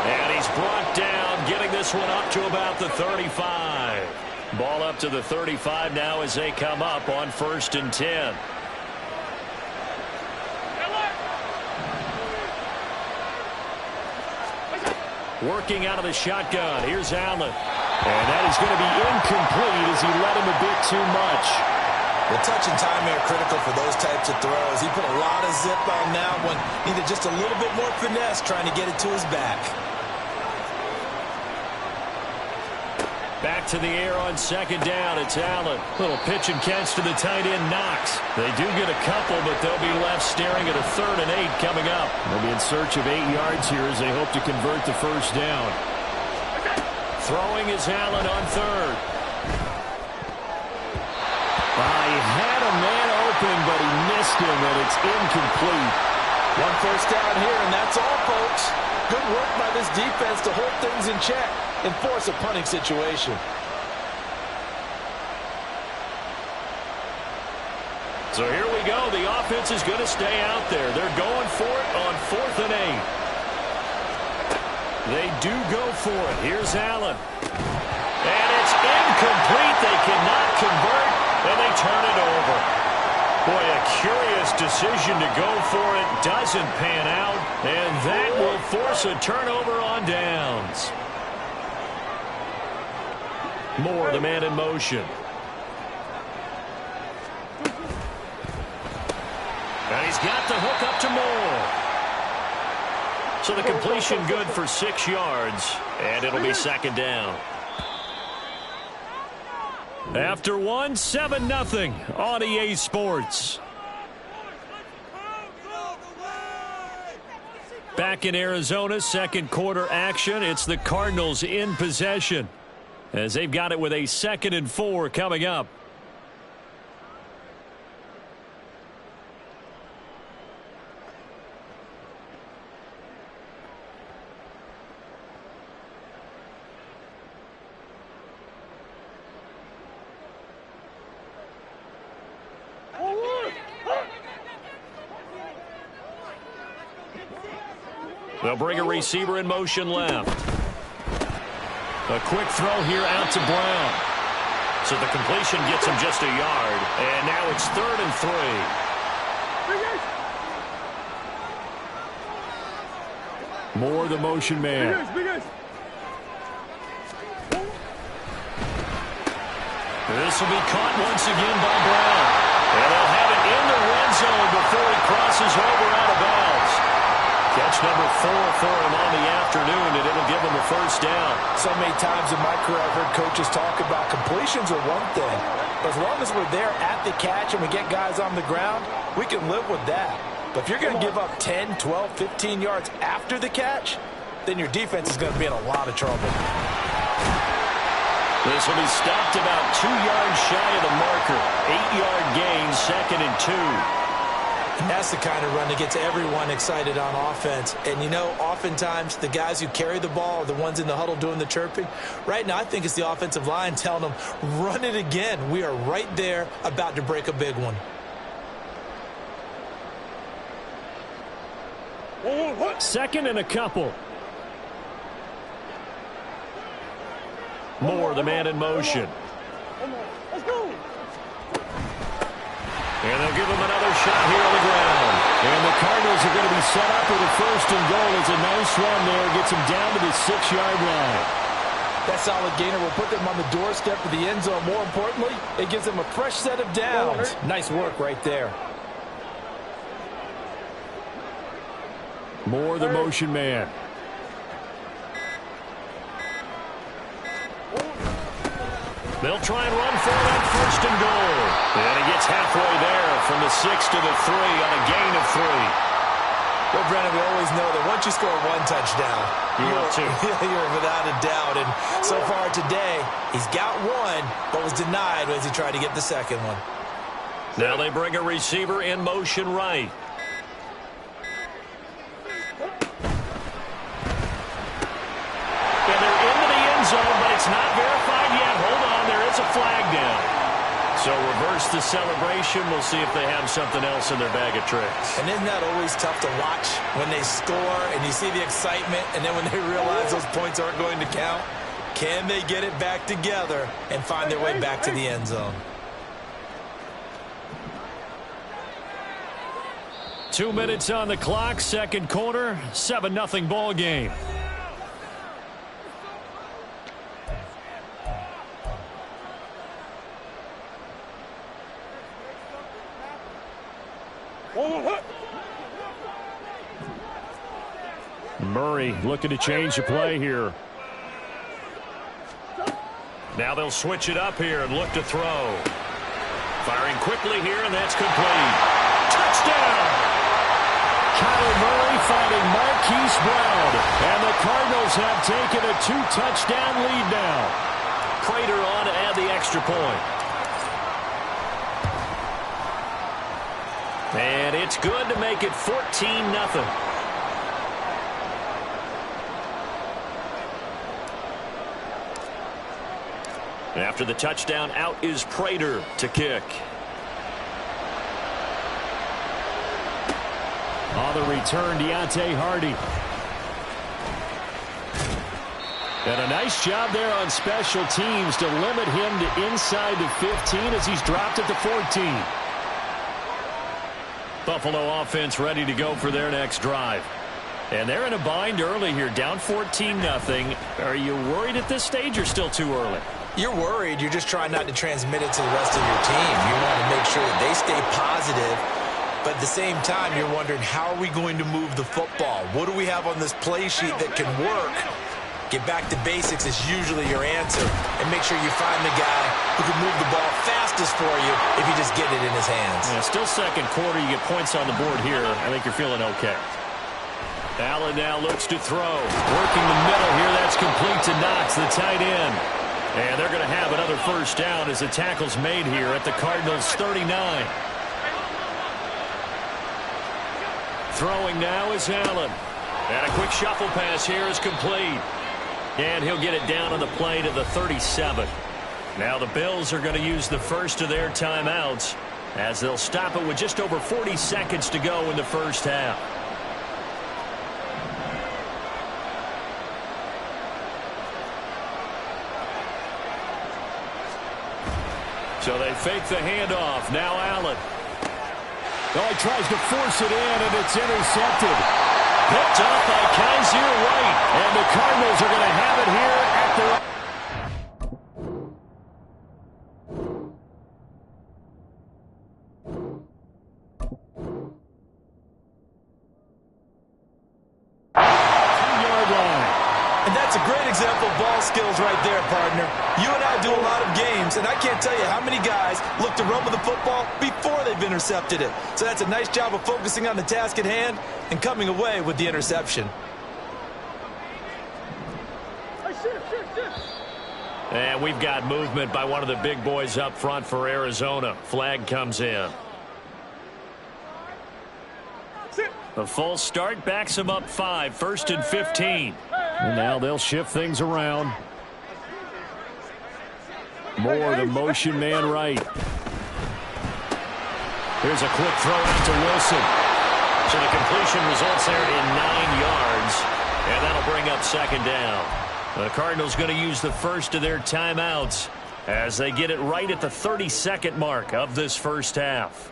And he's brought down, getting this one up to about the 35. Ball up to the 35 now as they come up on 1st and 10. Working out of the shotgun. Here's Allen. And that is going to be incomplete as he led him a bit too much. The touch and time are critical for those types of throws. He put a lot of zip on that one. Needed just a little bit more finesse trying to get it to his back. Back to the air on 2nd down. It's Allen. Little pitch and catch to the tight end, Knox. They do get a couple, but they'll be left staring at a 3rd and 8 coming up. They'll be in search of 8 yards here as they hope to convert the 1st down. Throwing is Allen on 3rd. He had a man open, but he missed him, and it's incomplete. 1 first down here, and that's all, folks. Good work by this defense to hold things in check and force a punting situation. So here we go. The offense is going to stay out there. They're going for it on 4th and 8. They do go for it. Here's Allen. And it's incomplete. They cannot convert, and they turn it over. Boy, a curious decision to go for it. Doesn't pan out, and that will force a turnover on downs. Moore, the man in motion. And he's got the hook up to Moore. So the completion good for 6 yards, and it'll be 2nd down. After 1, 7-0 on EA Sports. Back in Arizona, 2nd quarter action. It's the Cardinals in possession, as they've got it with a 2nd and 4 coming up. They'll bring a receiver in motion left. A quick throw here out to Brown. So the completion gets him just a yard. And now it's 3rd and 3. Moore, the motion man. This will be caught once again by Brown. And they'll have it in the red zone before he crosses over out of bounds. Catch number 4 for him on the afternoon, and it'll give him a 1st down. So many times in my career I've heard coaches talk about completions are one thing, As long as we're there at the catch and we get guys on the ground, we can live with that. But if you're going to give up 10, 12, 15 yards after the catch, then your defense is going to be in a lot of trouble. This will be stopped about 2 yards shy of the marker. 8-yard gain, 2nd and 2. And that's the kind of run that gets everyone excited on offense. And, you know, oftentimes the guys who carry the ball are the ones in the huddle doing the chirping. Right now, I think it's the offensive line telling them, run it again. We are right there about to break a big one. Second and a couple. Moore, the man in motion. Let's go. And they'll give him another shot here on the ground. And the Cardinals are going to be set up with a 1st and goal. It's a nice run there. Gets him down to the 6-yard line. That solid gainer will put them on the doorstep of the end zone. More importantly, it gives them a fresh set of downs. Nice work right there. Moore, the motion man. They'll try and run for it on 1st and goal. And he gets halfway there from the 6 to the 3 on a gain of 3. Well, Brennan, we always know that once you score one touchdown, you're without a doubt. And so far today, he's got one, but was denied as he tried to get the second one. Now they bring a receiver in motion right. And they're into the end zone, but it's not verified yet. Hold on, there is a flag down. So reverse the celebration. We'll see if they have something else in their bag of tricks. And isn't that always tough to watch when they score and you see the excitement, and then when they realize those points aren't going to count? Can they get it back together and find their way back to the end zone? 2 minutes on the clock, 2nd quarter, 7-0 ball game. Murray looking to change the play here. Now they'll switch it up here and look to throw. Firing quickly here, and that's complete. Touchdown! Kyler Murray finding Marquise Brown. And the Cardinals have taken a 2-touchdown lead now. Prater on to add the extra point. And it's good to make it 14-0. After the touchdown, out is Prater to kick. On the return, Deontay Hardy. And a nice job there on special teams to limit him to inside the 15 as he's dropped at the 14. Buffalo offense ready to go for their next drive. And they're in a bind early here, down 14-0. Are you worried at this stage or still too early? You're worried. You're just trying not to transmit it to the rest of your team. You want to make sure that they stay positive. But at the same time, you're wondering, how are we going to move the football? What do we have on this play sheet that can work? Get back to basics is usually your answer. And make sure you find the guy who can move the ball fastest for you if you just get it in his hands. Yeah, still 2nd quarter. You get points on the board here. I think you're feeling okay. Allen now looks to throw. Working the middle here. That's complete to Knox, the tight end. And they're going to have another 1st down as the tackle's made here at the Cardinals' 39. Throwing now is Allen. And a quick shuffle pass here is complete. And he'll get it down on the play to the 37. Now the Bills are going to use the first of their timeouts as they'll stop it with just over 40 seconds to go in the 1st half. So they fake the handoff. Now Allen. Oh, he tries to force it in, and it's intercepted. Picked up by Kaiser White. And the Cardinals are going to have it here at their... And that's a great example of ball skills right there, partner. You and I do a lot of games, and I can't tell you how many guys look to run with the football before they've intercepted it. So that's a nice job of focusing on the task at hand and coming away with the interception. And we've got movement by one of the big boys up front for Arizona. Flag comes in. The full start backs them up 5, 1st and 15. And now they'll shift things around. Moore, the motion man right. Here's a quick throw out to Wilson. So the completion results there in 9 yards. And that'll bring up 2nd down. The Cardinals going to use the first of their timeouts as they get it right at the 32nd mark of this first half.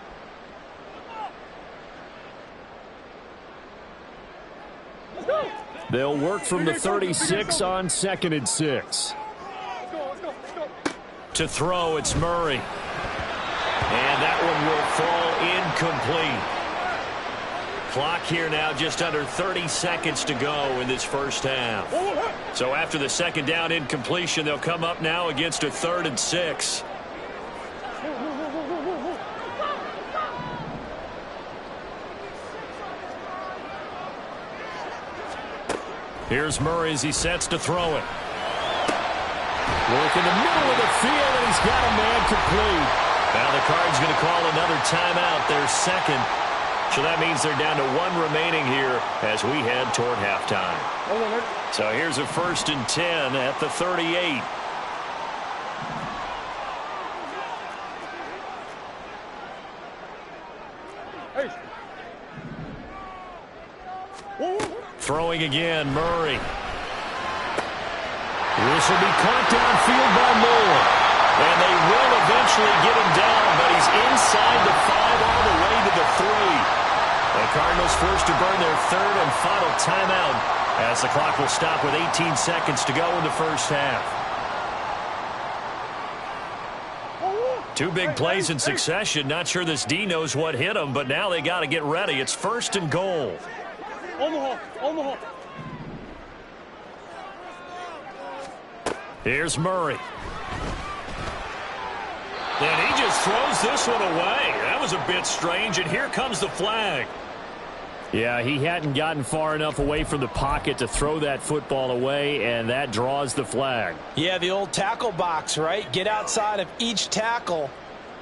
They'll work from the 36 on 2nd and 6. To throw, it's Murray. And that one will fall incomplete. Clock here now just under 30 seconds to go in this first half. So after the 2nd down incompletion, they'll come up now against a 3rd and 6. Here's Murray as he sets to throw it. Work in the middle of the field, and he's got a man complete. Now the Cards going to call another timeout, their 2nd. So that means they're down to 1 remaining here as we head toward halftime. So here's a 1st and 10 at the 38. Throwing again, Murray. This will be caught downfield by Moore. And they will eventually get him down, but he's inside the 5 all the way to the 3. The Cardinals forced to burn their 3rd and final timeout as the clock will stop with 18 seconds to go in the first half. 2 big plays in succession. Not sure this D knows what hit him, but now they got to get ready. It's 1st and goal. Here's Murray. And he just throws this one away. That was a bit strange, and here comes the flag. Yeah, he hadn't gotten far enough away from the pocket to throw that football away, and that draws the flag. Yeah, the old tackle box, right? Get outside of each tackle,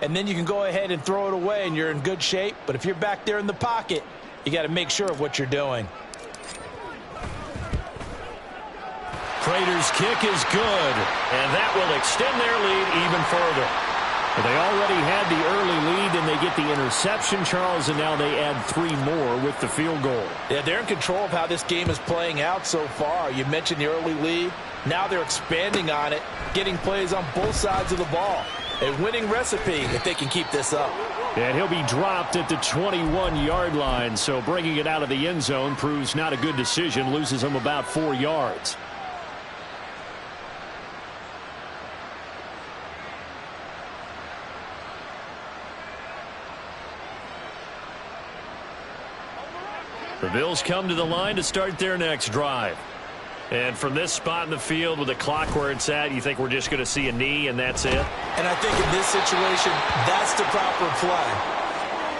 and then you can go ahead and throw it away, and you're in good shape. But if you're back there in the pocket, you got to make sure of what you're doing. Prater's kick is good, and that will extend their lead even further. Well, they already had the early lead, and they get the interception, Charles, and now they add 3 more with the field goal. Yeah, they're in control of how this game is playing out so far. You mentioned the early lead. Now they're expanding on it, getting plays on both sides of the ball. A winning recipe if they can keep this up. And he'll be dropped at the 21-yard line, so bringing it out of the end zone proves not a good decision, loses him about 4 yards. The Bills come to the line to start their next drive. And from this spot in the field with the clock where it's at, you think we're just going to see a knee and that's it? And I think in this situation, that's the proper play.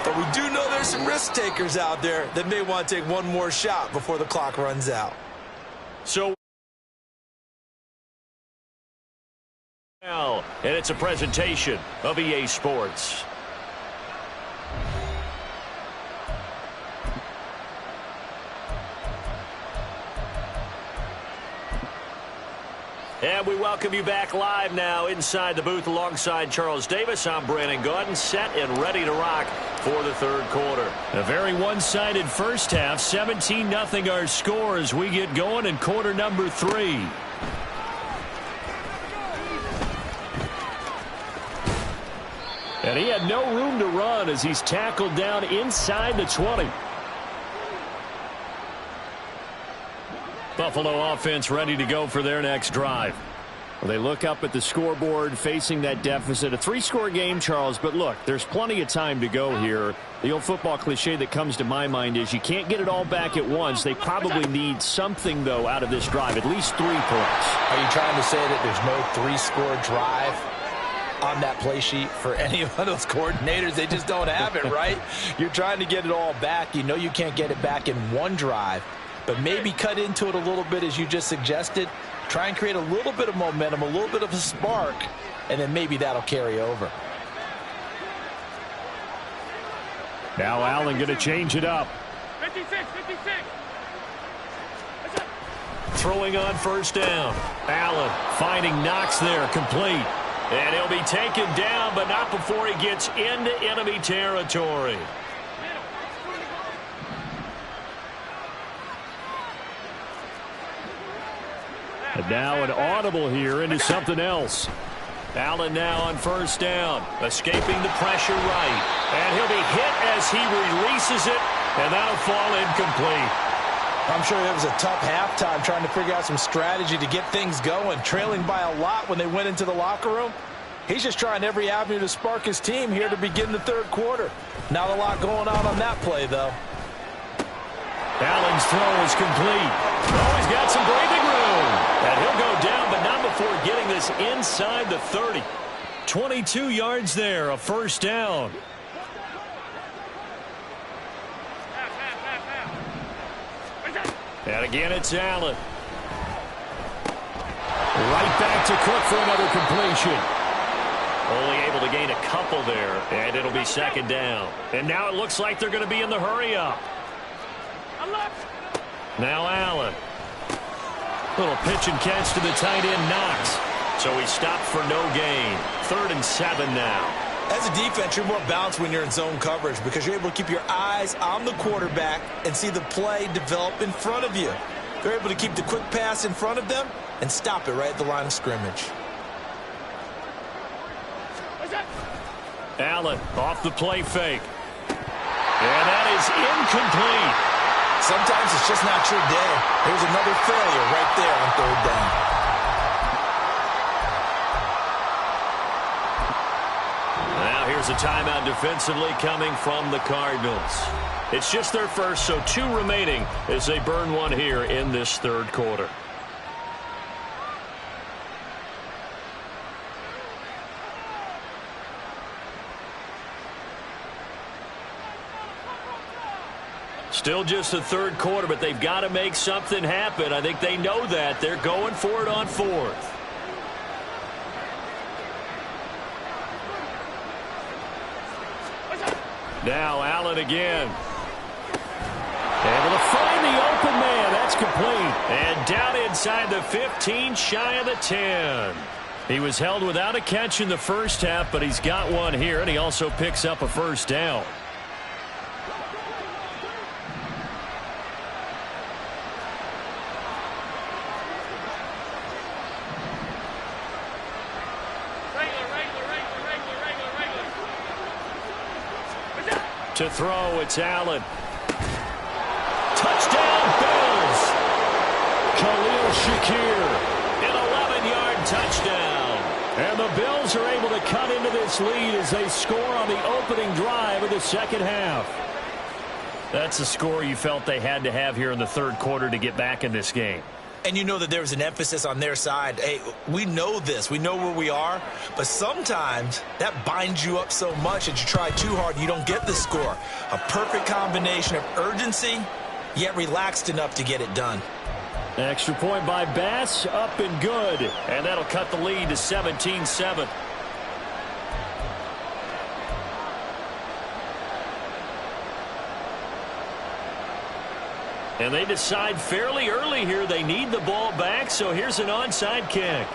But we do know there's some risk takers out there that may want to take one more shot before the clock runs out. So now, and it's a presentation of EA Sports. And we welcome you back live now inside the booth alongside Charles Davis. I'm Brandon Gaudin, set and ready to rock for the 3rd quarter. A very one-sided first half, 17-0 our score as we get going in quarter number 3. And he had no room to run as he's tackled down inside the 20. Buffalo offense ready to go for their next drive. Well, they look up at the scoreboard facing that deficit. A 3-score game, Charles, but look, there's plenty of time to go here. The old football cliche that comes to my mind is you can't get it all back at once. They probably need something, though, out of this drive, at least 3 points. Are you trying to say that there's no 3-score drive on that play sheet for any of those coordinators? They just don't have it, right? You're trying to get it all back. You know you can't get it back in one drive, but maybe cut into it a little bit as you just suggested. Try and create a little bit of momentum, a little bit of a spark, and then maybe that'll carry over. Now Allen going to change it up. 56. Throwing on first down. Allen finding Knox there, complete. And he'll be taken down, but not before he gets into enemy territory. And now an audible here into something else. Allen now on first down, escaping the pressure right. And he'll be hit as he releases it, and that'll fall incomplete. I'm sure it was a tough halftime trying to figure out some strategy to get things going, trailing by a lot when they went into the locker room. He's just trying every avenue to spark his team here to begin the third quarter. Not a lot going on that play, though. Allen's throw is complete. Oh, he's got some breathing room. And he'll go down, but not before getting this inside the 30. 22 yards there, a first down. And again, it's Allen. Right back to Cook for another completion. Only able to gain a couple there, and it'll be second down. And now it looks like they're going to be in the hurry-up. Now Allen. Little pitch and catch to the tight end, Knox. So he stopped for no gain. 3rd and 7 now. As a defense, you're more balanced when you're in zone coverage because you're able to keep your eyes on the quarterback and see the play develop in front of you. They're able to keep the quick pass in front of them and stop it right at the line of scrimmage. Allen off the play fake. And that is incomplete. Sometimes it's just not your day. Here's another failure right there on 3rd down. Now here's a timeout defensively coming from the Cardinals. It's just their first, so 2 remaining as they burn one here in this third quarter. Still just the third quarter, but they've got to make something happen. I think they know that. They're going for it on 4th. Now Allen again. Able to find the open man. That's complete. And down inside the 15, shy of the 10. He was held without a catch in the first half, but he's got one here, and he also picks up a first down. To throw, it's Allen. Touchdown, Bills! Khalil Shakir. An 11-yard touchdown. And the Bills are able to cut into this lead as they score on the opening drive of the second half. That's the score you felt they had to have here in the third quarter to get back in this game. And you know that there was an emphasis on their side. Hey, we know this. We know where we are. But sometimes that binds you up so much that you try too hard, you don't get the score. A perfect combination of urgency, yet relaxed enough to get it done. Extra point by Bass, up and good. And that'll cut the lead to 17-7. And they decide fairly early here they need the ball back, so here's an onside kick.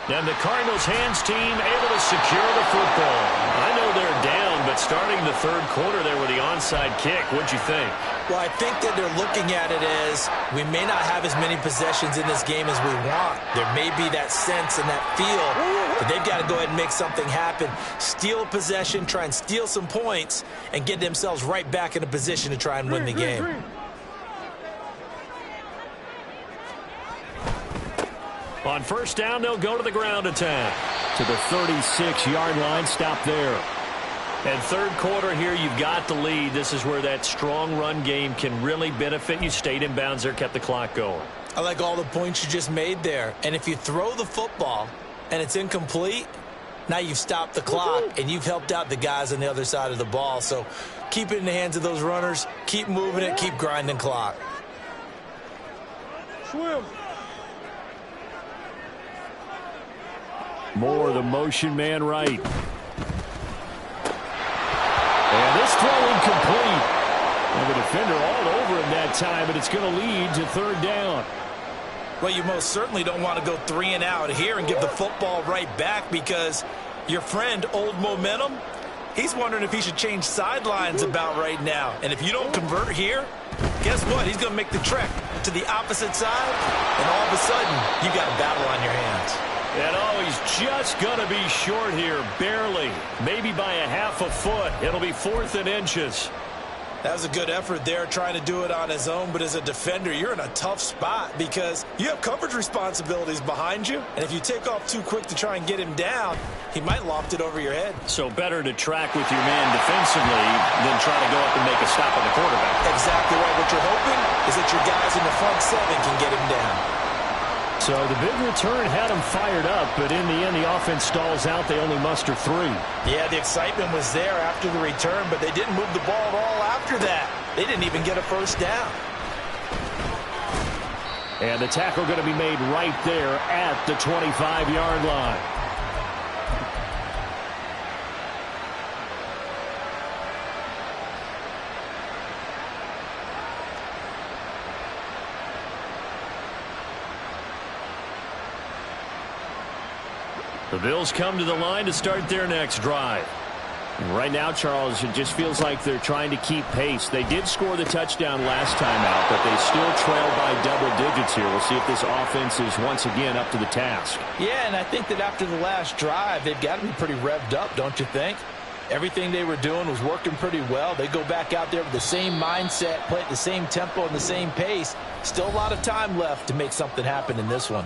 And the Cardinals hands team able to secure the football. I know they're down, but starting the third quarter there with the onside kick, what'd you think? Well, I think that they're looking at it as we may not have as many possessions in this game as we want. There may be that sense and that feel, but they've got to go ahead and make something happen. Steal a possession, try and steal some points, and get themselves right back in a position to try and win the game. On first down, they'll go to the ground attack. To the 36-yard line, stop there. And third quarter here, you've got the lead. This is where that strong run game can really benefit you. Stayed in bounds there, kept the clock going. I like all the points you just made there. And if you throw the football and it's incomplete, now you've stopped the clock and you've helped out the guys on the other side of the ball. So keep it in the hands of those runners. Keep moving it. Keep grinding clock. Swim. Moore, the motion man right. And this throw incomplete. And the defender all over him that time, but it's going to lead to third down. Well, you most certainly don't want to go 3 and out here and give the football right back, because your friend, Old Momentum, he's wondering if he should change sidelines about right now. And if you don't convert here, guess what? He's going to make the trek to the opposite side, and all of a sudden, you got a battle on your hands. And oh, he's just going to be short here, barely. Maybe by a half a foot. It'll be 4th and inches. That was a good effort there, trying to do it on his own. But as a defender, you're in a tough spot because you have coverage responsibilities behind you. And if you take off too quick to try and get him down, he might loft it over your head. So better to track with your man defensively than try to go up and make a stop on the quarterback. Exactly right. What you're hoping is that your guys in the front 7 can get him down. So the big return had them fired up, but in the end, the offense stalls out. They only muster 3. Yeah, the excitement was there after the return, but they didn't move the ball at all after that. They didn't even get a first down. And the tackle going to be made right there at the 25-yard line. The Bills come to the line to start their next drive. And right now, Charles, it just feels like they're trying to keep pace. They did score the touchdown last time out, but they still trail by double digits here. We'll see if this offense is once again up to the task. Yeah, and I think that after the last drive, they've got to be pretty revved up, don't you think? Everything they were doing was working pretty well. They go back out there with the same mindset, play at the same tempo and the same pace. Still a lot of time left to make something happen in this one.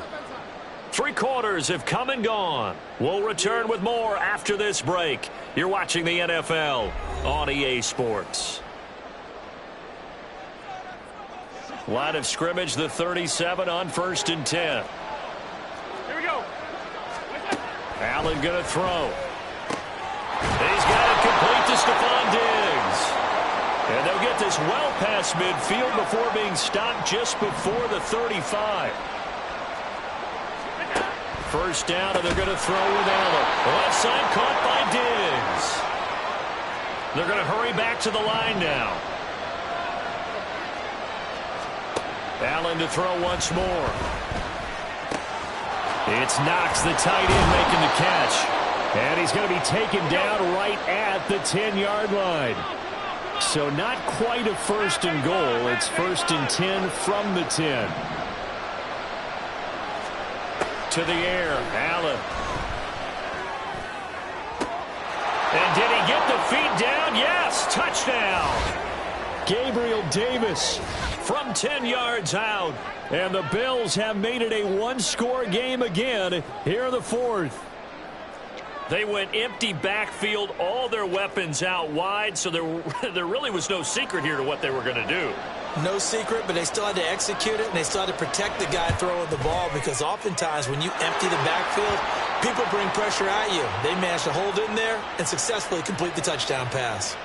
3 quarters have come and gone. We'll return with more after this break. You're watching the NFL on EA Sports. Line of scrimmage, the 37 on 1st and 10. Here we go. Allen going to throw. He's got it complete to Stephon Diggs. And they'll get this well past midfield before being stopped just before the 35. First down, and they're going to throw with Allen. Left side caught by Diggs. They're going to hurry back to the line now. Allen to throw once more. It's Knox, the tight end, making the catch. And he's going to be taken down right at the 10-yard line. So not quite a 1st and goal. It's 1st and 10 from the 10. To the air, Allen. And did he get the feet down? Yes, touchdown. Gabriel Davis from 10 yards out. And the Bills have made it a 1-score game again here in the 4th. They went empty backfield, all their weapons out wide, so there really was no secret here to what they were going to do. No secret, but they still had to execute it, and they still had to protect the guy throwing the ball, because oftentimes when you empty the backfield, people bring pressure at you. They managed to hold in there and successfully complete the touchdown pass.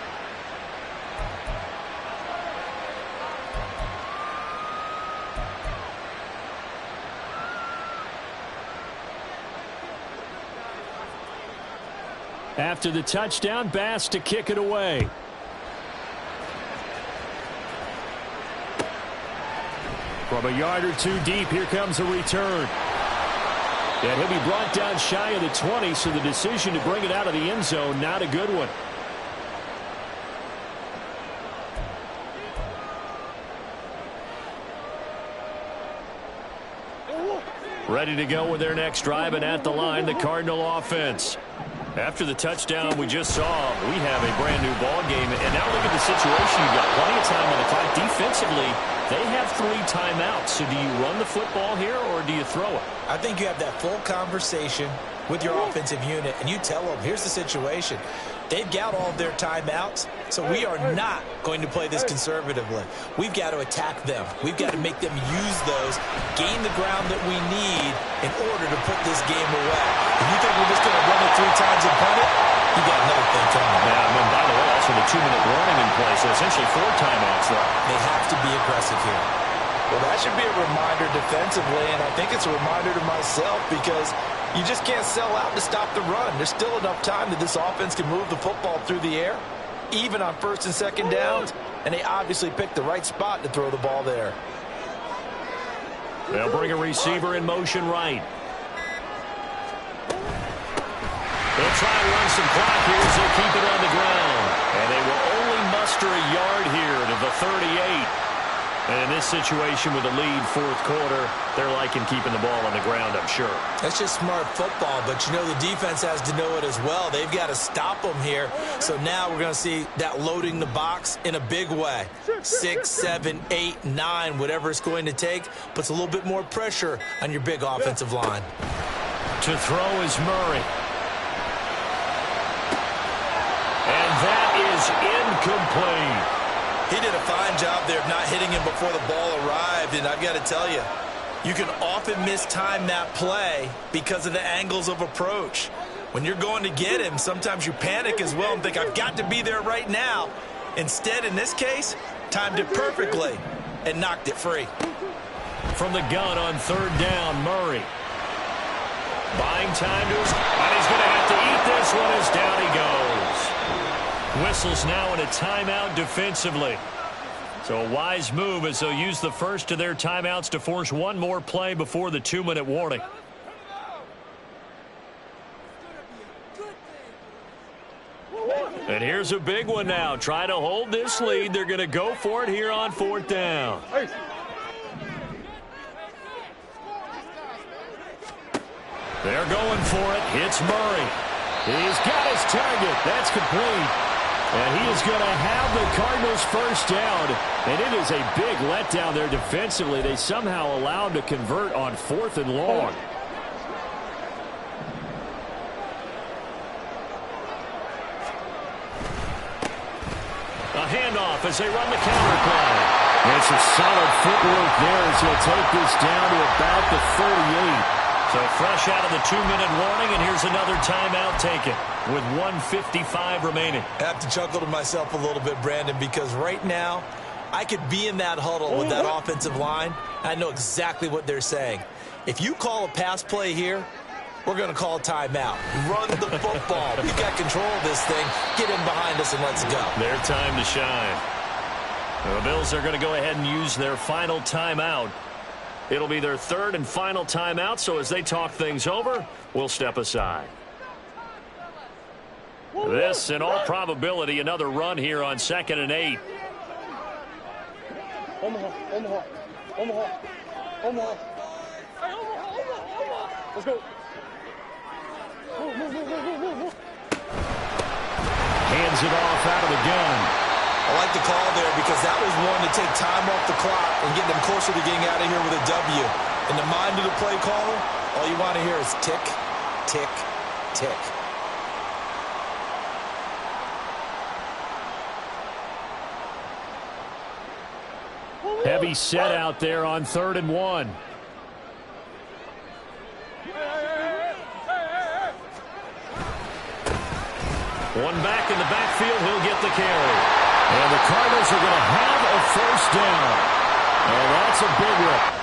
After the touchdown, Bass to kick it away. From a yard or 2 deep, here comes a return. And he'll be brought down shy of the 20, so the decision to bring it out of the end zone, not a good one. Ready to go with their next drive, and at the line, the Cardinal offense. After the touchdown we just saw, we have a brand-new ball game. And now look at the situation. You've got plenty of time on the clock. Defensively, they have 3 timeouts. So do you run the football here or do you throw it? I think you have that full conversation with your offensive unit, and you tell them, here's the situation. They've got all of their timeouts, so we are not going to play this conservatively. We've got to attack them. We've got to make them use those, gain the ground that we need in order to put this game away. If you think we're just going to run it 3 times and punt it, you got another thing coming. Yeah, and then, by the way, also the 2-minute warning in play, so essentially 4 timeouts there. They have to be aggressive here. Well, that should be a reminder defensively, and I think it's a reminder to myself because you just can't sell out to stop the run. There's still enough time that this offense can move the football through the air, even on 1st and 2nd downs, and they obviously picked the right spot to throw the ball there. They'll bring a receiver in motion right. They'll try and run some clock here as they keep it on the ground. And they will only muster a yard here to the 38. And in this situation with the lead 4th quarter, they're liking keeping the ball on the ground, I'm sure. That's just smart football, but you know the defense has to know it as well. They've got to stop them here. So now we're going to see that loading the box in a big way. 6, 7, 8, 9, whatever it's going to take, puts a little bit more pressure on your big offensive line. To throw is Murray. And that is incomplete. He did a fine job there of not hitting him before the ball arrived, and I've got to tell you, you can often mistime that play because of the angles of approach. When you're going to get him, sometimes you panic as well and think, I've got to be there right now. Instead, in this case, timed it perfectly and knocked it free. From the gun on 3rd down, Murray. Buying time to his, and he's going to have to eat this one as down he goes. Whistles now in a timeout defensively. So a wise move as they'll use the first of their timeouts to force one more play before the 2-minute warning. And here's a big one now. Try to hold this lead. They're going to go for it here on 4th down. They're going for it. Hits Murray. He's got his target. That's complete. And he is going to have the Cardinals' first down. And it is a big letdown there defensively. They somehow allowed to convert on 4th and long. A handoff as they run the counter play. It's a solid footwork there as he'll take this down to about the 38. So fresh out of the 2-minute warning, and here's another timeout taken with 1:55 remaining. I have to chuckle to myself a little bit, Brandon, because right now I could be in that huddle with that offensive line. I know exactly what they're saying. If you call a pass play here, we're going to call a timeout. Run the football. We've got control of this thing. Get in behind us and let's go. Their time to shine. The Bills are going to go ahead and use their final timeout. It'll be their 3rd and final timeout, so as they talk things over, we'll step aside. This, in all probability, another run here on 2nd and 8. Omaha. Let's go. Move. Hands it off out of the gun. I like the call there because that was one to take time off the clock and get them closer to getting out of here with a W. In the mind of the play caller, all you want to hear is tick, tick, tick. Heavy set out there on 3rd and 1. One back in the backfield, he'll get the carry. And the Cardinals are going to have a first down. And that's a big one.